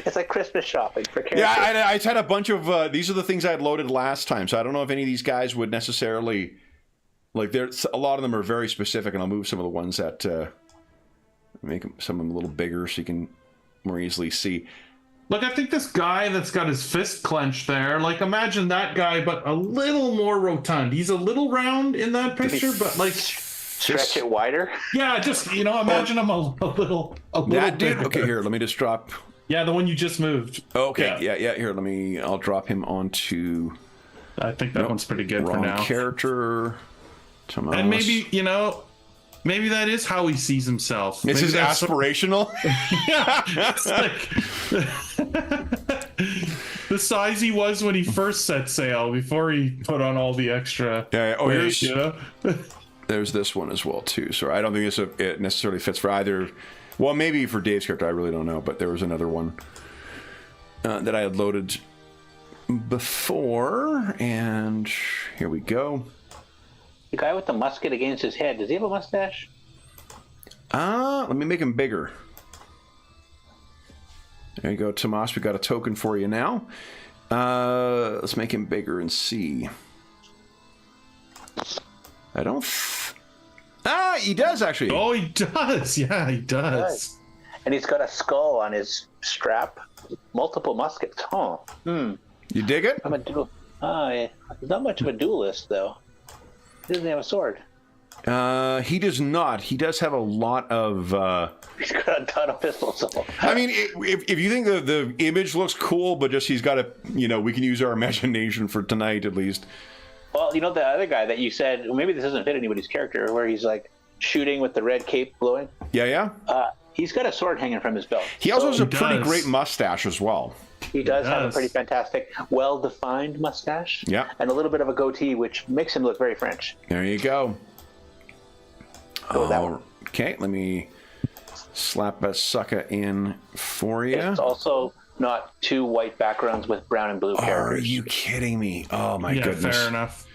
It's like Christmas shopping for characters. Yeah, I had a bunch of. These are the things I had loaded last time, so I don't know if any of these guys would necessarily. There's a lot of them are very specific, and I'll move some of the ones that make some of them a little bigger so you can more easily see. Look, I think this guy that's got his fist clenched there, imagine that guy, but a little more rotund. He's a little round in that picture, but stretch it wider. Yeah, just imagine him a little that dude. Okay, here, let me just drop. Yeah, the one you just moved. Okay, yeah. Here, I'll drop him onto. I think that one's pretty good for now. Character. Tomas. And maybe maybe that is how he sees himself. This is aspirational. Yeah, it's the size he was when he first set sail before he put on all the extra. Yeah. Oh, weight, there's this one as well too. So I don't think it necessarily fits for either. Well, maybe for Dave's character, I really don't know. But there was another one that I had loaded before, and here we go. The guy with the musket against his head, does he have a mustache? Let me make him bigger. There you go, Tomas. We got a token for you now. Let's make him bigger and see. I don't he does actually. Oh, he does. Yeah, he does. And he's got a skull on his strap. Multiple muskets. Huh. You dig it? I'm a duel. Yeah. He's not much of a duelist, though. He doesn't have a sword. He does not. He does have a lot of. He's got a ton of pistols. I mean, if you think the image looks cool, but just he's got to, we can use our imagination for tonight at least. Well, the other guy that you said, well, maybe this doesn't fit anybody's character, where he's like shooting with the red cape blowing. Yeah. He's got a sword hanging from his belt. He also has a pretty great mustache as well. He does have a pretty fantastic, well-defined mustache. Yeah. And a little bit of a goatee, which makes him look very French. There you go. Go with that one. Okay, let me slap that sucker in for you. It's also not two white backgrounds with brown and blue characters. Are you kidding me? Oh my goodness. Fair enough.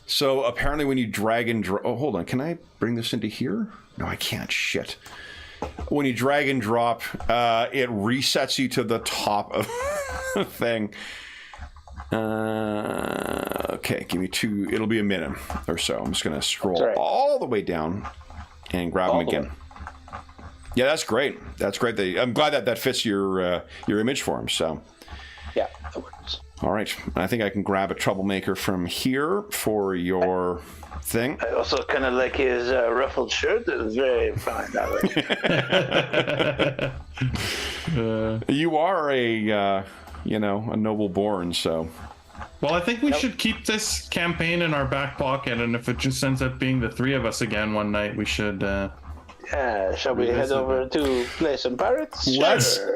So apparently when you drag and drop... Oh, hold on. Can I bring this into here? No, I can't. Shit. When you drag and drop, it resets you to the top of the thing. Okay, give me two. It'll be a minute or so. I'm just going to scroll all the way down and grab them again. Yeah, that's great. That's great. I'm glad that fits your image for him. So yeah, that works. All right. I think I can grab a troublemaker from here for your thing. I also kind of like his ruffled shirt. It was very fine that way. You are a noble born, so. Well, I think we should keep this campaign in our back pocket, and if it just ends up being the three of us again one night, we should. Shall we head over to play some pirates? Let's. Sure.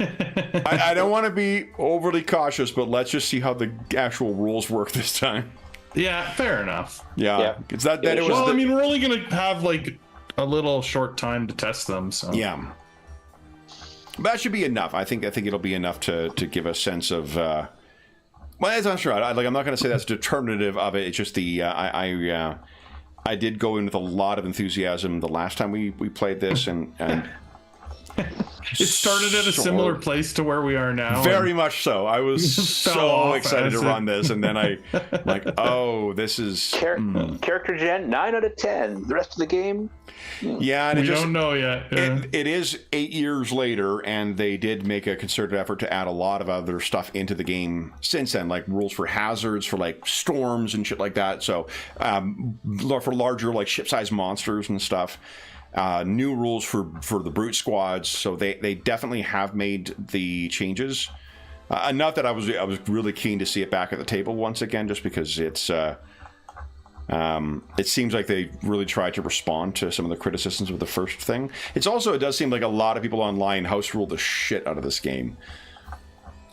I don't want to be overly cautious, but let's just see how the actual rules work this time. Yeah, fair enough. Yeah. It's that it was. Well, I mean, we're only gonna have like a little short time to test them, so. Yeah. That should be enough. I think it'll be enough to give a sense of. Well, I'm not sure. I'm not going to say that's determinative of it. It's just I did go in with a lot of enthusiasm the last time we played this, and it started at a similar place to where we are now. Very much so. I was so excited to run this, and then this is character gen 9 out of 10. The rest of the game. Yeah, and we don't know yet. It is 8 years later, and they did make a concerted effort to add a lot of other stuff into the game since then, like rules for hazards, for like storms and shit like that. So for larger like ship-sized monsters and stuff. New rules for the brute squads. So they definitely have made the changes. Enough that I was really keen to see it back at the table once again, just because it's. It seems like they really tried to respond to some of the criticisms of the first thing. It does seem like a lot of people online house rule the shit out of this game.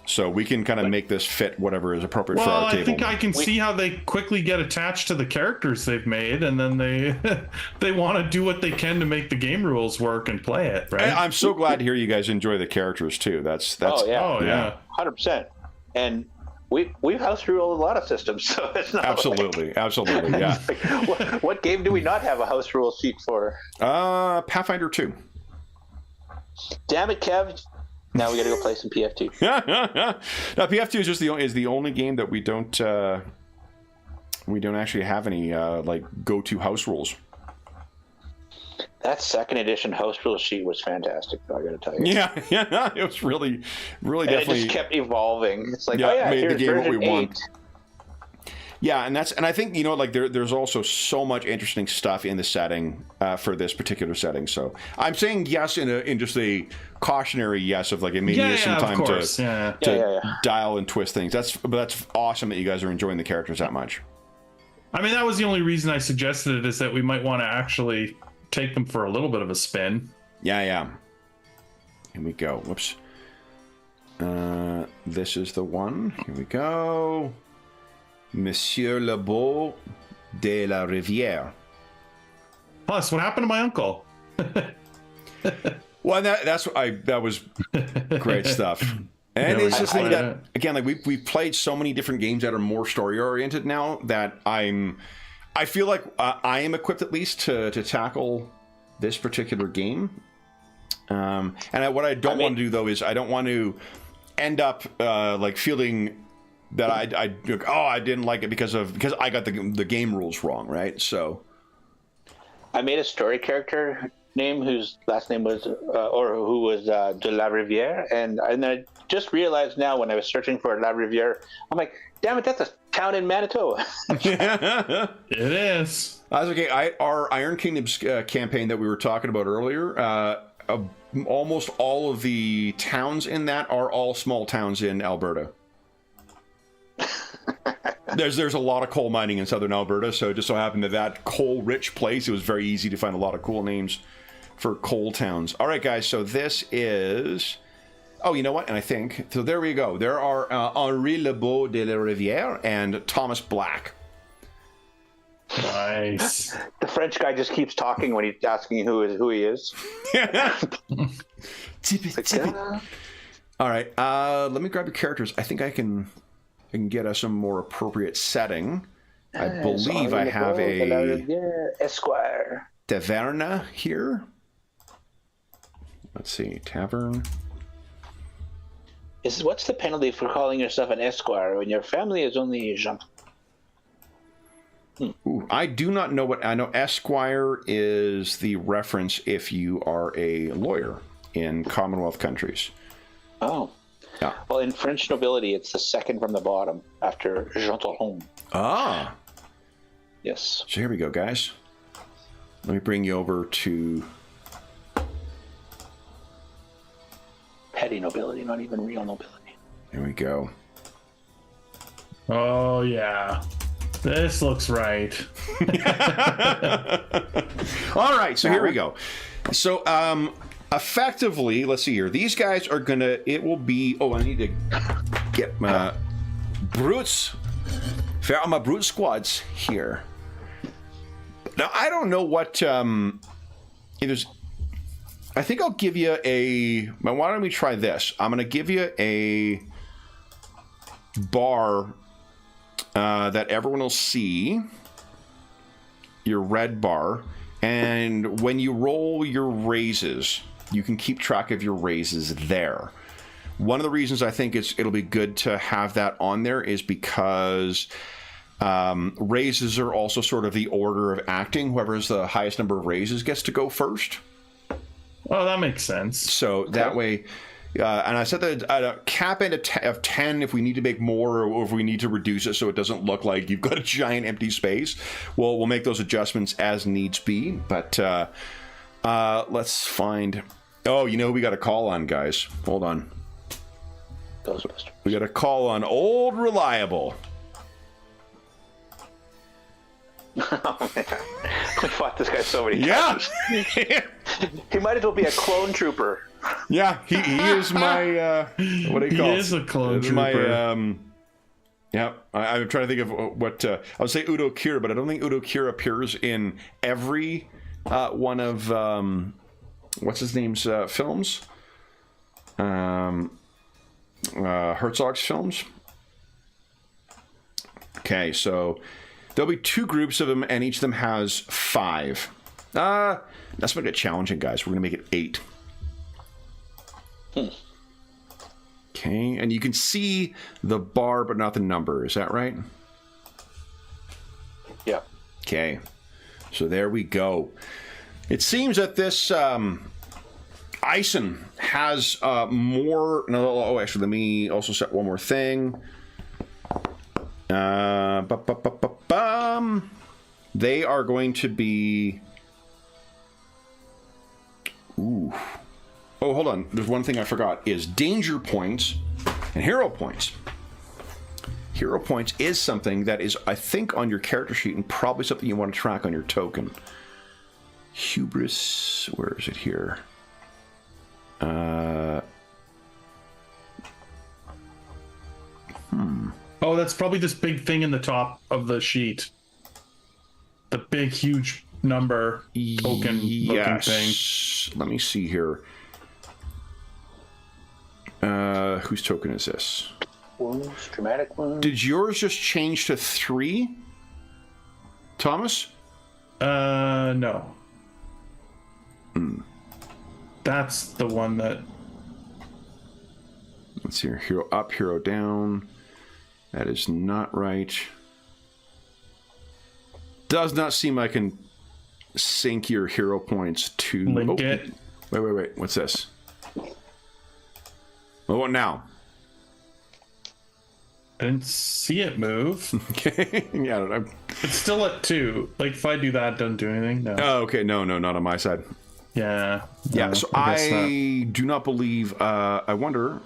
So we can kind of make this fit whatever is appropriate for our table. I think I can see how they quickly get attached to the characters they've made, and then they want to do what they can to make the game rules work and play it, right? I'm so glad to hear you guys enjoy the characters too. That's Oh yeah. 100%. And we've house ruled a lot of systems, so it's not absolutely, yeah. What game do we not have a house rule sheet for? Pathfinder 2. Damn it, Kev! Now we got to go play some PF2. Now PF2 is just the only game that we don't actually have any go-to house rules. That second edition house rule sheet was fantastic, though, I got to tell you. Yeah, it was really and definitely. It just kept evolving. It's like, made the here's game what we 8. want. Yeah, and I think there's also so much interesting stuff in the setting for this particular setting. So I'm saying yes in just a cautionary yes of like it may need some time to dial and twist things. That's awesome that you guys are enjoying the characters that much. I mean, that was the only reason I suggested it, is that we might want to actually take them for a little bit of a spin. Yeah. Here we go. Whoops. This is the one. Here we go. Monsieur Le Beau de la Rivière. Plus, what happened to my uncle? Well, that was great stuff. And it's just like that again. Like we've played so many different games that are more story oriented now that I feel like I am equipped at least to tackle this particular game. And what I don't want to do though is I don't want to end up like feeling that I didn't like it because I got the game rules wrong, right? So I made a story character name whose last name was, or who was de la Riviere, and I just realized now when I was searching for La Riviere, I'm like, damn it, that's a town in Manitoba. It is. That's okay. Our Iron Kingdoms campaign that we were talking about earlier, almost all of the towns in that are all small towns in Alberta. There's a lot of coal mining in southern Alberta, so it just so happened that coal-rich place, it was very easy to find a lot of cool names for coal towns. All right, guys, so this is... Oh, you know what? And I think... So there we go. There are Henri Lebeau de la Rivière and Thomas Black. Nice. The French guy just keeps talking when he's asking who he is. All right, let me grab your characters. I think I can get us a more appropriate setting. I believe I have a Esquire taverna here. Let's see, tavern. What's the penalty for calling yourself an esquire when your family is only a gentil? Ooh, I do not know what... I know esquire is the reference if you are a lawyer in Commonwealth countries. Oh. Yeah. Well, in French nobility, it's the second from the bottom after gentilhomme. Ah. Yes. So here we go, guys. Let me bring you over to... Petty nobility, not even real nobility. Here we go. Oh, yeah. This looks right. All right, so here we go. So, effectively, let's see here. These guys are gonna... It will be... Oh, I need to get my... Brutes... Faire my brute squads here. Now, I don't know what... It is... I think I'll give you a... Why don't we try this? I'm going to give you a bar that everyone will see. Your red bar. And when you roll your raises, you can keep track of your raises there. One of the reasons I think it'll be good to have that on there is because raises are also sort of the order of acting. Whoever has the highest number of raises gets to go first. Oh, that makes sense. So that way, and I said that at a cap of 10 if we need to make more or if we need to reduce it so it doesn't look like you've got a giant empty space. We'll make those adjustments as needs be. But let's find... Oh, you know who we got a call on, guys? Hold on. Ghostbusters. We got a call on Old Reliable. Oh, man. We fought this guy so many times. Yeah. He might as well be a clone trooper. Yeah, he is my what do you call it? He is a clone trooper. My yeah, I'm trying to think of what I would say Udo Kier, but I don't think Udo Kier appears in every one of what's his name's films. Herzog's films. Okay, so there'll be 2 groups of them, and each of them has 5. That's going to get challenging, guys. We're going to make it 8. Okay, and you can see the bar, but not the number. Is that right? Yeah. Okay, so there we go. It seems that this Ison has more... No, actually, let me also set one more thing. They are going to be... Ooh. Oh, hold on. There's one thing I forgot. Is danger points and hero points. Hero points is something that is, I think, on your character sheet and probably something you want to track on your token. Hubris... Where is it here? Oh, that's probably this big thing in the top of the sheet. The big, huge number token looking thing. Let me see here. Whose token is this? Wounds, traumatic wounds. Did yours just change to 3? Thomas? No. That's the one that... Let's see here. Hero up, hero down. That is not right. Does not seem I can sync your hero points to... Link it. Wait. What's this? Oh, what now? I didn't see it move. Okay. Yeah, I don't know. It's still at 2. Like, if I do that, it doesn't do anything. No. Oh, okay. No, not on my side. Yeah. Yeah, No, so I guess I do not believe... I wonder...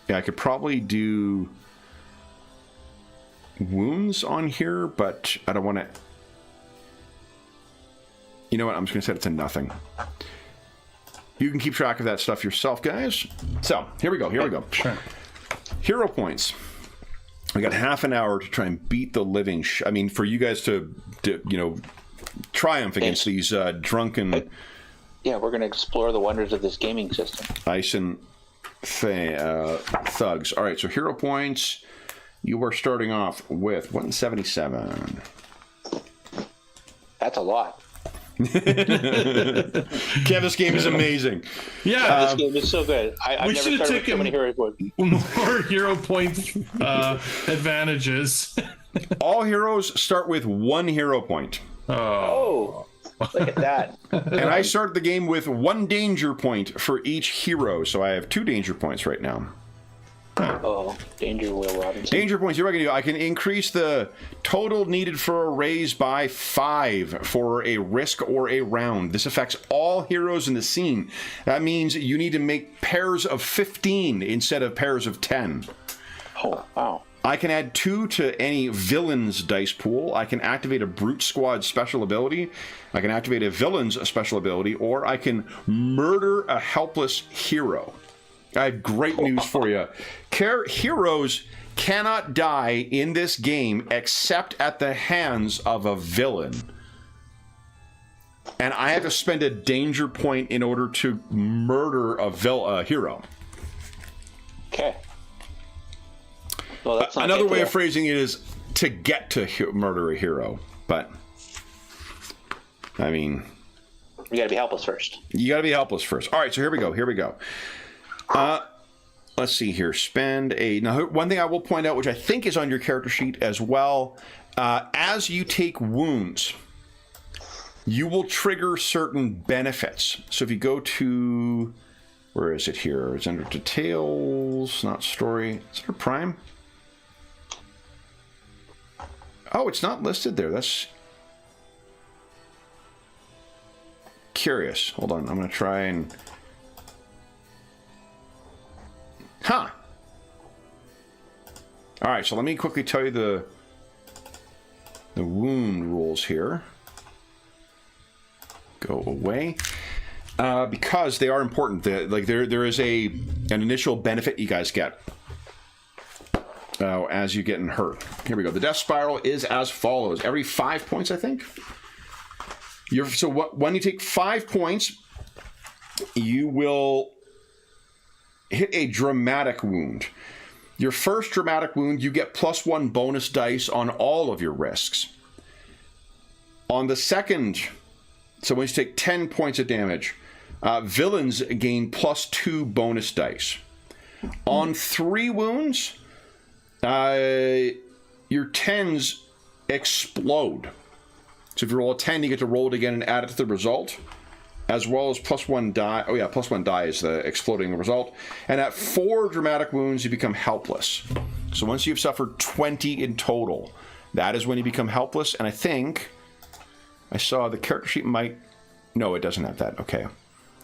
Yeah, I could probably do wounds on here, but I don't want to... You know what? I'm just going to set it to nothing. You can keep track of that stuff yourself, guys. So, here we go. Sure. Hero points. We got half an hour to try and beat the living... I mean, for you guys to triumph against these drunken... Yeah, we're going to explore the wonders of this gaming system. Ice and thugs. All right, so hero points. You are starting off with 177. That's a lot. Kev, this game is amazing. Yeah. This game is so good. I've We never should have started with so taken many heroes. more hero points advantages. All heroes start with 1 hero point. Oh, look at that. And I start the game with 1 danger point for each hero, so I have 2 danger points right now. Oh, danger, Will Robinson. Danger points, here's what I can do. I can increase the total needed for a raise by 5 for a risk or a round. This affects all heroes in the scene. That means you need to make pairs of 15 instead of pairs of 10. Oh, wow. I can add 2 to any villain's dice pool. I can activate a brute squad special ability. I can activate a villain's special ability, or I can murder a helpless hero. I have great news for you. Heroes cannot die in this game except at the hands of a villain. And I have to spend a danger point in order to murder a hero. Okay. Well, that's not Another way of phrasing it is to get to murder a hero. But, I mean... You gotta be helpless first. You gotta be helpless first. All right, so here we go. Let's see here. Now, one thing I will point out, which I think is on your character sheet as well, as you take wounds, you will trigger certain benefits. So if you go to... Where is it here? It's under details, not story. Is it a prime? Oh, it's not listed there. That's curious. Hold on. I'm going to try and... Huh. All right, so let me quickly tell you the wound rules here. Go away. Because they are important. There is an initial benefit you guys get as you get hurt. Here we go. The death spiral is as follows. Every 5 points, I think. When you take 5 points, you will hit a dramatic wound. Your first dramatic wound, you get +1 bonus dice on all of your risks. On the second, so when you take 10 points of damage, villains gain +2 bonus dice. On 3 wounds, your 10s explode. So if you roll a 10, you get to roll it again and add it to the result, as well as +1 die. Oh yeah, +1 die is the exploding result. And at 4 dramatic wounds, you become helpless. So once you've suffered 20 in total, that is when you become helpless. And I think I saw the character sheet might... No, it doesn't have that. Okay.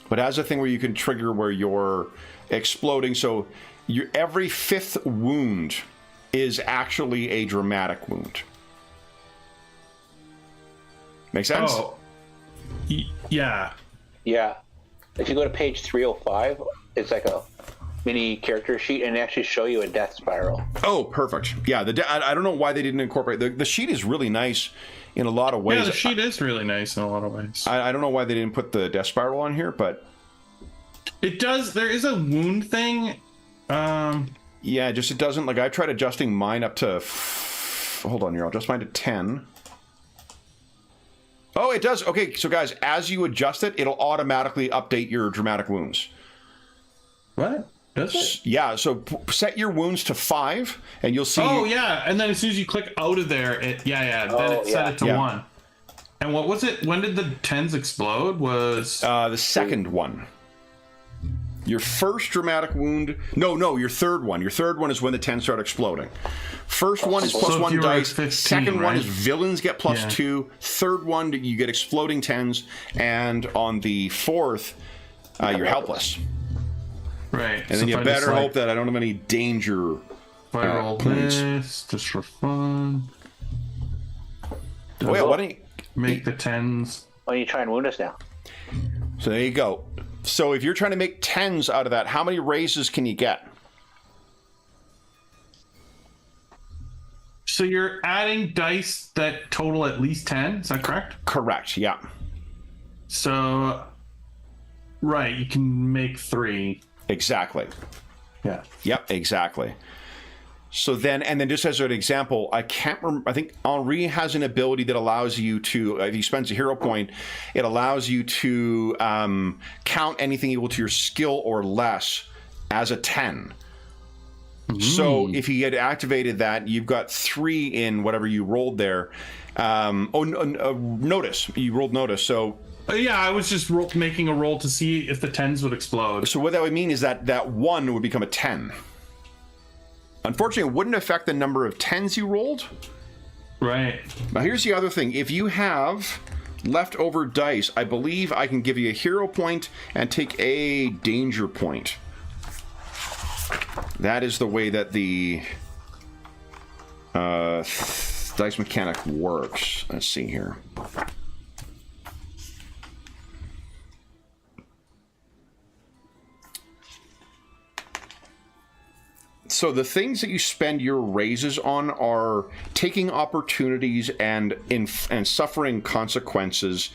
But it has a thing where you can trigger where you're exploding. So every 5th wound is actually a dramatic wound. Make sense? Oh, yeah. Yeah. If you go to page 305, it's like a mini character sheet, and they actually show you a death spiral. Oh, perfect. Yeah, I don't know why they didn't incorporate... The sheet is really nice in a lot of ways. Yeah, the sheet is really nice in a lot of ways. I don't know why they didn't put the death spiral on here, but... It does... There is a wound thing. Yeah, just it doesn't... Like, I tried adjusting mine up to... Hold on here, I'll adjust mine to 10. Oh, it does. Okay, so guys, as you adjust it, it'll automatically update your dramatic wounds. What? Does it? Yeah, so set your wounds to 5, and you'll see... Oh, yeah, and then as soon as you click out of there, then it set it to 1. And what was it? When did the 10s explode? Was The second one. Your first dramatic wound. No, your third one. Your third one is when the 10s start exploding. First one is plus So if 1 you were at dice. 15, Second one right? is villains get plus Yeah. 2. Third one, you get exploding 10s. And on the fourth, you're helpless. right. And then you better hope that I don't have any danger. If I roll points. this just for fun, Oh, yeah, why don't you... make the 10s. Why don't you try and wound us now? So there you go. So if you're trying to make 10s out of that, how many raises can you get? So you're adding dice that total at least 10. Is that correct? Correct, yeah. So, right, you can make 3. Exactly. Yeah. Yep, exactly. So then, and then just as an example, I can't remember, I think Henri has an ability that allows you to, if he spends a hero point, it allows you to count anything equal to your skill or less as a 10. So if he had activated that, you've got 3 in whatever you rolled there. Notice. You rolled notice. So Yeah, I was just making a roll to see if the 10s would explode. what that would mean is that 1 would become a 10. Unfortunately, it wouldn't affect the number of 10s you rolled. Right. Now, here's the other thing. If you have leftover dice, I believe I can give you a hero point and take a danger point. That is the way that the dice mechanic works. Let's see here. So the things that you spend your raises on are taking opportunities and suffering consequences.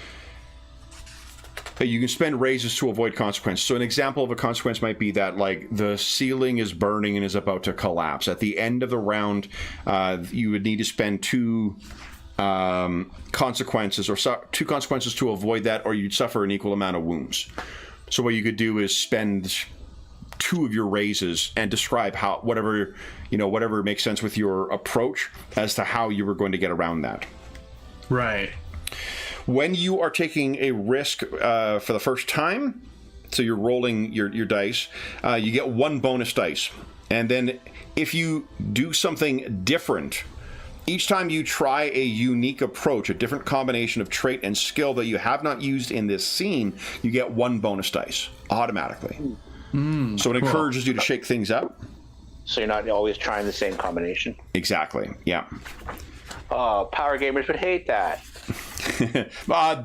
You can spend raises to avoid consequences. So an example of a consequence might be that, like, the ceiling is burning and is about to collapse. At the end of the round, you would need to spend 2 consequences, or 2 consequences to avoid that, or you'd suffer an equal amount of wounds. So what you could do is spend 2 of your raises and describe how whatever makes sense with your approach as to how you were going to get around that. Right. When you are taking a risk for the first time, so you're rolling your dice, you get 1 bonus dice. And then if you do something different, each time you try a unique approach, a different combination of trait and skill that you have not used in this scene, you get 1 bonus dice automatically. So it encourages you to shake things up. So you're not always trying the same combination. Exactly, yeah. Oh, power gamers would hate that.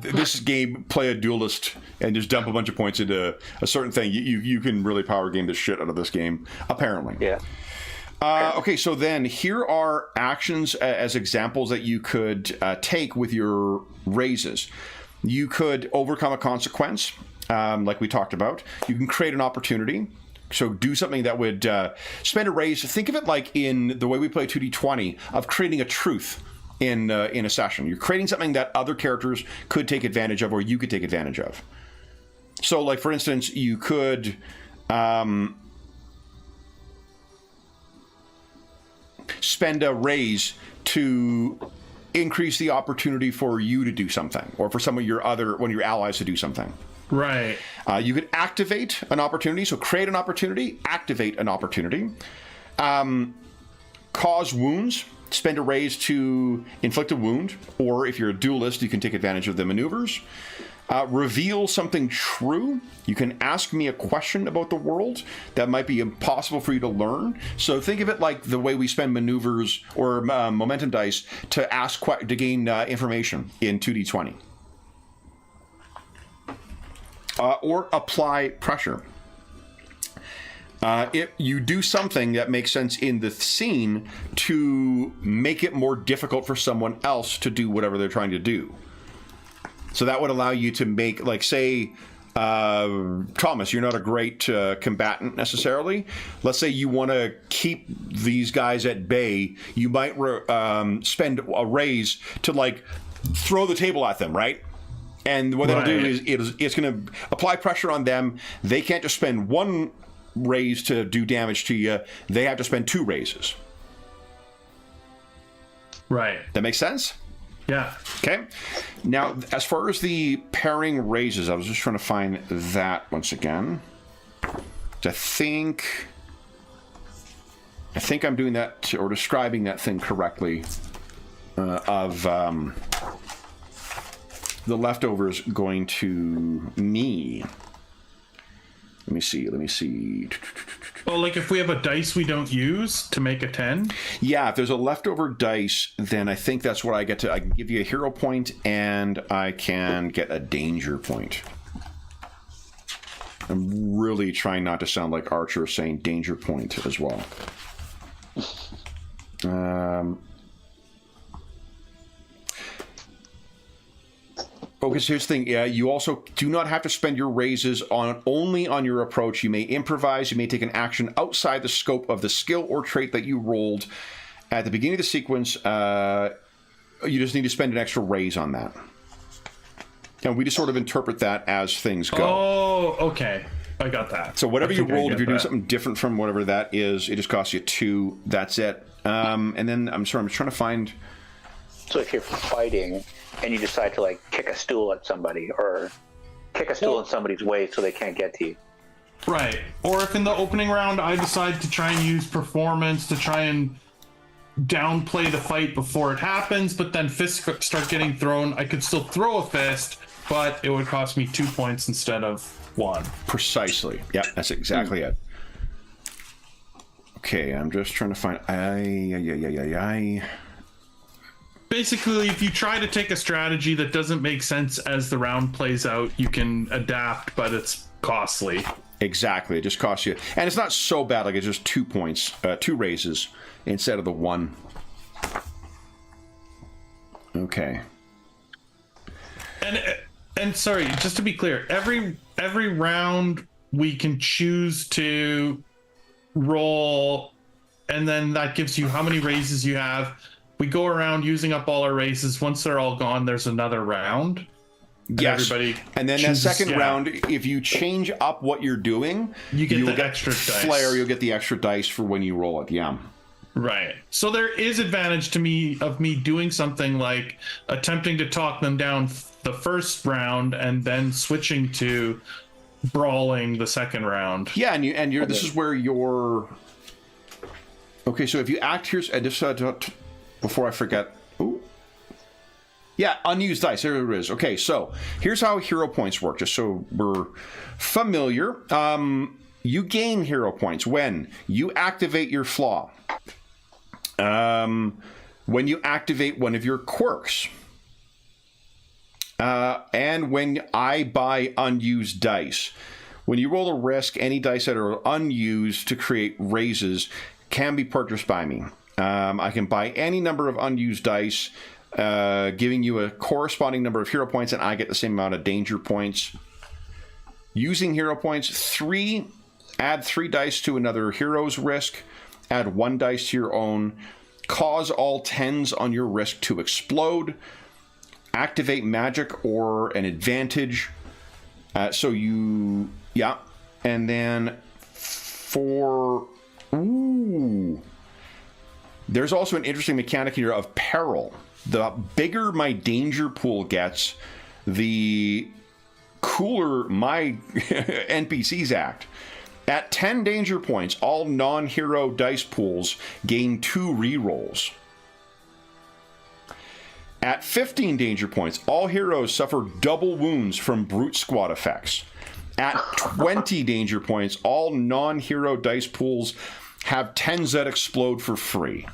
This game, play a duelist and just dump a bunch of points into a certain thing. You can really power game the shit out of this game, apparently. Yeah. Okay, so then here are actions as examples that you could take with your raises. You could overcome a consequence, like we talked about. You can create an opportunity. So do something that would spend a raise. Think of it like in the way we play 2D20 of creating a truth in a session. You're creating something that other characters could take advantage of, or you could take advantage of. So, like, for instance, you could spend a raise to increase the opportunity for you to do something, or for some of your one of your allies to do something. Right. You could activate an opportunity. So create an opportunity, activate an opportunity. Cause wounds. Spend a raise to inflict a wound. Or if you're a duelist, you can take advantage of the maneuvers. Reveal something true. You can ask me a question about the world that might be impossible for you to learn. So think of it like the way we spend maneuvers or momentum dice to gain information in 2D20. Or apply pressure. If you do something that makes sense in the scene to make it more difficult for someone else to do whatever they're trying to do. So that would allow you to make, like, say, Thomas, you're not a great combatant necessarily. Let's say you want to keep these guys at bay. You might spend a raise to, like, throw the table at them, right? And what that'll do is it's going to apply pressure on them. They can't just spend 1 raise to do damage to you. They have to spend 2 raises. Right. That makes sense? Yeah. Okay. Now, as far as the pairing raises, I was just trying to find that once again. I think I'm doing that or describing that thing correctly. Of the leftovers going to me. Let me see. Well, like if we have a dice we don't use to make a 10? Yeah, if there's a leftover dice, then I think that's what I get to. I can give you a hero point, and I can get a danger point. I'm really trying not to sound like Archer saying danger point as well. Okay, so here's the thing. Yeah, you also do not have to spend your raises only on your approach. You may improvise. You may take an action outside the scope of the skill or trait that you rolled at the beginning of the sequence. You just need to spend an extra raise on that. And we just sort of interpret that as things go. Oh, okay. I got that. So whatever you rolled, if you're doing something different from whatever that is, it just costs you 2. That's it. And then, I'm trying to find... So if you're fighting and you decide to like kick a stool at somebody or kick a stool in somebody's way so they can't get to you. Right. Or if in the opening round I decide to try and use performance to try and downplay the fight before it happens, but then fists start getting thrown, I could still throw a fist, but it would cost me 2 points instead of 1. Precisely. Yeah, that's exactly it. Okay, I'm just trying to find... Basically, if you try to take a strategy that doesn't make sense as the round plays out, you can adapt, but it's costly. Exactly, it just costs you... And it's not so bad, like it's just 2 points, 2 raises instead of the 1. Okay. And sorry, just to be clear, every round we can choose to roll, and then that gives you how many raises you have. We go around using up all our raises. Once they're all gone, there's another round. Yes. And then chooses, that second round, if you change up what you're doing, you'll get extra dice. Flair, you'll get the extra dice for when you roll it. Yeah. Right. So there is advantage to me doing something like attempting to talk them down the first round and then switching to brawling the second round. Yeah, and you're this is where you're... Okay, so if you act here... Before I forget... Ooh. Yeah, unused dice. There it is. Okay, so here's how hero points work, just so we're familiar. You gain hero points when you activate your flaw. When you activate one of your quirks. And when I buy unused dice. When you roll a risk, any dice that are unused to create raises can be purchased by me. I can buy any number of unused dice, giving you a corresponding number of hero points, and I get the same amount of danger points. Using hero points, add 3 dice to another hero's risk, add 1 dice to your own, cause all 10s on your risk to explode, activate magic or an advantage. And then for... Ooh... There's also an interesting mechanic here of peril. The bigger my danger pool gets, the cooler my NPCs act. At 10 danger points, all non-hero dice pools gain 2 rerolls. At 15 danger points, all heroes suffer double wounds from brute squad effects. At 20 danger points, all non-hero dice pools have 10s that explode for free.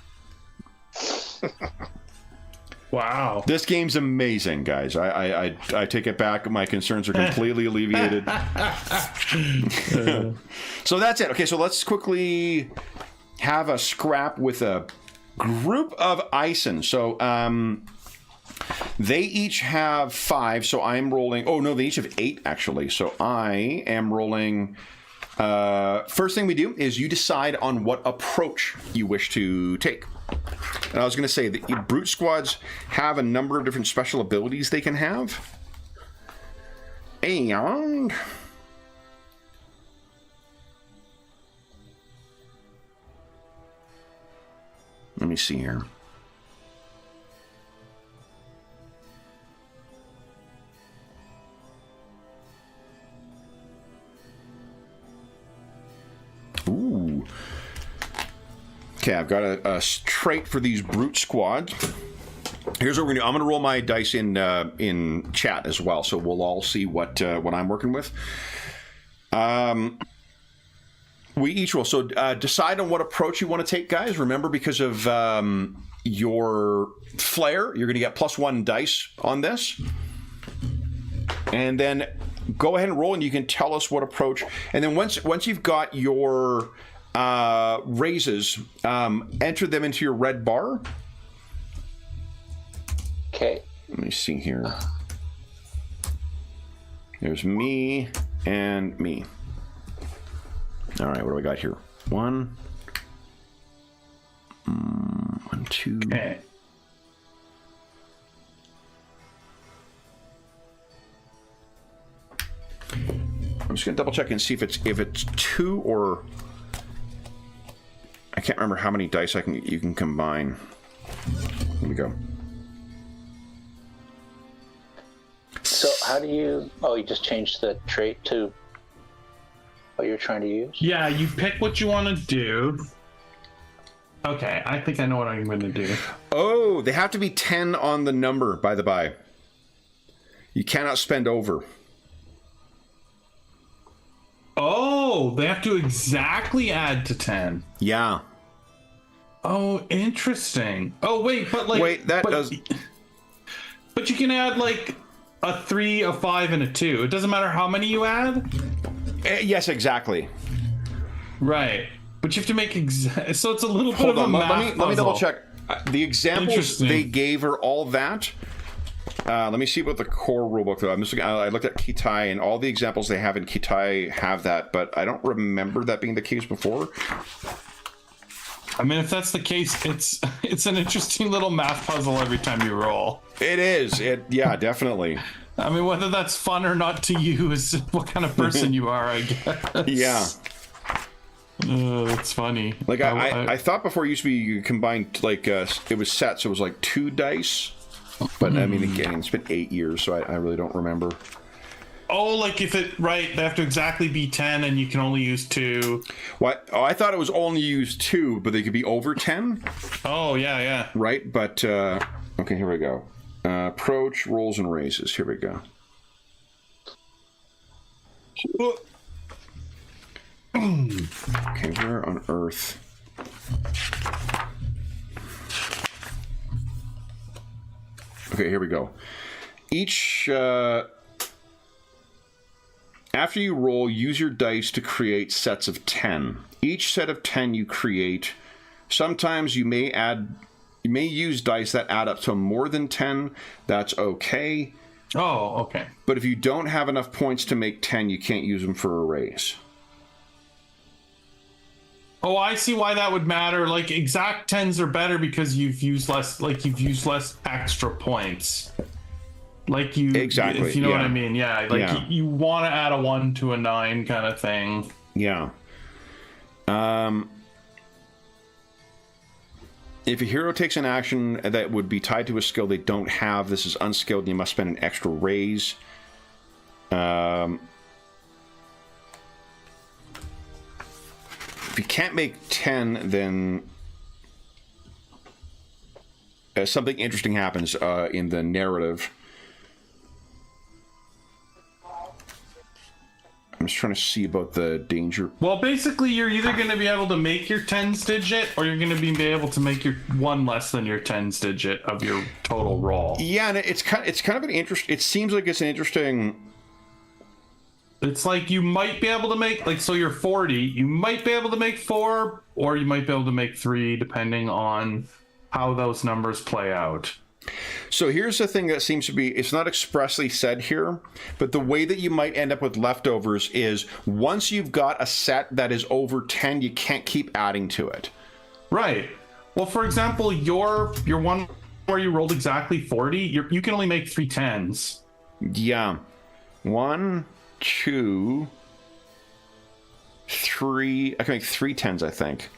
Wow. This game's amazing, guys. I take it back. My concerns are completely alleviated. So that's it. Okay, so let's quickly have a scrap with a group of Ison. So they each have 5, so I'm rolling... Oh, no, they each have 8, actually. So I am rolling... first thing we do is you decide on what approach you wish to take. And I was going to say that brute squads have a number of different special abilities they can have. And let me see here. Okay, I've got a trait for these brute squads. Here's what we're gonna do. I'm gonna roll my dice in chat as well, so we'll all see what I'm working with. We each roll. So decide on what approach you want to take, guys. Remember, because of your flair, you're gonna get +1 dice on this, and then go ahead and roll, and you can tell us what approach. And then once you've got your raises, enter them into your red bar. Okay. Let me see here. There's me and me. All right, what do I got here? 1, 2. Okay. I'm just gonna double check and see if it's 2 or I can't remember how many dice you can combine. Here we go. So how do you... Oh, you just changed the trait to what you're trying to use? Yeah, you pick what you want to do. Okay, I think I know what I'm going to do. Oh, they have to be 10 on the number, by the by. You cannot spend over. Oh, they have to exactly add to 10. Yeah. Oh, interesting. Oh, wait, but like... Wait, that does... But you can add like a 3, a 5, and a 2. It doesn't matter how many you add? Yes, exactly. Right. But you have to make so it's a little bit Hold of a on, math let me double puzzle. check. The examples they gave are all that. Let me see what the core rulebook though. I looked at Kitai, and all the examples they have in Kitai have that, but I don't remember that being the case before. I mean, if that's the case, it's an interesting little math puzzle every time you roll. It is. Yeah, definitely. I mean, whether that's fun or not to you is what kind of person you are, I guess. Yeah. That's funny. Like I thought before it used to be you combined like it was set, so it was like 2 dice. But I mean, again, it's been 8 years, so I really don't remember. Oh, like if it right, they have to exactly be 10, and you can only use 2. What? Oh, I thought it was only used 2, but they could be over 10. Oh yeah. Right, but okay, here we go. Approach, rolls, and raises. Here we go. Okay, where on earth? Okay, here we go. Each after you roll, use your dice to create sets of 10. Each set of 10 you create, sometimes you may use dice that add up to more than 10. That's okay. Oh, okay. But if you don't have enough points to make 10, you can't use them for a raise. Oh, I see why that would matter. Like exact 10s are better because you've used less extra points. Like you exactly, if you know what I mean. Yeah, like you want to add a 1 to a 9 kind of thing. Yeah. If a hero takes an action that would be tied to a skill they don't have, this is unskilled and you must spend an extra raise. If you can't make 10, then something interesting happens in the narrative. I'm just trying to see about the danger. Well, basically, you're either going to be able to make your 10s digit, or you're going to be able to make your 1 less than your 10s digit of your total roll. Yeah, and it's kind of an interest. It seems like it's an interesting. It's like you might be able to make, like, so you're 40, you might be able to make 4, or you might be able to make 3, depending on how those numbers play out. So here's the thing that seems to be, it's not expressly said here, but the way that you might end up with leftovers is once you've got a set that is over 10, you can't keep adding to it. Right. Well, for example, your one where you rolled exactly 40, you can only make 3 10s. Yeah. 1, 2, 3. I can make 3 10s, I think.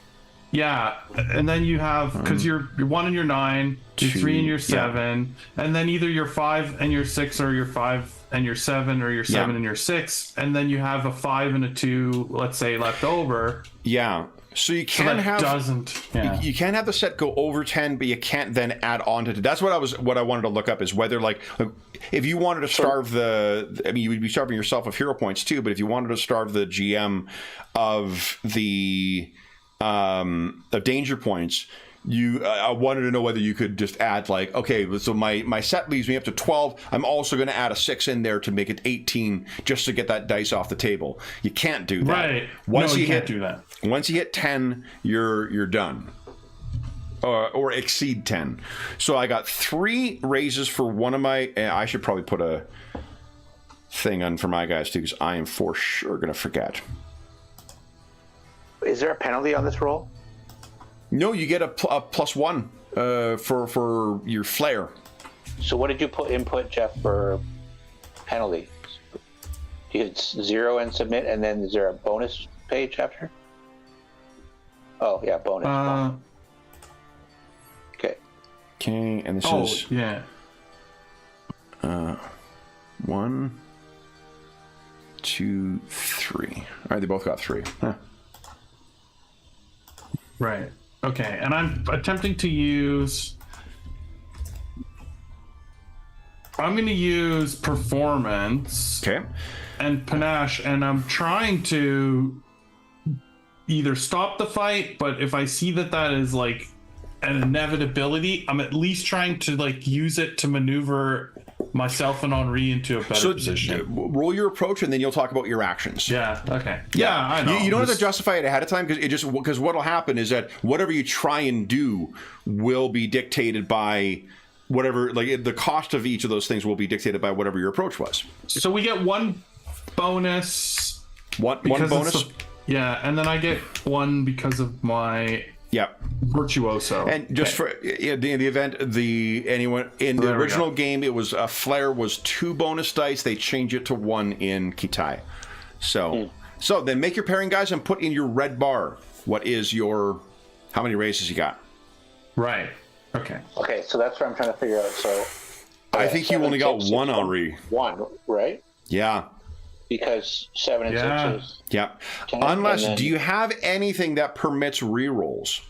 Yeah, and then you have, because you're 1 and your 9, your 3 and your 7, and then either your 5 and your 6, or your 5 and your 7, or your 7 and your 6, and then you have a 5 and a 2, let's say, left over. Yeah. So you So can that have doesn't. Yeah. you can have the set go over 10, but you can't then add on to it. That's what I wanted to look up, is whether like if you wanted to starve you would be starving yourself of hero points too, but if you wanted to starve the GM of the of danger points, I wanted to know whether you could just add like, okay, so my set leaves me up to 12. I'm also going to add a 6 in there to make it 18 just to get that dice off the table. You can't do that. Right. Once you can't do that. Once you hit 10, you're done. Or exceed 10. So I got 3 raises for one of my... I should probably put a thing on for my guys too, because I am for sure going to forget. Is there a penalty on this roll? No, you get a +1 for your flair. So what did you input, Jeff, for penalty? You hit 0 and submit, and then is there a bonus page after? Oh, yeah, bonus. Okay. Okay, and this is... yeah. 1, 2, 3. All right, they both got 3. Huh. Right. Okay, and I'm attempting to use... I'm going to use performance and panache, and I'm trying to either stop the fight, but if I see that is like an inevitability, I'm at least trying to like use it to maneuver myself and Henri into a better position. Roll your approach, and then you'll talk about your actions. Yeah. Okay. Yeah, I know. You don't have to justify it ahead of time, because what'll happen is that whatever you try and do will be dictated by whatever, like the cost of each of those things will be dictated by whatever your approach was. So we get one bonus. One bonus. Yeah, and then I get 1 because of my virtuoso. And just for in the event, anyone in the original game, it was flair was 2 bonus dice. They change it to 1 in Kitai. So then make your pairing, guys, and put in your red bar. What is how many raises you got? Right. Okay. Okay, so that's what I'm trying to figure out. So I think you only got 1, Henri. 1, right? Yeah. Because 7 and 6 is... Yeah. 10, Unless, do you have anything that permits rerolls?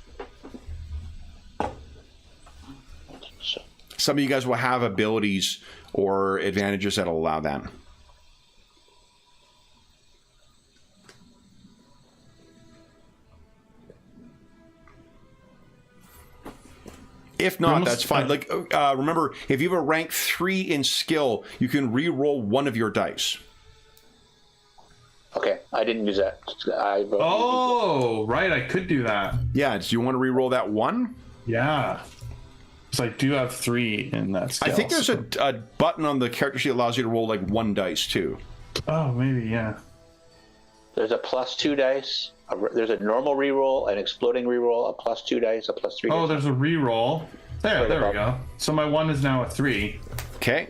So, Some of you guys will have abilities or advantages that will allow that. If not, that's fine. Like, remember, if you have a rank 3 in skill, you can re-roll 1 of your dice. okay, I didn't use that. Right, I could do that. Yeah, do you want to re-roll that 1? Yeah. Because I do have 3 in that skill. I think there's a button on the character sheet that allows you to roll, like, 1 dice, too. Oh, maybe, yeah. There's a +2 dice. There's a normal reroll, an exploding reroll, a +2 dice, a +3 dice. Oh, there's a reroll. There we go. So my 1 is now a 3. Okay.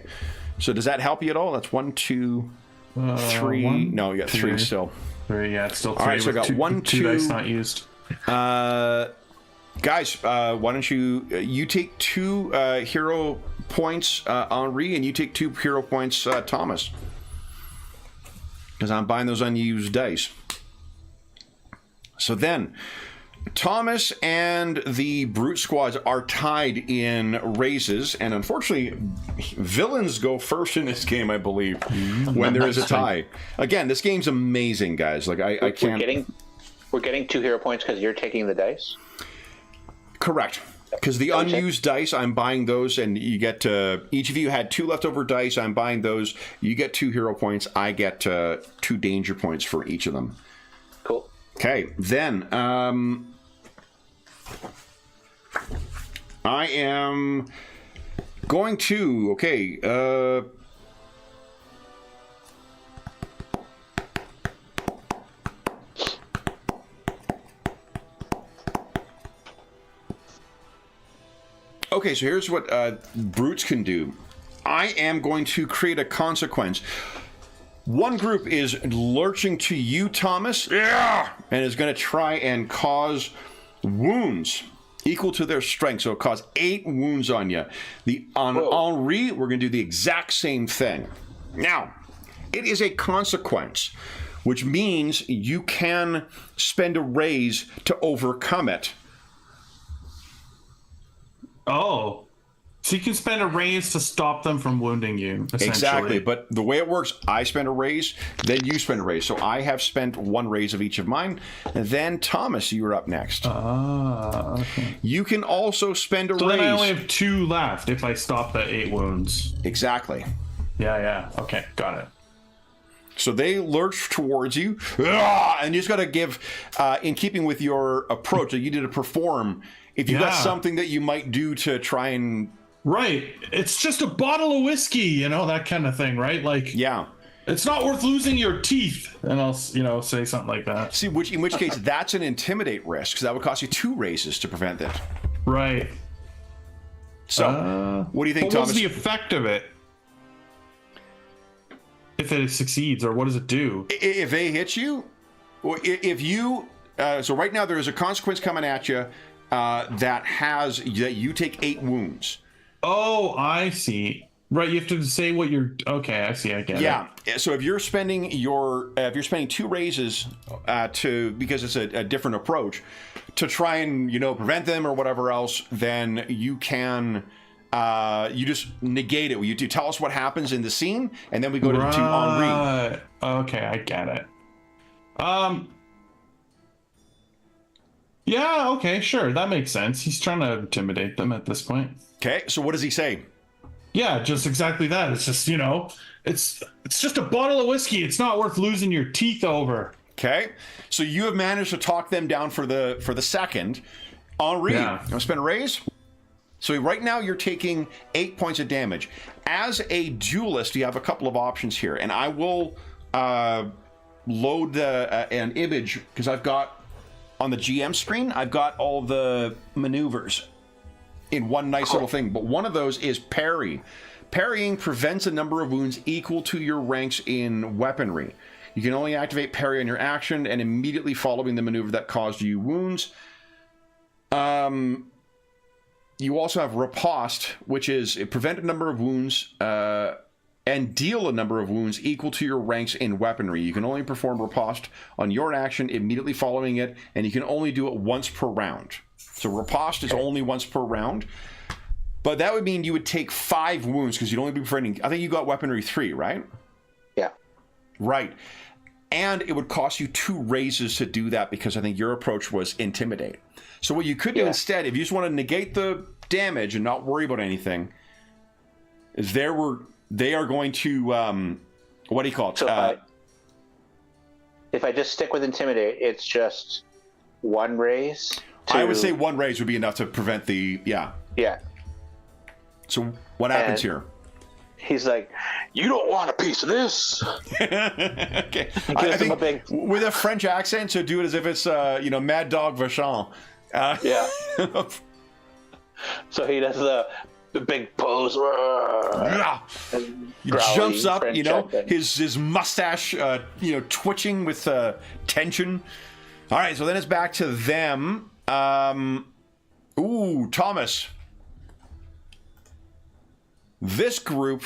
So does that help you at all? That's 1, 2, 3. 1, no, you got 3 still. 3, yeah, it's still 3. All right, so I got 1, 2 dice not used. Guys, why don't you take 2 hero points, Henri, and you take 2 hero points, Thomas. Because I'm buying those unused dice. So then, Thomas and the Brute Squads are tied in raises, and unfortunately, villains go first in this game, I believe, when there is a tie. Again, this game's amazing, guys. Like I can't. We're getting 2 hero points because you're taking the dice. Correct. Because the unused dice, I'm buying those, and you get each of you had 2 leftover dice. I'm buying those. You get 2 hero points. I get 2 danger points for each of them. Cool. Okay, then I am going to Okay, so here's what brutes can do. I am going to create a consequence. One group is lurching to you, Thomas, and is going to try and cause wounds equal to their strength. So it'll cause 8 wounds on you. On Henri, we're going to do the exact same thing. Now, it is a consequence. which means you can spend a raise to overcome it. Oh. So you can spend a raise to stop them from wounding you, essentially. Exactly, but the way it works, I spend a raise, then you spend a raise. So I have spent one raise of each of mine. And then, Thomas, you're up next. Okay. You can also spend a raise. So then I only have 2 left if I stop the 8 wounds. Exactly. Yeah. Okay, got it. So they lurch towards you, and you just got to give, in keeping with your approach that you did to perform, if you got something that you might do to try and... Right. It's just a bottle of whiskey, you know, that kind of thing, right? Like, yeah, it's not worth losing your teeth. And I'll, say something like that. See, in which case, that's an intimidate risk, because that would cost you 2 raises to prevent it. Right. So, what do you think, Thomas? What's the effect of it? If it succeeds, or what does it do? If they hit you, if you... so right now, there is a consequence coming at you that you take 8 wounds. Oh, I see. Right, you have to say what you're... Okay, I see, I get it. Yeah, so if you're spending 2 raises because it's a different approach, to try and, prevent them or whatever else, then you can... you just negate it. You tell us what happens in the scene, and then we go to Henri. Okay, I get it. Yeah, okay, sure, that makes sense. He's trying to intimidate them at this point. Okay, so what does he say? Yeah, just exactly that. It's just, it's just a bottle of whiskey. It's not worth losing your teeth over. Okay, so you have managed to talk them down for the second. Henri, you want to spend a raise? So right now you're taking 8 points of damage. As a duelist, you have a couple of options here, and I will load an image because I've got on the GM screen. I've got all the maneuvers in one nice little thing, but one of those is parry. Parrying prevents a number of wounds equal to your ranks in weaponry. You can only activate parry on your action and immediately following the maneuver that caused you wounds. You also have riposte, which is prevent a number of wounds and deal a number of wounds equal to your ranks in weaponry. You can only perform riposte on your action immediately following it, and you can only do it once per round. So riposte is only once per round, but that would mean you would take 5 wounds because you'd only be preventing. I think you got weaponry 3, right? Yeah. Right. And it would cost you 2 raises to do that because I think your approach was intimidate. So what you could do instead, if you just want to negate the damage and not worry about anything, is they are going to what do you call it? So if I just stick with intimidate, it's just 1 raise. I would say 1 raise would be enough to prevent the Yeah. So what happens here? He's like, "You don't want a piece of this." Okay. I think with a French accent, so do it as if it's Mad Dog Vachon. Yeah. So he does the big pose. He jumps up, his mustache, twitching with tension. All right, so then it's back to them. Thomas. This group,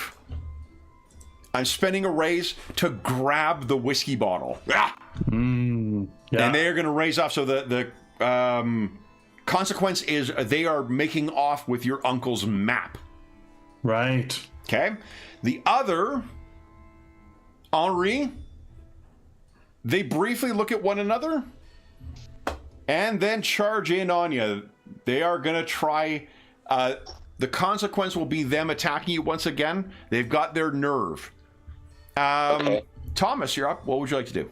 I'm spending a raise to grab the whiskey bottle. And they are going to raise off. So the consequence is they are making off with your uncle's map. Right. Okay. The other, Henri, they briefly look at one another and then charge in on you. They are going to try... the consequence will be them attacking you once again. They've got their nerve. Okay. Thomas, you're up. What would you like to do?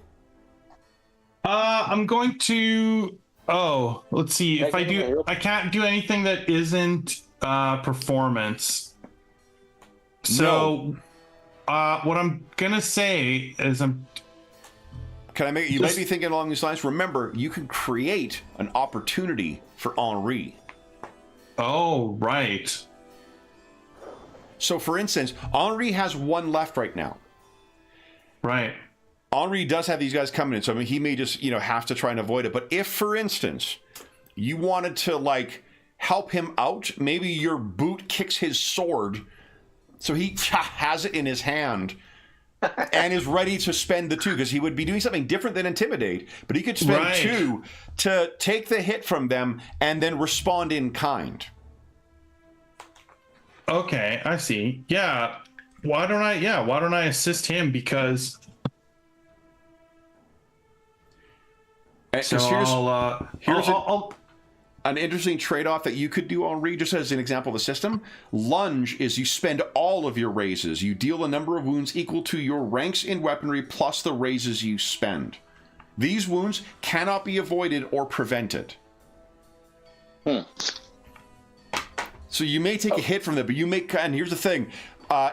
I'm going to... Oh, let's see. If I do... I can't do anything that isn't performance. So, what I'm going to say is Can I make... You might be thinking along these lines. Remember, you can create an opportunity for Henri. Oh, right. So, for instance, Henri has 1 left right now. Right. Henri does have these guys coming in, so I mean, he may just, have to try and avoid it. But if, for instance, you wanted to, help him out, maybe your boot kicks his sword, so he has it in his hand, and is ready to spend the 2 because he would be doing something different than intimidate, but he could spend 2 to take the hit from them and then respond in kind. Okay, I see. Yeah. Why don't I assist him? Because So here's an interesting trade-off that you could do, Henri, just as an example of the system. Lunge is you spend all of your raises. You deal a number of wounds equal to your ranks in weaponry plus the raises you spend. These wounds cannot be avoided or prevented. So you may take a hit from them, but you may, and here's the thing,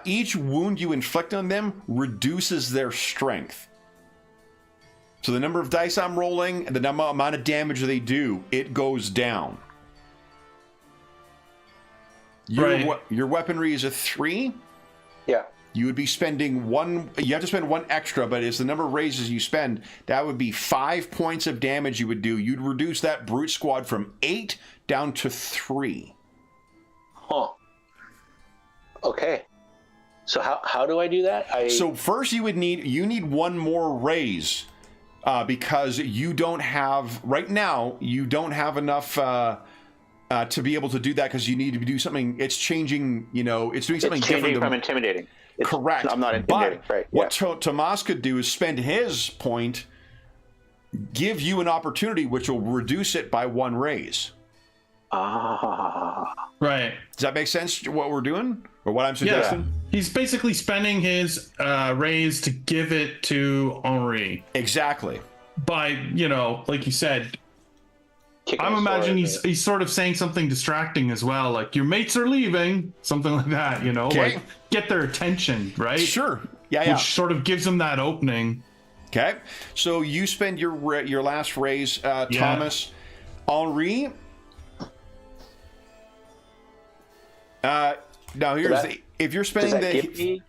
each wound you inflict on them reduces their strength. So the number of dice I'm rolling and the amount of damage they do, it goes down. Your weaponry is a 3. Yeah. You would be spending 1. You have to spend 1 extra, but it's the number of raises you spend. That would be 5 points of damage you would do. You'd reduce that brute squad from 8 down to 3. Huh. Okay. So how do I do that? So first you need 1 more raise. Because you don't have, right now, you don't have enough to be able to do that because you need to do something. It's changing, it's doing something different. From intimidating. Correct. I'm not intimidating, but right? What Tomas could do is spend his point, give you an opportunity, which will reduce it by 1 raise. Right. Does that make sense, what we're doing? Or what I'm suggesting? Yeah. He's basically spending his raise to give it to Henri. Exactly. By, like you said, I'm imagining he's sort of saying something distracting as well, like your mates are leaving, something like that, Okay. like get their attention, right? Sure. Yeah. Which sort of gives them that opening. Okay. So you spend your last raise, Thomas. Henri. Now here's if you're spending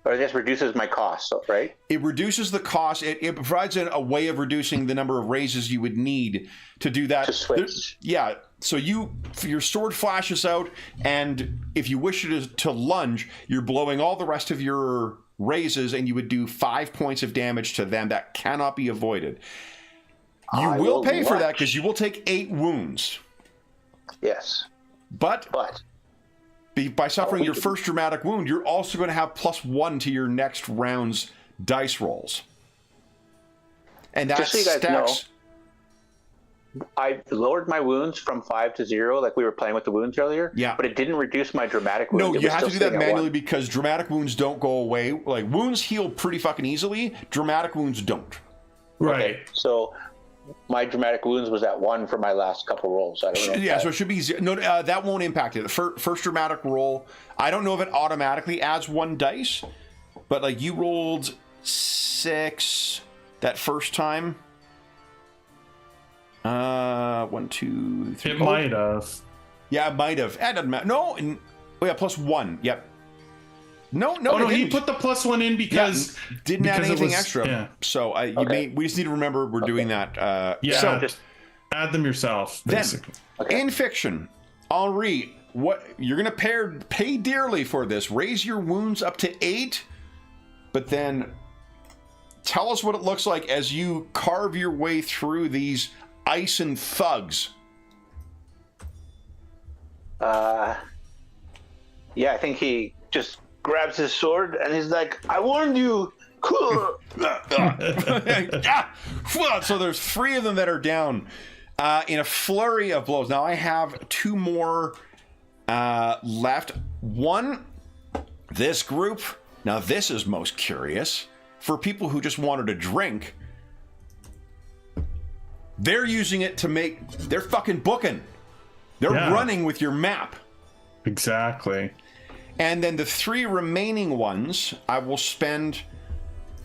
or this reduces my cost, right? It reduces the cost. It provides a way of reducing the number of raises you would need to do that. To switch. Yeah. So your sword flashes out, and if you wish to lunge, you're blowing all the rest of your raises, and you would do 5 points of damage to them. That cannot be avoided. You will pay for that because you will take 8 wounds. Yes. But by suffering your first dramatic wound, you're also going to have +1 to your next round's dice rolls. And that just so you guys stacks. Know, I lowered my wounds from 5 to 0, like we were playing with the wounds earlier. Yeah. But it didn't reduce my dramatic wound. No, you have to do that manually 1. because dramatic wounds don't go away. Like, wounds heal pretty fucking easily. Dramatic wounds don't. Right. Okay, so my dramatic wounds was at 1 for my last couple rolls. I don't know. Yeah, so it should be no. That won't impact it. The first dramatic roll, I don't know if it automatically adds 1 dice, but like you rolled 6 that first time. 1, 2, 3. It might have. Yeah, it might have. That doesn't matter. No, +1. Yep. No. Oh no, he put the +1 in because didn't add anything extra. Yeah. So we just need to remember we're doing that. So just add them yourself. Basically. Then, in fiction, Henri, what you're going to pay dearly for this. Raise your wounds up to 8, but then tell us what it looks like as you carve your way through these ice and thugs. I think he just grabs his sword and he's like, I warned you. So there's 3 of them that are down in a flurry of blows. Now I have 2 more left. One, this group. Now this is most curious. For people who just wanted a drink, they're using it to they're fucking booking. They're running with your map. Exactly. And then the 3 remaining ones, I will spend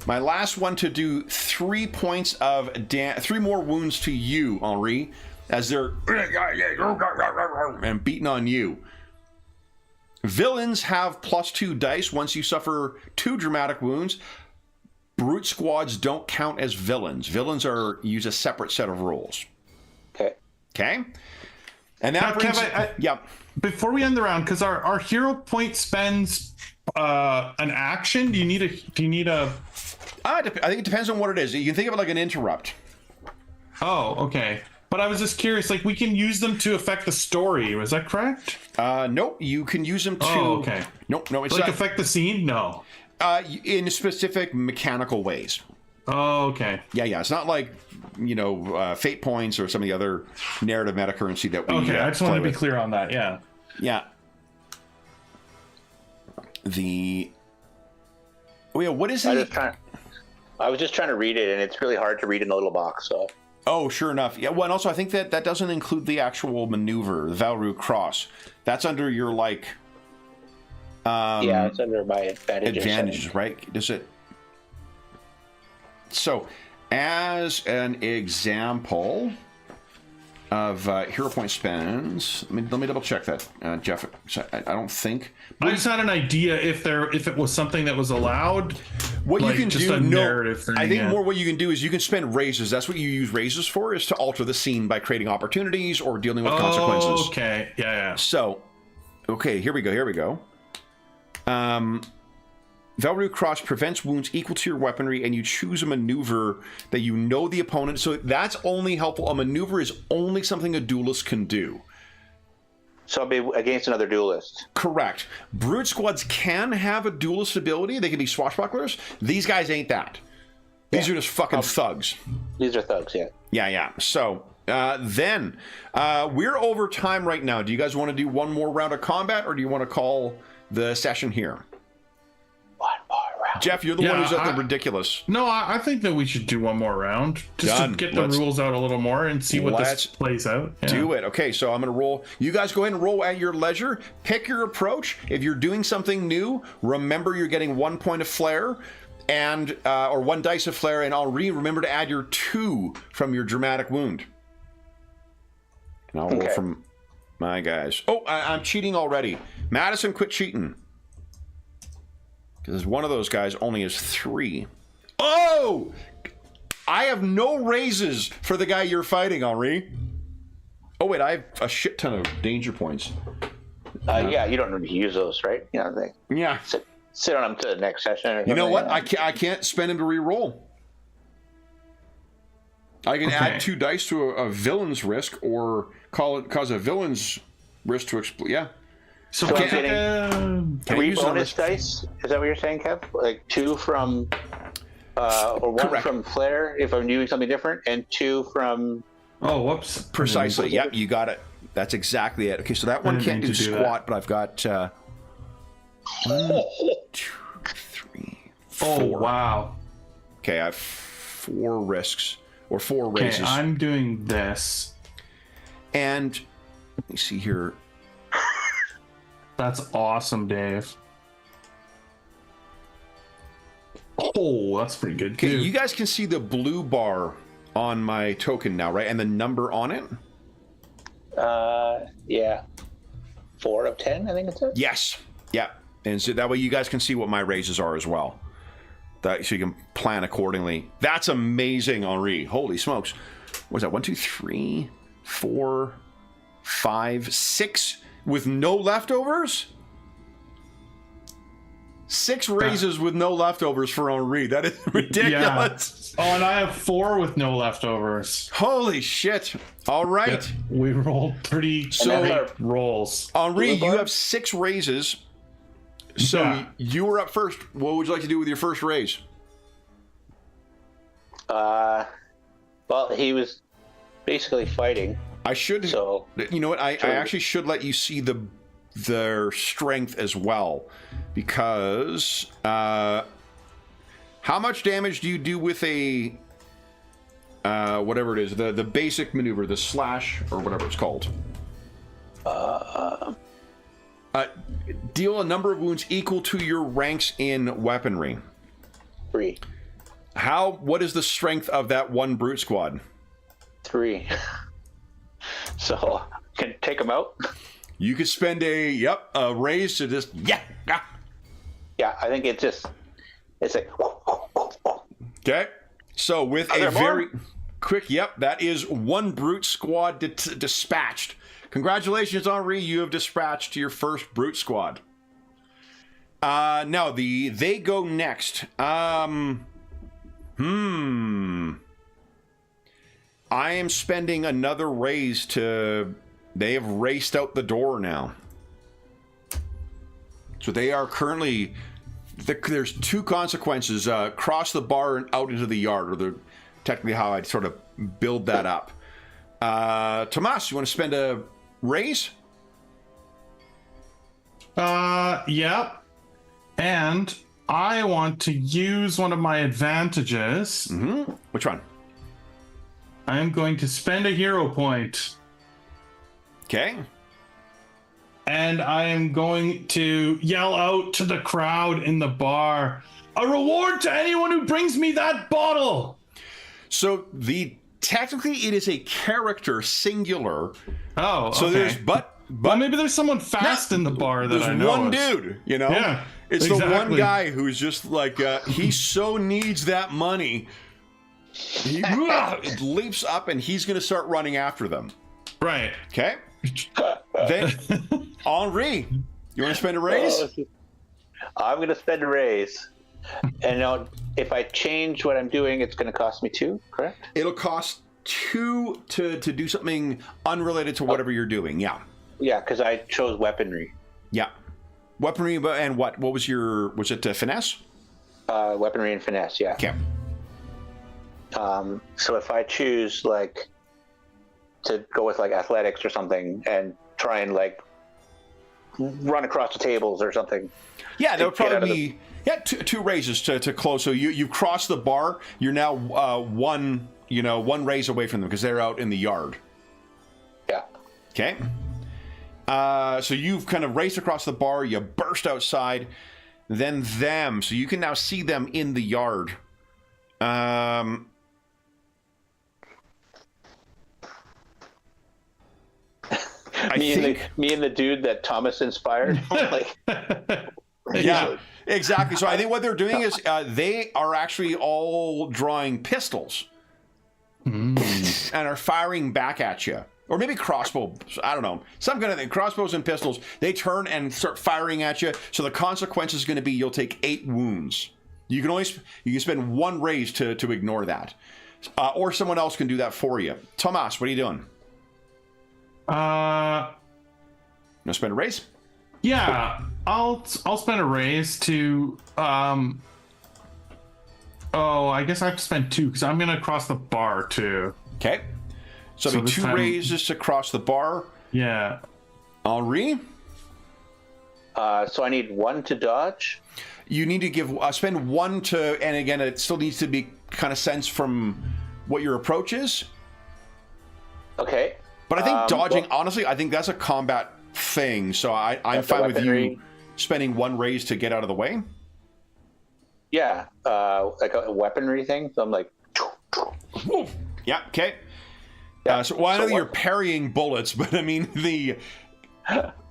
my last one to do 3 points of 3 more wounds to you, Henri, as they're and beating on you. Villains have +2 dice once you suffer 2 dramatic wounds. Brute squads don't count as villains. Villains use a separate set of rules. Okay. And that now, brings... Kev, before we end the round, because our hero point spends an action? Do you need a? I think it depends on what it is. You can think of it like an interrupt. Oh, okay. But I was just curious, like we can use them to affect the story. Was that correct? Nope. You can use them to. Oh, okay. Nope. No, it's Like not. affect the scene? No. In specific mechanical ways. Oh, okay. Yeah. It's not like fate points or some of the other narrative meta currency that we. Okay, I just want to be with. clear on that. Yeah. Yeah. What is it? I was just trying to read it, and it's really hard to read in the little box. So. Oh, sure enough. Yeah. Well, and also I think that doesn't include the actual maneuver, the Valru Cross. That's under your yeah, it's under my advantages, right? Does it? So, as an example of hero point spends, let me double check that, Jeff. I don't think. I just had an idea if it was something that was allowed. What like you can just do, a narrative thing, I think more what you can do is you can spend raises. That's what you use raises for, is to alter the scene by creating opportunities or dealing with consequences. Okay, yeah. So, okay, here we go. Valru Cross prevents wounds equal to your weaponry, and you choose a maneuver that you know the opponent. So that's only helpful. A maneuver is only something a duelist can do. So I'll be against another duelist. Correct. Brute squads can have a duelist ability. They can be swashbucklers. These guys ain't that. These are just fucking thugs. These are thugs, yeah. Yeah. So then we're over time right now. Do you guys want to do one more round of combat, or do you want to call the session here? One more round. Jeff, you're the one who's at the ridiculous. No, I think that we should do one more round just Done. to get the rules out a little more and see what this plays out. Yeah. Do it. Okay, so I'm going to roll. You guys go ahead and roll at your leisure. Pick your approach. If you're doing something new, remember you're getting 1 point of flair and or 1 dice of flair, and Henri, remember to add your 2 from your dramatic wound. And I'll roll from my guys. Oh, I'm cheating already. Madison, quit cheating. Because one of those guys only has 3. Oh! I have no raises for the guy you're fighting, Henri. Oh, wait, I have a shit ton of danger points. Yeah, you don't need to use those, right? Yeah. Sit on them to the next session. Or you know what? I can't spend them to re-roll. I can add 2 dice to a villain's risk, or cause a villain's risk to explode. Yeah. So I'm getting 3 bonus dice. Is that what you're saying, Kev? Like 2 from, or 1 Correct. from flair if I'm doing something different, and 2 from. Oh, whoops! Precisely. Yep, you got it. That's exactly it. Okay, so that one can't do squat, but I've got 1, 2, 3, 4. Oh, wow. Okay, I have 4 risks or 4 raises. Okay, I'm doing this. And let me see here. That's awesome, Dave. Oh, that's pretty good. Okay, too. you guys can see the blue bar on my token now, right? And the number on it? Yeah. 4 of 10, I think it says. Yes. Yeah. And so that way you guys can see what my raises are as well. So you can plan accordingly. That's amazing, Henri. Holy smokes. What was that? 1, 2, 3, 4, 5, 6 with no leftovers? 6 raises with no leftovers for Henri. That is ridiculous. Yeah. Oh, and I have 4 with no leftovers. Holy shit. All right. Yep. We rolled pretty rolls. Henri, you have 6 raises. So you were up first. What would you like to do with your first raise? Well, he was basically fighting. I should. So you know what? I actually should let you see their strength as well, because how much damage do you do with a whatever it is, the basic maneuver, the slash or whatever it's called? Deal a number of wounds equal to your ranks in weaponry. 3. What is the strength of that one brute squad? 3. So can take them out. You could spend a raise to just Yeah, I think it's like. Okay. So with a very quick, that is 1 brute squad dispatched. Congratulations, Henri. You have dispatched your first brute squad. No, they go next. I am spending another raise to... They have raced out the door now. So they are currently... There's two consequences. Cross the bar and out into the yard, or technically how I'd sort of build that up. Tomas, you want to spend a raise? Yeah. And I want to use one of my advantages. Mm-hmm. Which one? I am going to spend a hero point. Okay. And I am going to yell out to the crowd in the bar, a reward to anyone who brings me that bottle. So technically it is a character singular. Oh, okay. So there's well, maybe there's someone fast in the bar that I know. There's one dude, you know? Yeah, it's exactly. the one guy who's just like, he so needs that money. He leaps up and he's going to start running after them. Right. Okay. Then, Henri, you want to spend a raise? I'm going to spend a raise. And now, if I change what I'm doing, it's going to cost me 2, correct? It'll cost 2 to do something unrelated to whatever you're doing. Yeah. Yeah, because I chose weaponry. Yeah. Weaponry and what? What was your... Was it finesse? Weaponry and finesse, yeah. Okay. So if I choose, like, to go with, like, athletics or something and try and, like, run across the tables or something. Yeah, that would probably be... Yeah, two raises to close. So you cross the bar. You're now one raise away from them because they're out in the yard. Yeah. Okay. So you've kind of raced across the bar. You burst outside. Then them. So you can now see them in the yard. Me and the dude that Thomas inspired. Like, yeah, exactly. So I think what they're doing is they are actually all drawing pistols and are firing back at you. Or maybe crossbows. I don't know. Some kind of thing. Crossbows and pistols. They turn and start firing at you. So the consequence is going to be you'll take 8 wounds. You can spend 1 raise to ignore that. Or someone else can do that for you. Tomas, what are you doing? You want to spend a raise? Yeah, I'll spend a raise to I guess I have to spend 2 because I'm gonna cross the bar too. Okay. So it'll be 2 raises to cross the bar. Yeah. Henri? So I need 1 to dodge. You need to spend 1 to, and again, it still needs to be kind of sense from what your approach is. Okay. But I think dodging, honestly, I think that's a combat thing. So I'm fine with you spending 1 raise to get out of the way. Yeah, like a weaponry thing. So I'm like, yeah, okay. Yeah. So I know that you're parrying bullets, but I mean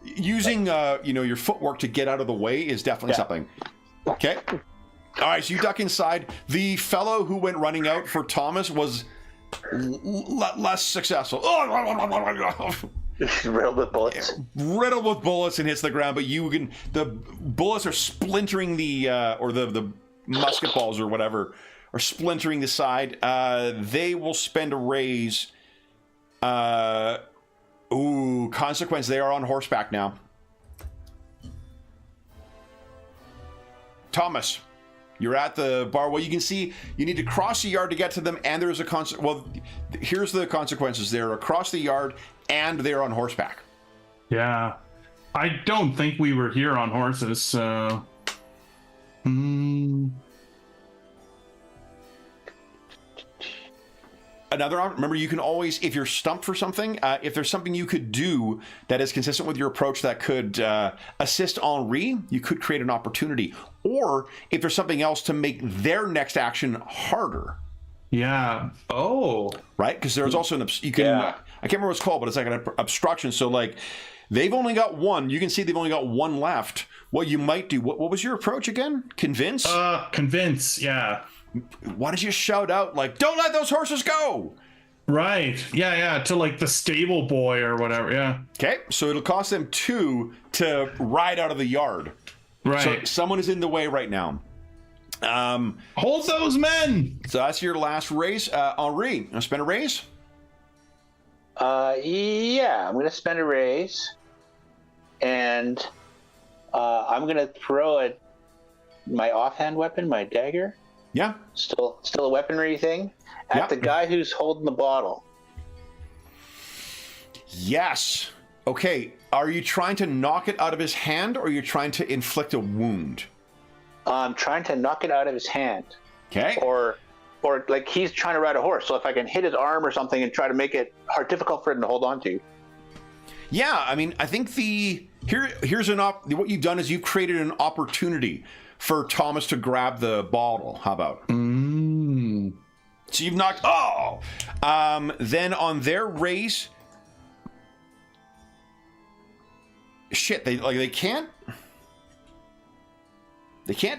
using your footwork to get out of the way is definitely something. Okay. All right, so you duck inside. The fellow who went running out for Thomas was less successful. riddled with bullets. Riddled with bullets and hits the ground, but the bullets are splintering the musket balls or whatever are splintering the side. They will spend a raise. Consequence. They are on horseback now. Thomas, you're at the bar. Well, you can see you need to cross the yard to get to them, and there's a here's the consequences. They're across the yard, and they're on horseback. Yeah. I don't think we were here on horses, so... Remember, you can always, if you're stumped for something, if there's something you could do that is consistent with your approach that could assist Henri, you could create an opportunity. Or if there's something else to make their next action harder. Yeah. Oh. Right? Because there's also I can't remember what it's called, but it's like an obstruction. So, like, they've only got 1. You can see they've only got 1 left. What you might do, what was your approach again? Convince? Convince, yeah. Why did you shout out, like, don't let those horses go? Right. Yeah, to, like, the stable boy or whatever, yeah. Okay, so it'll cost them 2 to ride out of the yard. Right. So someone is in the way right now. Hold those men. So that's your last raise. Henri, you want to spend a raise? Yeah, I'm going to spend a raise, and I'm going to throw my offhand weapon, my dagger. Yeah. Still a weaponry thing at the guy who's holding the bottle. Yes. Okay. Are you trying to knock it out of his hand, or are you trying to inflict a wound? I'm trying to knock it out of his hand. Okay. Or like he's trying to ride a horse. So if I can hit his arm or something and try to make it difficult for him to hold on to. Yeah. I mean, I think here's what you've done is you've created an opportunity for Thomas to grab the bottle. How about? So you've knocked. Oh. Then on their race. Shit. They can't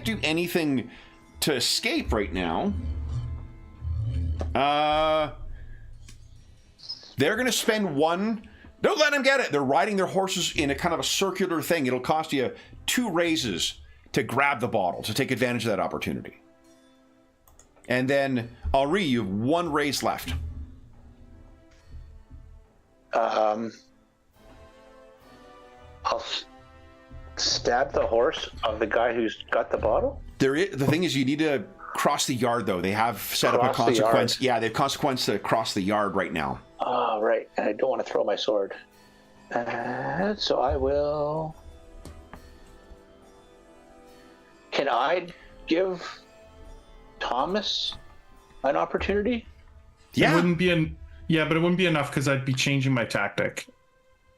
do anything to escape right now. They're going to spend one. Don't let them get it. They're riding their horses in a kind of a circular thing. It'll cost you 2 raises to grab the bottle, to take advantage of that opportunity. And then, Henri, you have 1 raise left. I'll stab the horse of the guy who's got the bottle. The thing is, you need to cross the yard, though. They have set up a consequence. Yeah, they have consequence to cross the yard right now. Oh, right. And I don't want to throw my sword. So I will... Can I give Thomas an opportunity? Yeah. It wouldn't be but it wouldn't be enough because I'd be changing my tactic.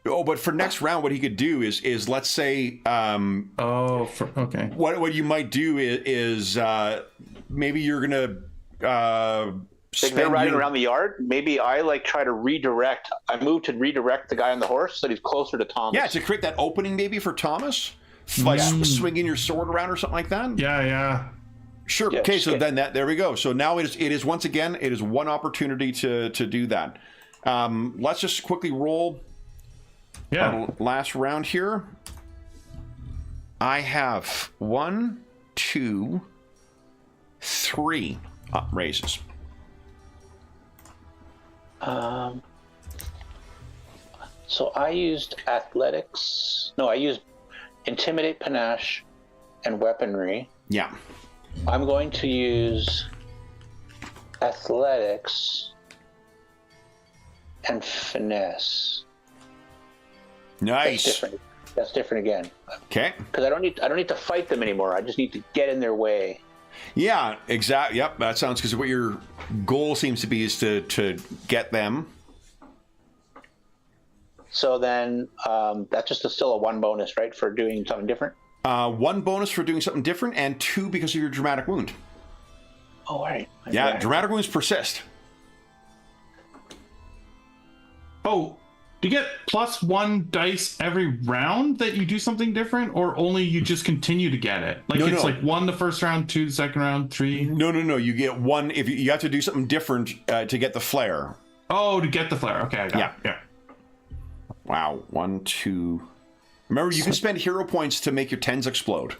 Oh, but for next round, what he could do is let's say... okay. What you might do is maybe you're going to... Like they're riding around the yard. Maybe I try to redirect. I move to redirect the guy on the horse so that he's closer to Thomas. Yeah, to create that opening maybe for Thomas, swinging your sword around or something like that. Yeah. Sure. Yeah, okay. So then there we go. So now it is once again one opportunity to do that. Let's just quickly roll. Yeah. Last round here. I have 1, 2, 3 raises. So I used athletics. No, I used intimidate, panache, and weaponry. Yeah. I'm going to use athletics and finesse. Nice. That's different again. Okay. Because I don't need to fight them anymore. I just need to get in their way. Yeah, exactly. Yep, that sounds because what your goal seems to be is to get them. So then that's just still a 1 bonus, right, for doing something different? 1 bonus for doing something different, and 2 because of your dramatic wound. Oh, all right. Yeah, dramatic wounds persist. Oh, do you get +1 dice every round that you do something different, or only you just continue to get it? Like it's like 1 the first round, 2 the second round, 3. No. You get 1 if you have to do something different to get the flare. Oh, to get the flare. Okay, I got it. Yeah. Wow. 1, 2. Remember, you can spend hero points to make your 10s explode.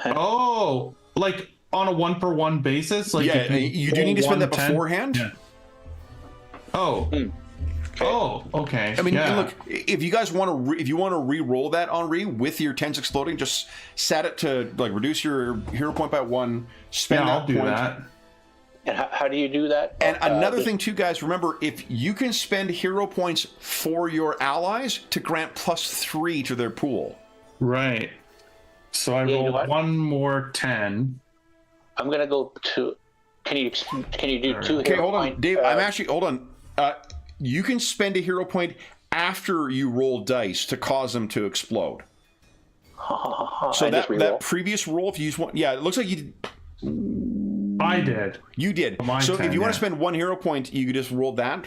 Oh, like on a 1-for-1 basis? Like yeah, you do need to spend that beforehand. Yeah. Oh. Oh, okay. I mean, look, if you guys want to, if you want to re-roll that, Henri, with your 10s exploding, just set it to reduce your hero point by 1. Spend that I'll do point. that. And how do you do that? And another thing, too, guys, remember, if you can spend hero points for your allies to grant +3 to their pool. Right. So I roll 1 more 10. I'm going to go to... Can you do 2 Okay, hero hold on. point, Dave, hold on. You can spend a hero point after you roll dice to cause them to explode. So that previous roll, if you use 1... Yeah, it looks like you did... I did. You did. So 10, if you want to spend 1 hero point, you could just roll that,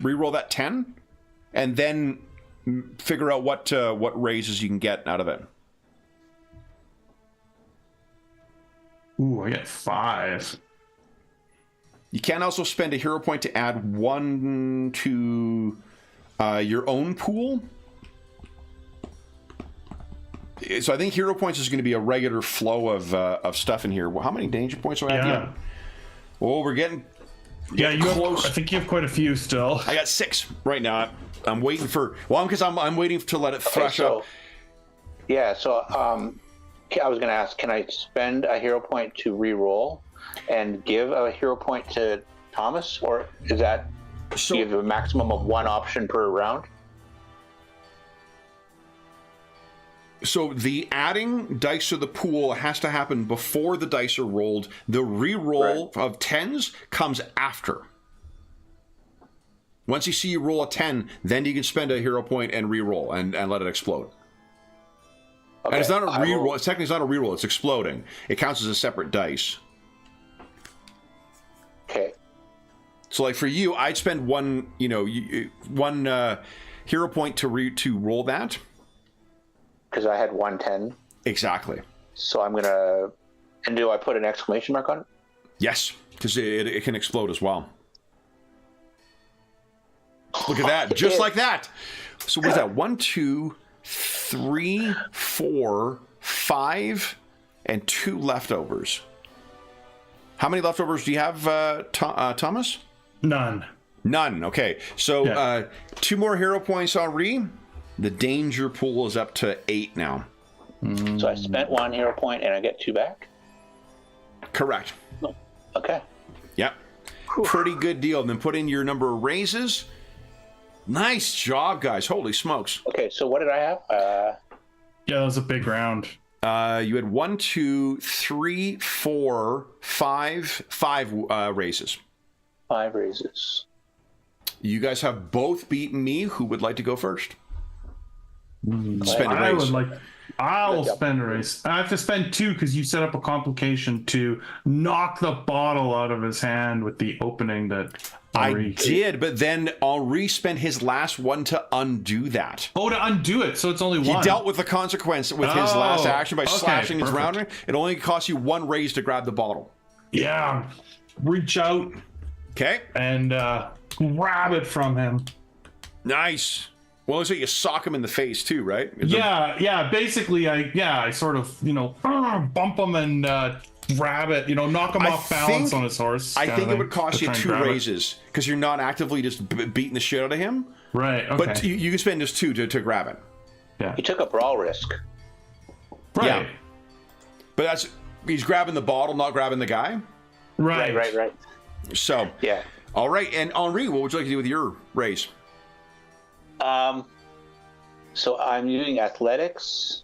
re-roll that 10, and then figure out what raises you can get out of it. Ooh, I get 5. You can also spend a hero point to add 1 to your own pool. So I think hero points is going to be a regular flow of stuff in here. Well, how many danger points do I have? Yeah. Oh, we're getting You close. I think you have quite a few still. I got 6 right now. I'm waiting for. Well, because I'm waiting to let it thresh up. Yeah. So I was going to ask, can I spend a hero point to re-roll and give a hero point to Thomas, or is that So you have a maximum of 1 option per round? So the adding dice to the pool has to happen before the dice are rolled. The re-roll of 10s comes after. Once you see you roll a 10, then you can spend a hero point and re-roll and let it explode. Okay. And it's not a re-roll. It's technically not a re-roll. It's exploding. It counts as a separate dice. Okay. So, like for you, I'd spend one hero point to roll that. Because I had 110. Exactly. So I'm going to... And do I put an exclamation mark on it? Yes, because it can explode as well. Look at that. Just like that. So what is that? 1, 2, 3, 4, 5, and 2 leftovers. How many leftovers do you have, Thomas? None. None. Okay. So Yeah. 2 more hero points, Henri. The danger pool is up to 8 now. So I spent 1 hero point and I get 2 back? Correct. No. Okay. Yep. Pretty good deal. And then put in your number of raises. Nice job, guys. Holy smokes. Okay, so what did I have? Yeah, that was a big round. You had 1, 2, 3, 4, 5 raises. 5 raises. You guys have both beaten me. Who would like to go first? Spend a I raise. would like. I'll Yep. spend a race. I have to spend 2 because you set up a complication to knock the bottle out of his hand with the opening that I Henri- did, but then Henri spent his last one to undo that. Oh, to undo it, so it's only He 1. dealt with the consequence with his last action by okay, slashing his perfect. rounder. It only cost you 1 raise to grab the bottle. Yeah, reach out Okay, and grab it from him. nice. Well, so you sock him in the face too, right? Yeah. Basically, I sort of bump him and grab it. Knock him off balance on his horse. I kinda think it thing, would cost to you try and 2 grab it. raises because you're not actively just beating the shit out of him. Right. Okay. But you can spend just 2 to grab it. yeah. You took a brawl risk. Right. Yeah. But he's grabbing the bottle, not grabbing the guy. Right. Right. So Yeah. all right. And Henri, what would you like to do with your raise? So I'm using athletics,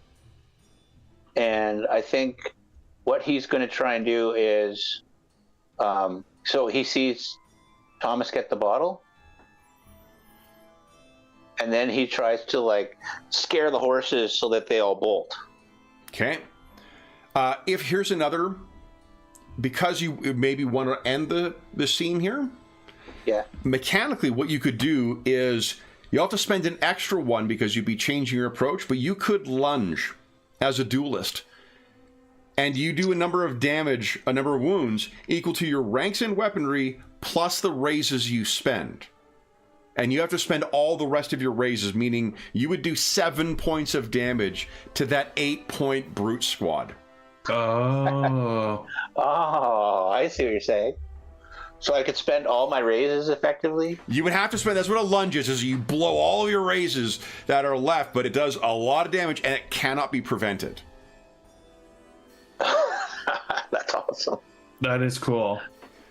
and I think what he's going to try and do is, so he sees Thomas get the bottle, and then he tries to scare the horses so that they all bolt. Okay. If here's another, because you maybe want to end the scene here, Yeah. mechanically what you could do is you have to spend an extra 1 because you'd be changing your approach, but you could lunge as a duelist. And you do a number of damage, a number of wounds, equal to your ranks in weaponry plus the raises you spend. And you have to spend all the rest of your raises, meaning you would do 7 points of damage to that 8-point brute squad. Oh. Oh, I see what you're saying. So I could spend all my raises effectively? You would have to spend, that's what a lunge is you blow all of your raises that are left, but it does a lot of damage and it cannot be prevented. That's awesome. That is cool.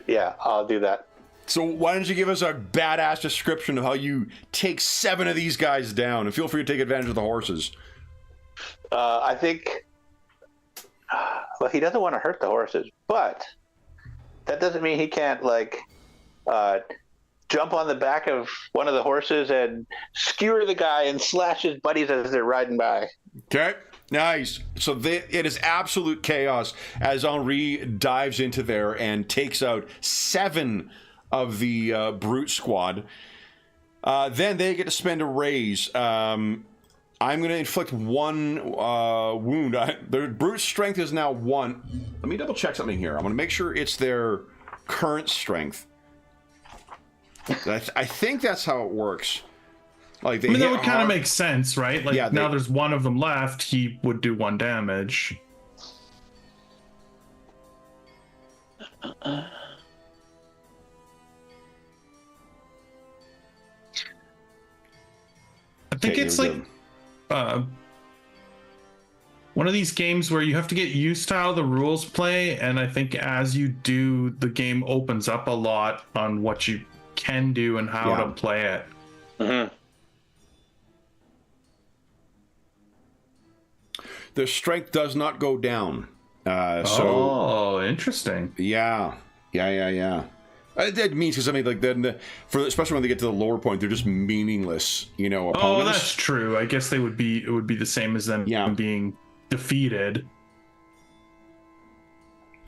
Yeah, I'll do that. So why don't you give us a badass description of how you take 7 of these guys down, and feel free to take advantage of the horses. I think, well, he doesn't want to hurt the horses, but that doesn't mean he can't jump on the back of one of the horses and skewer the guy and slash his buddies as they're riding by. Okay, nice. So it is absolute chaos as Henri dives into there and takes out 7 of the brute squad. Then they get to spend a raise. I'm going to inflict 1 wound. Their brute strength is now 1. Let me double check something here. I want to make sure it's their current strength. I think that's how it works. Like they I mean, that hit would kind of hard. make sense, right? Like Yeah, now there's one of them left. He would do 1 damage. I think Okay, it's here like we go. one of these games where you have to get used to how the rules play, and I think as you do, the game opens up a lot on what you can do and how to play it. Mm-hmm. The strength does not go down. Oh, interesting. Yeah. That means because I mean, like then especially when they get to the lower point, they're just meaningless, opponents. Oh, that's true. I guess it would be the same as them being defeated.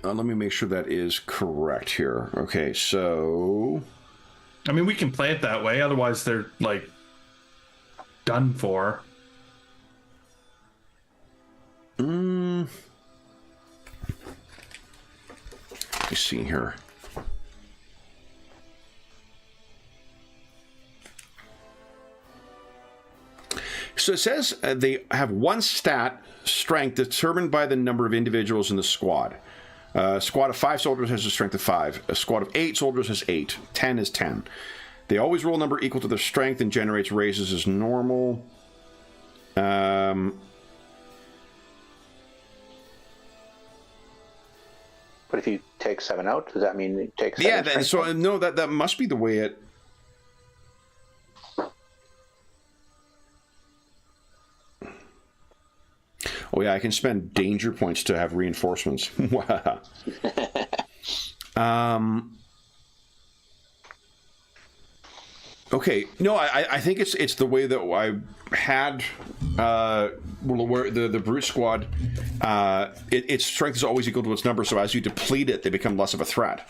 Let me make sure that is correct here. Okay, so I mean, we can play it that way. Otherwise, they're like done for. Let me see here. So it says they have one stat, strength, determined by the number of individuals in the squad. A squad of 5 soldiers has a strength of 5. A squad of 8 soldiers has 8. 10 is 10. They always roll a number equal to their strength and generates raises as normal. But if you take 7 out, does that mean you take 7? Yeah, that must be the way it. Oh yeah, I can spend danger points to have reinforcements. Okay, no, I think it's the way that I had where the brute squad. Its strength is always equal to its number, so as you deplete it, they become less of a threat.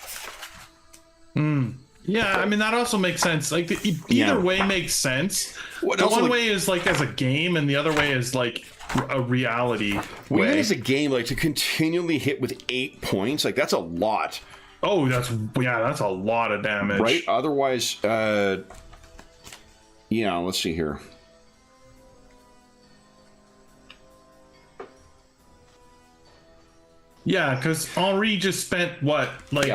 Yeah, I mean that also makes sense. Like either way makes sense. One way is like as a game, and the other way is like a reality way. Even as a game, like to continually hit with 8 points, like that's a lot. Oh, that's a lot of damage, right? Otherwise, let's see here. Yeah, because Henri just spent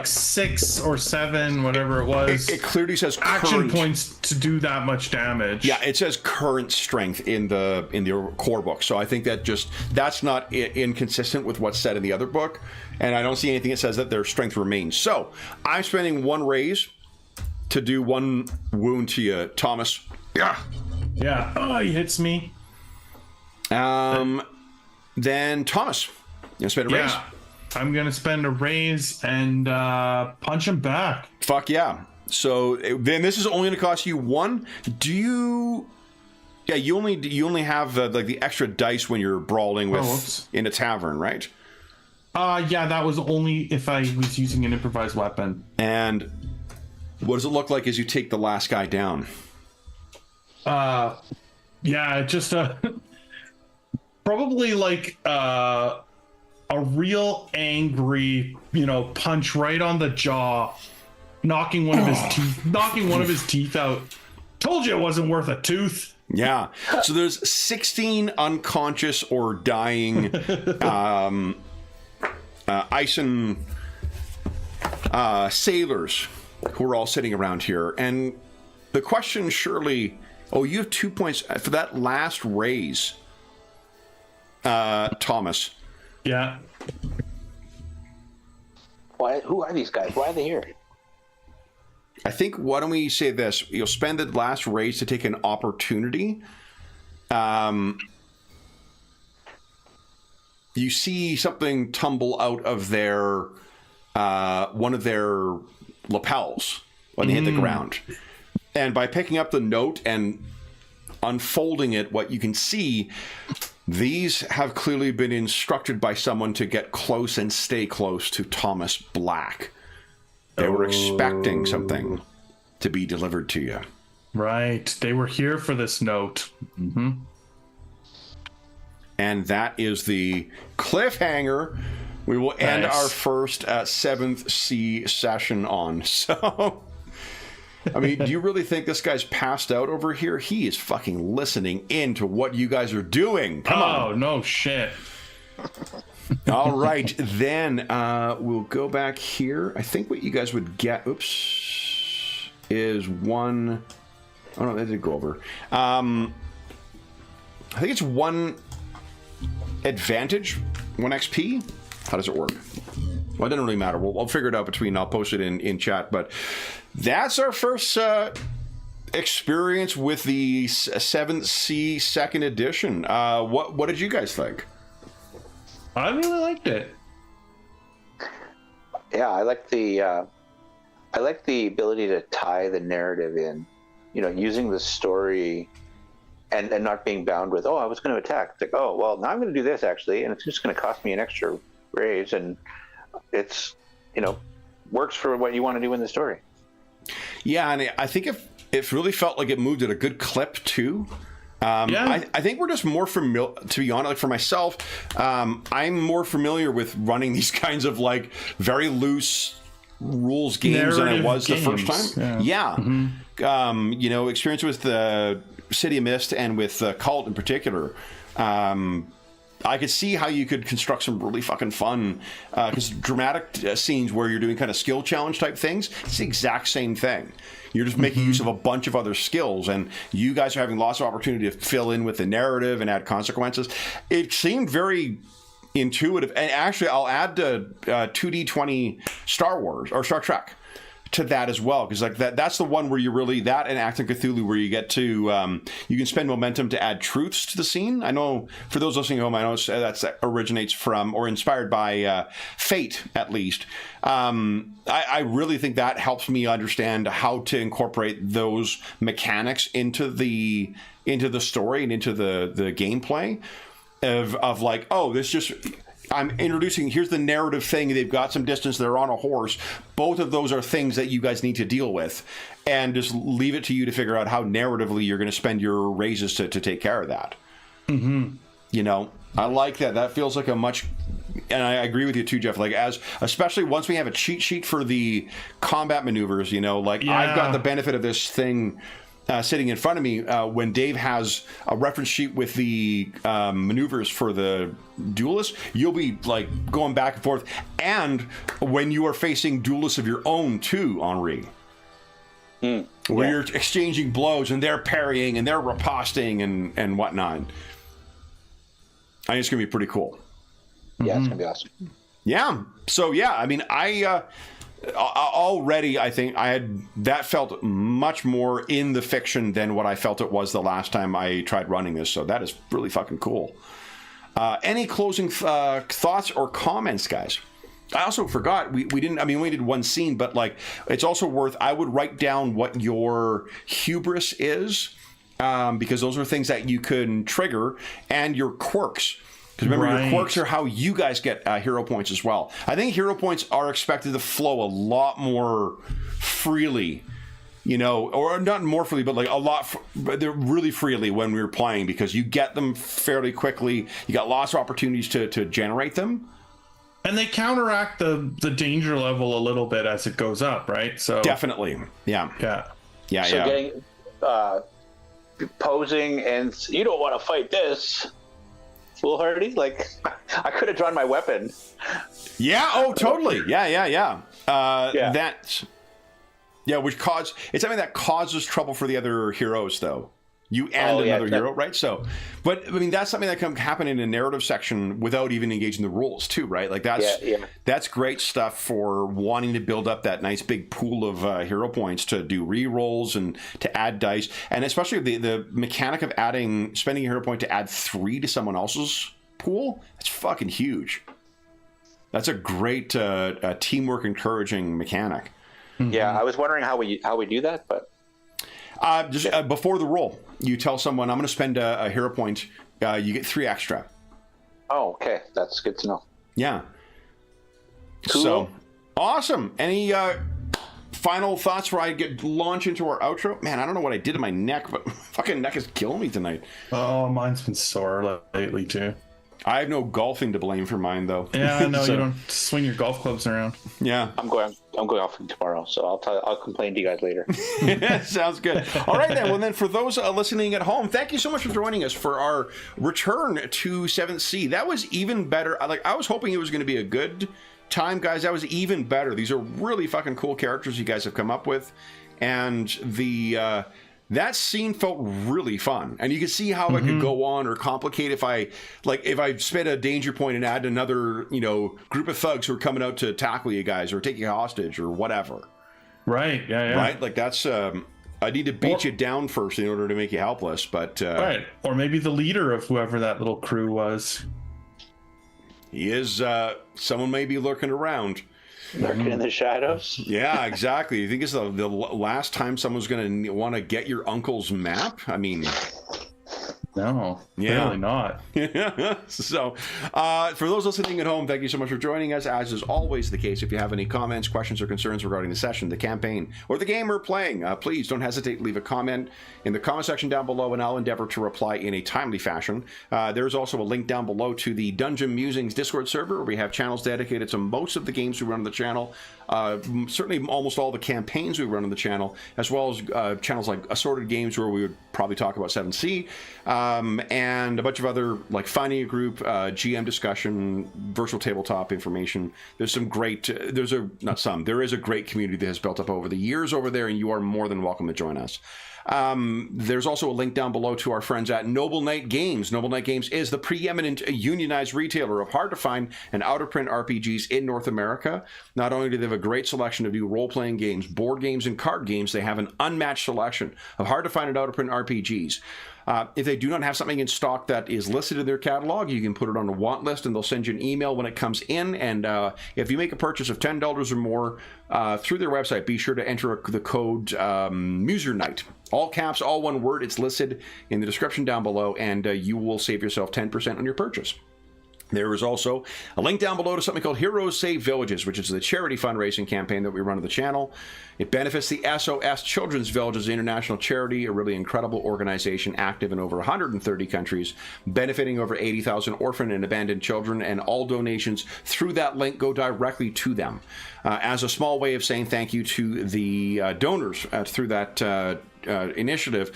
6 or 7, whatever it was. It clearly says action points to do that much damage. Yeah, it says current strength in the core book, so I think that's not inconsistent with what's said in the other book, and I don't see anything that says that their strength remains. So I'm spending 1 raise to do 1 wound to you, Thomas. Yeah. Oh, he hits me. Then Thomas, you spend a raise. I'm gonna spend a raise and punch him back. Fuck yeah! So then this is only gonna cost you 1. Do you? Yeah, you only have the extra dice when you're brawling with in a tavern, right? Yeah, that was only if I was using an improvised weapon. And what does it look like as you take the last guy down? Yeah, just probably like a real angry, punch right on the jaw, knocking one of his teeth out. Told you it wasn't worth a tooth. Yeah. So there's 16 unconscious or dying Ison sailors who are all sitting around here. And the question surely, you have 2 points for that last raise, Thomas. Yeah. Who are these guys? Why are they here? I think, why don't we say this? You'll spend the last raise to take an opportunity. You see something tumble out of their one of their lapels when they hit the ground. And by picking up the note and unfolding it, what you can see, these have clearly been instructed by someone to get close and stay close to Thomas Black. They were expecting something to be delivered to you. Right. They were here for this note. Mm-hmm. And that is the cliffhanger we will end our first 7th C session on. So I mean, do you really think this guy's passed out over here? He is fucking listening in to what you guys are doing. Come on. Oh, no shit. All right, then we'll go back here. I think what you guys would get, is one... Oh, no, that did go over. I think it's one advantage, 1 XP. How does it work? Well, it doesn't really matter. We'll figure it out between... I'll post it in chat, but that's our first experience with the 7th C 2nd edition. What did you guys think? I really liked it. Yeah, I like the ability to tie the narrative in, using the story and not being bound with, I was going to attack. It's like, well, now I'm going to do this actually, and it's just going to cost me an extra raise, and it's, works for what you want to do in the story. Yeah, and I think it really felt like it moved at a good clip too. I think we're just more familiar, to be honest, like for myself, I'm more familiar with running these kinds of like very loose rules games than I was the first time. Yeah. Mm-hmm. Experience with the City of Mist and with Cult in particular. I could see how you could construct some really fucking fun, because dramatic scenes where you're doing kind of skill challenge type things, it's the exact same thing. You're just making use of a bunch of other skills, and you guys are having lots of opportunity to fill in with the narrative and add consequences. It seemed very intuitive, and actually I'll add 2D20 Star Wars or Star Trek to that as well, because like that's the one where you really, that and Act of Cthulhu, where you get to you can spend momentum to add truths to the scene. I know for those listening at home, I know that originates from or inspired by Fate, at least. I really think that helps me understand how to incorporate those mechanics into the story and into the gameplay of like, this just... I'm introducing, here's the narrative thing. They've got some distance. They're on a horse. Both of those are things that you guys need to deal with. And just leave it to you to figure out how narratively you're going to spend your raises to take care of that. Mm-hmm. I like that. That feels like a much... And I agree with you too, Jeff. Like, especially once we have a cheat sheet for the combat maneuvers, I've got the benefit of this thing... sitting in front of me when Dave has a reference sheet with the maneuvers for the duelists, you'll be like going back and forth. And when you are facing duelists of your own too, Henri, where you're exchanging blows and they're parrying and they're riposting and whatnot. I think it's going to be pretty cool. Yeah, it's going to be awesome. Yeah. So, I mean, already, I think that felt much more in the fiction than what I felt it was the last time I tried running this. So that is really fucking cool. Any closing thoughts or comments, guys? I also forgot we didn't. I mean, we did one scene, but like it's also worth. I would write down what your hubris is, because those are things that you can trigger, and your quirks. Because remember, your quirks are how you guys get hero points as well. I think hero points are expected to flow a lot more freely, or not more freely, but like a lot. But they're really freely when we're playing, because you get them fairly quickly. You got lots of opportunities to generate them. And they counteract the danger level a little bit as it goes up, right? So definitely, yeah. So getting posing and you don't want to fight this. Foolhardy, like I could have drawn my weapon. Yeah. Oh, totally. Yeah. That's which it's something that causes trouble for the other heroes, though. You and another hero, right? So, but I mean, that's something that can happen in a narrative section without even engaging the rules, too, right? Like that's great stuff for wanting to build up that nice big pool of hero points to do re-rolls and to add dice, and especially the mechanic of spending a hero point to add 3 to someone else's pool. That's fucking huge. That's a great teamwork encouraging mechanic. Yeah, I was wondering how we do that, but. Before the roll, you tell someone, I'm going to spend a hero point. You get 3 extra. Oh, okay. That's good to know. Yeah. Cool. So, awesome. Any final thoughts before I launch into our outro? Man, I don't know what I did to my neck, but my fucking neck is killing me tonight. Oh, mine's been sore lately, too. I have no golfing to blame for mine, though. Yeah, no, So, you don't swing your golf clubs around. Yeah. I'm going off tomorrow, so I'll complain to you guys later. Sounds good. All right, then. Well, then, for those listening at home, thank you so much for joining us for our return to 7th Sea. That was even better. I was hoping it was going to be a good time, guys. That was even better. These are really fucking cool characters you guys have come up with, and that scene felt really fun, and you can see how it could go on or complicate if I spent a danger point and add another group of thugs who are coming out to tackle you guys or take you hostage or whatever. Right. Yeah. Right. Like that's I need to beat you down first in order to make you helpless. But right, or maybe the leader of whoever that little crew was. He is someone may be lurking around. Lurking in the shadows. Yeah, exactly. You think it's the last time someone's going to want to get your uncle's map? I mean, no, yeah. Really not. So, for those listening at home, thank you so much for joining us. As is always the case, if you have any comments, questions, or concerns regarding the session, the campaign, or the game we're playing, please don't hesitate to leave a comment in the comment section down below, and I'll endeavor to reply in a timely fashion. There's also a link down below to the Dungeon Musings Discord server, where we have channels dedicated to most of the games we run on the channel. Certainly almost all the campaigns we run on the channel, as well as channels like Assorted Games, where we would probably talk about 7C, and a bunch of other, like Finding a Group, GM discussion, virtual tabletop information. There's some great, there is a great community that has built up over the years over there, and you are more than welcome to join us. There's also a link down below to our friends at Noble Knight Games. Noble Knight Games is the preeminent unionized retailer of hard-to-find and out-of-print RPGs in North America. Not only do they have a great selection of new role-playing games, board games, and card games, they have an unmatched selection of hard-to-find and out-of-print RPGs. If they do not have something in stock that is listed in their catalog, you can put it on a want list, and they'll send you an email when it comes in. And if you make a purchase of $10 or more through their website, be sure to enter the code MuserNight. All caps, all one word. It's listed in the description down below, and you will save yourself 10% on your purchase. There is also a link down below to something called Heroes Save Villages, which is the charity fundraising campaign that we run on the channel. It benefits the SOS Children's Villages International Charity, a really incredible organization active in over 130 countries, benefiting over 80,000 orphan and abandoned children, and all donations through that link go directly to them. As a small way of saying thank you to the donors through that initiative,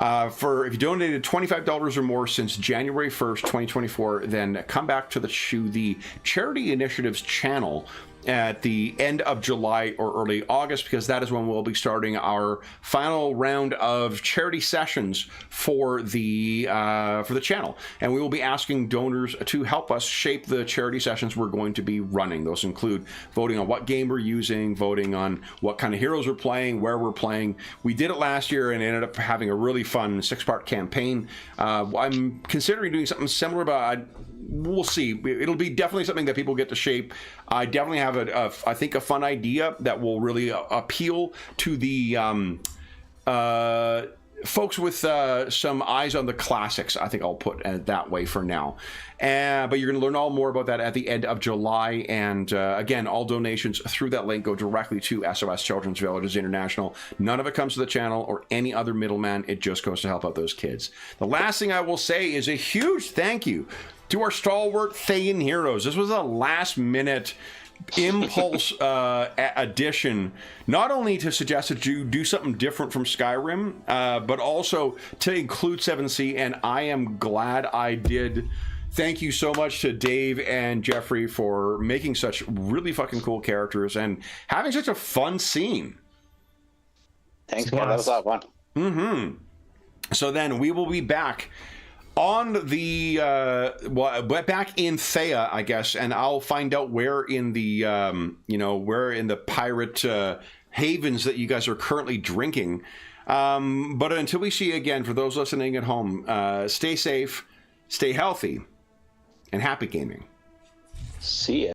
if you donated $25 or more since January 1st, 2024, then come back to the Charity Initiatives channel at the end of July or early August, because that is when we'll be starting our final round of charity sessions for the channel, and we will be asking donors to help us shape the charity sessions we're going to be running. Those include voting on what game we're using, voting on what kind of heroes we're playing, where we're playing. We did it last year and ended up having a really fun 6-part campaign. I'm considering doing something similar, but we'll see. It'll be definitely something that people get to shape. I definitely have I think a fun idea that will really appeal to the folks with some eyes on the classics. I think I'll put it that way for now. But you're going to learn all more about that at the end of July. And again, all donations through that link go directly to SOS Children's Villages International. None of it comes to the channel or any other middleman. It just goes to help out those kids. The last thing I will say is a huge thank you to our stalwart Thayan heroes. This was a last-minute impulse addition, not only to suggest that you do something different from Skyrim, but also to include 7C, and I am glad I did. Thank you so much to Dave and Jeffrey for making such really fucking cool characters and having such a fun scene. Thanks, man. That was a lot of fun. So then we will be back on the back in Thea, I guess, and I'll find out where in the where in the pirate havens that you guys are currently drinking. But until we see you again, for those listening at home, stay safe, stay healthy, and happy gaming. See ya.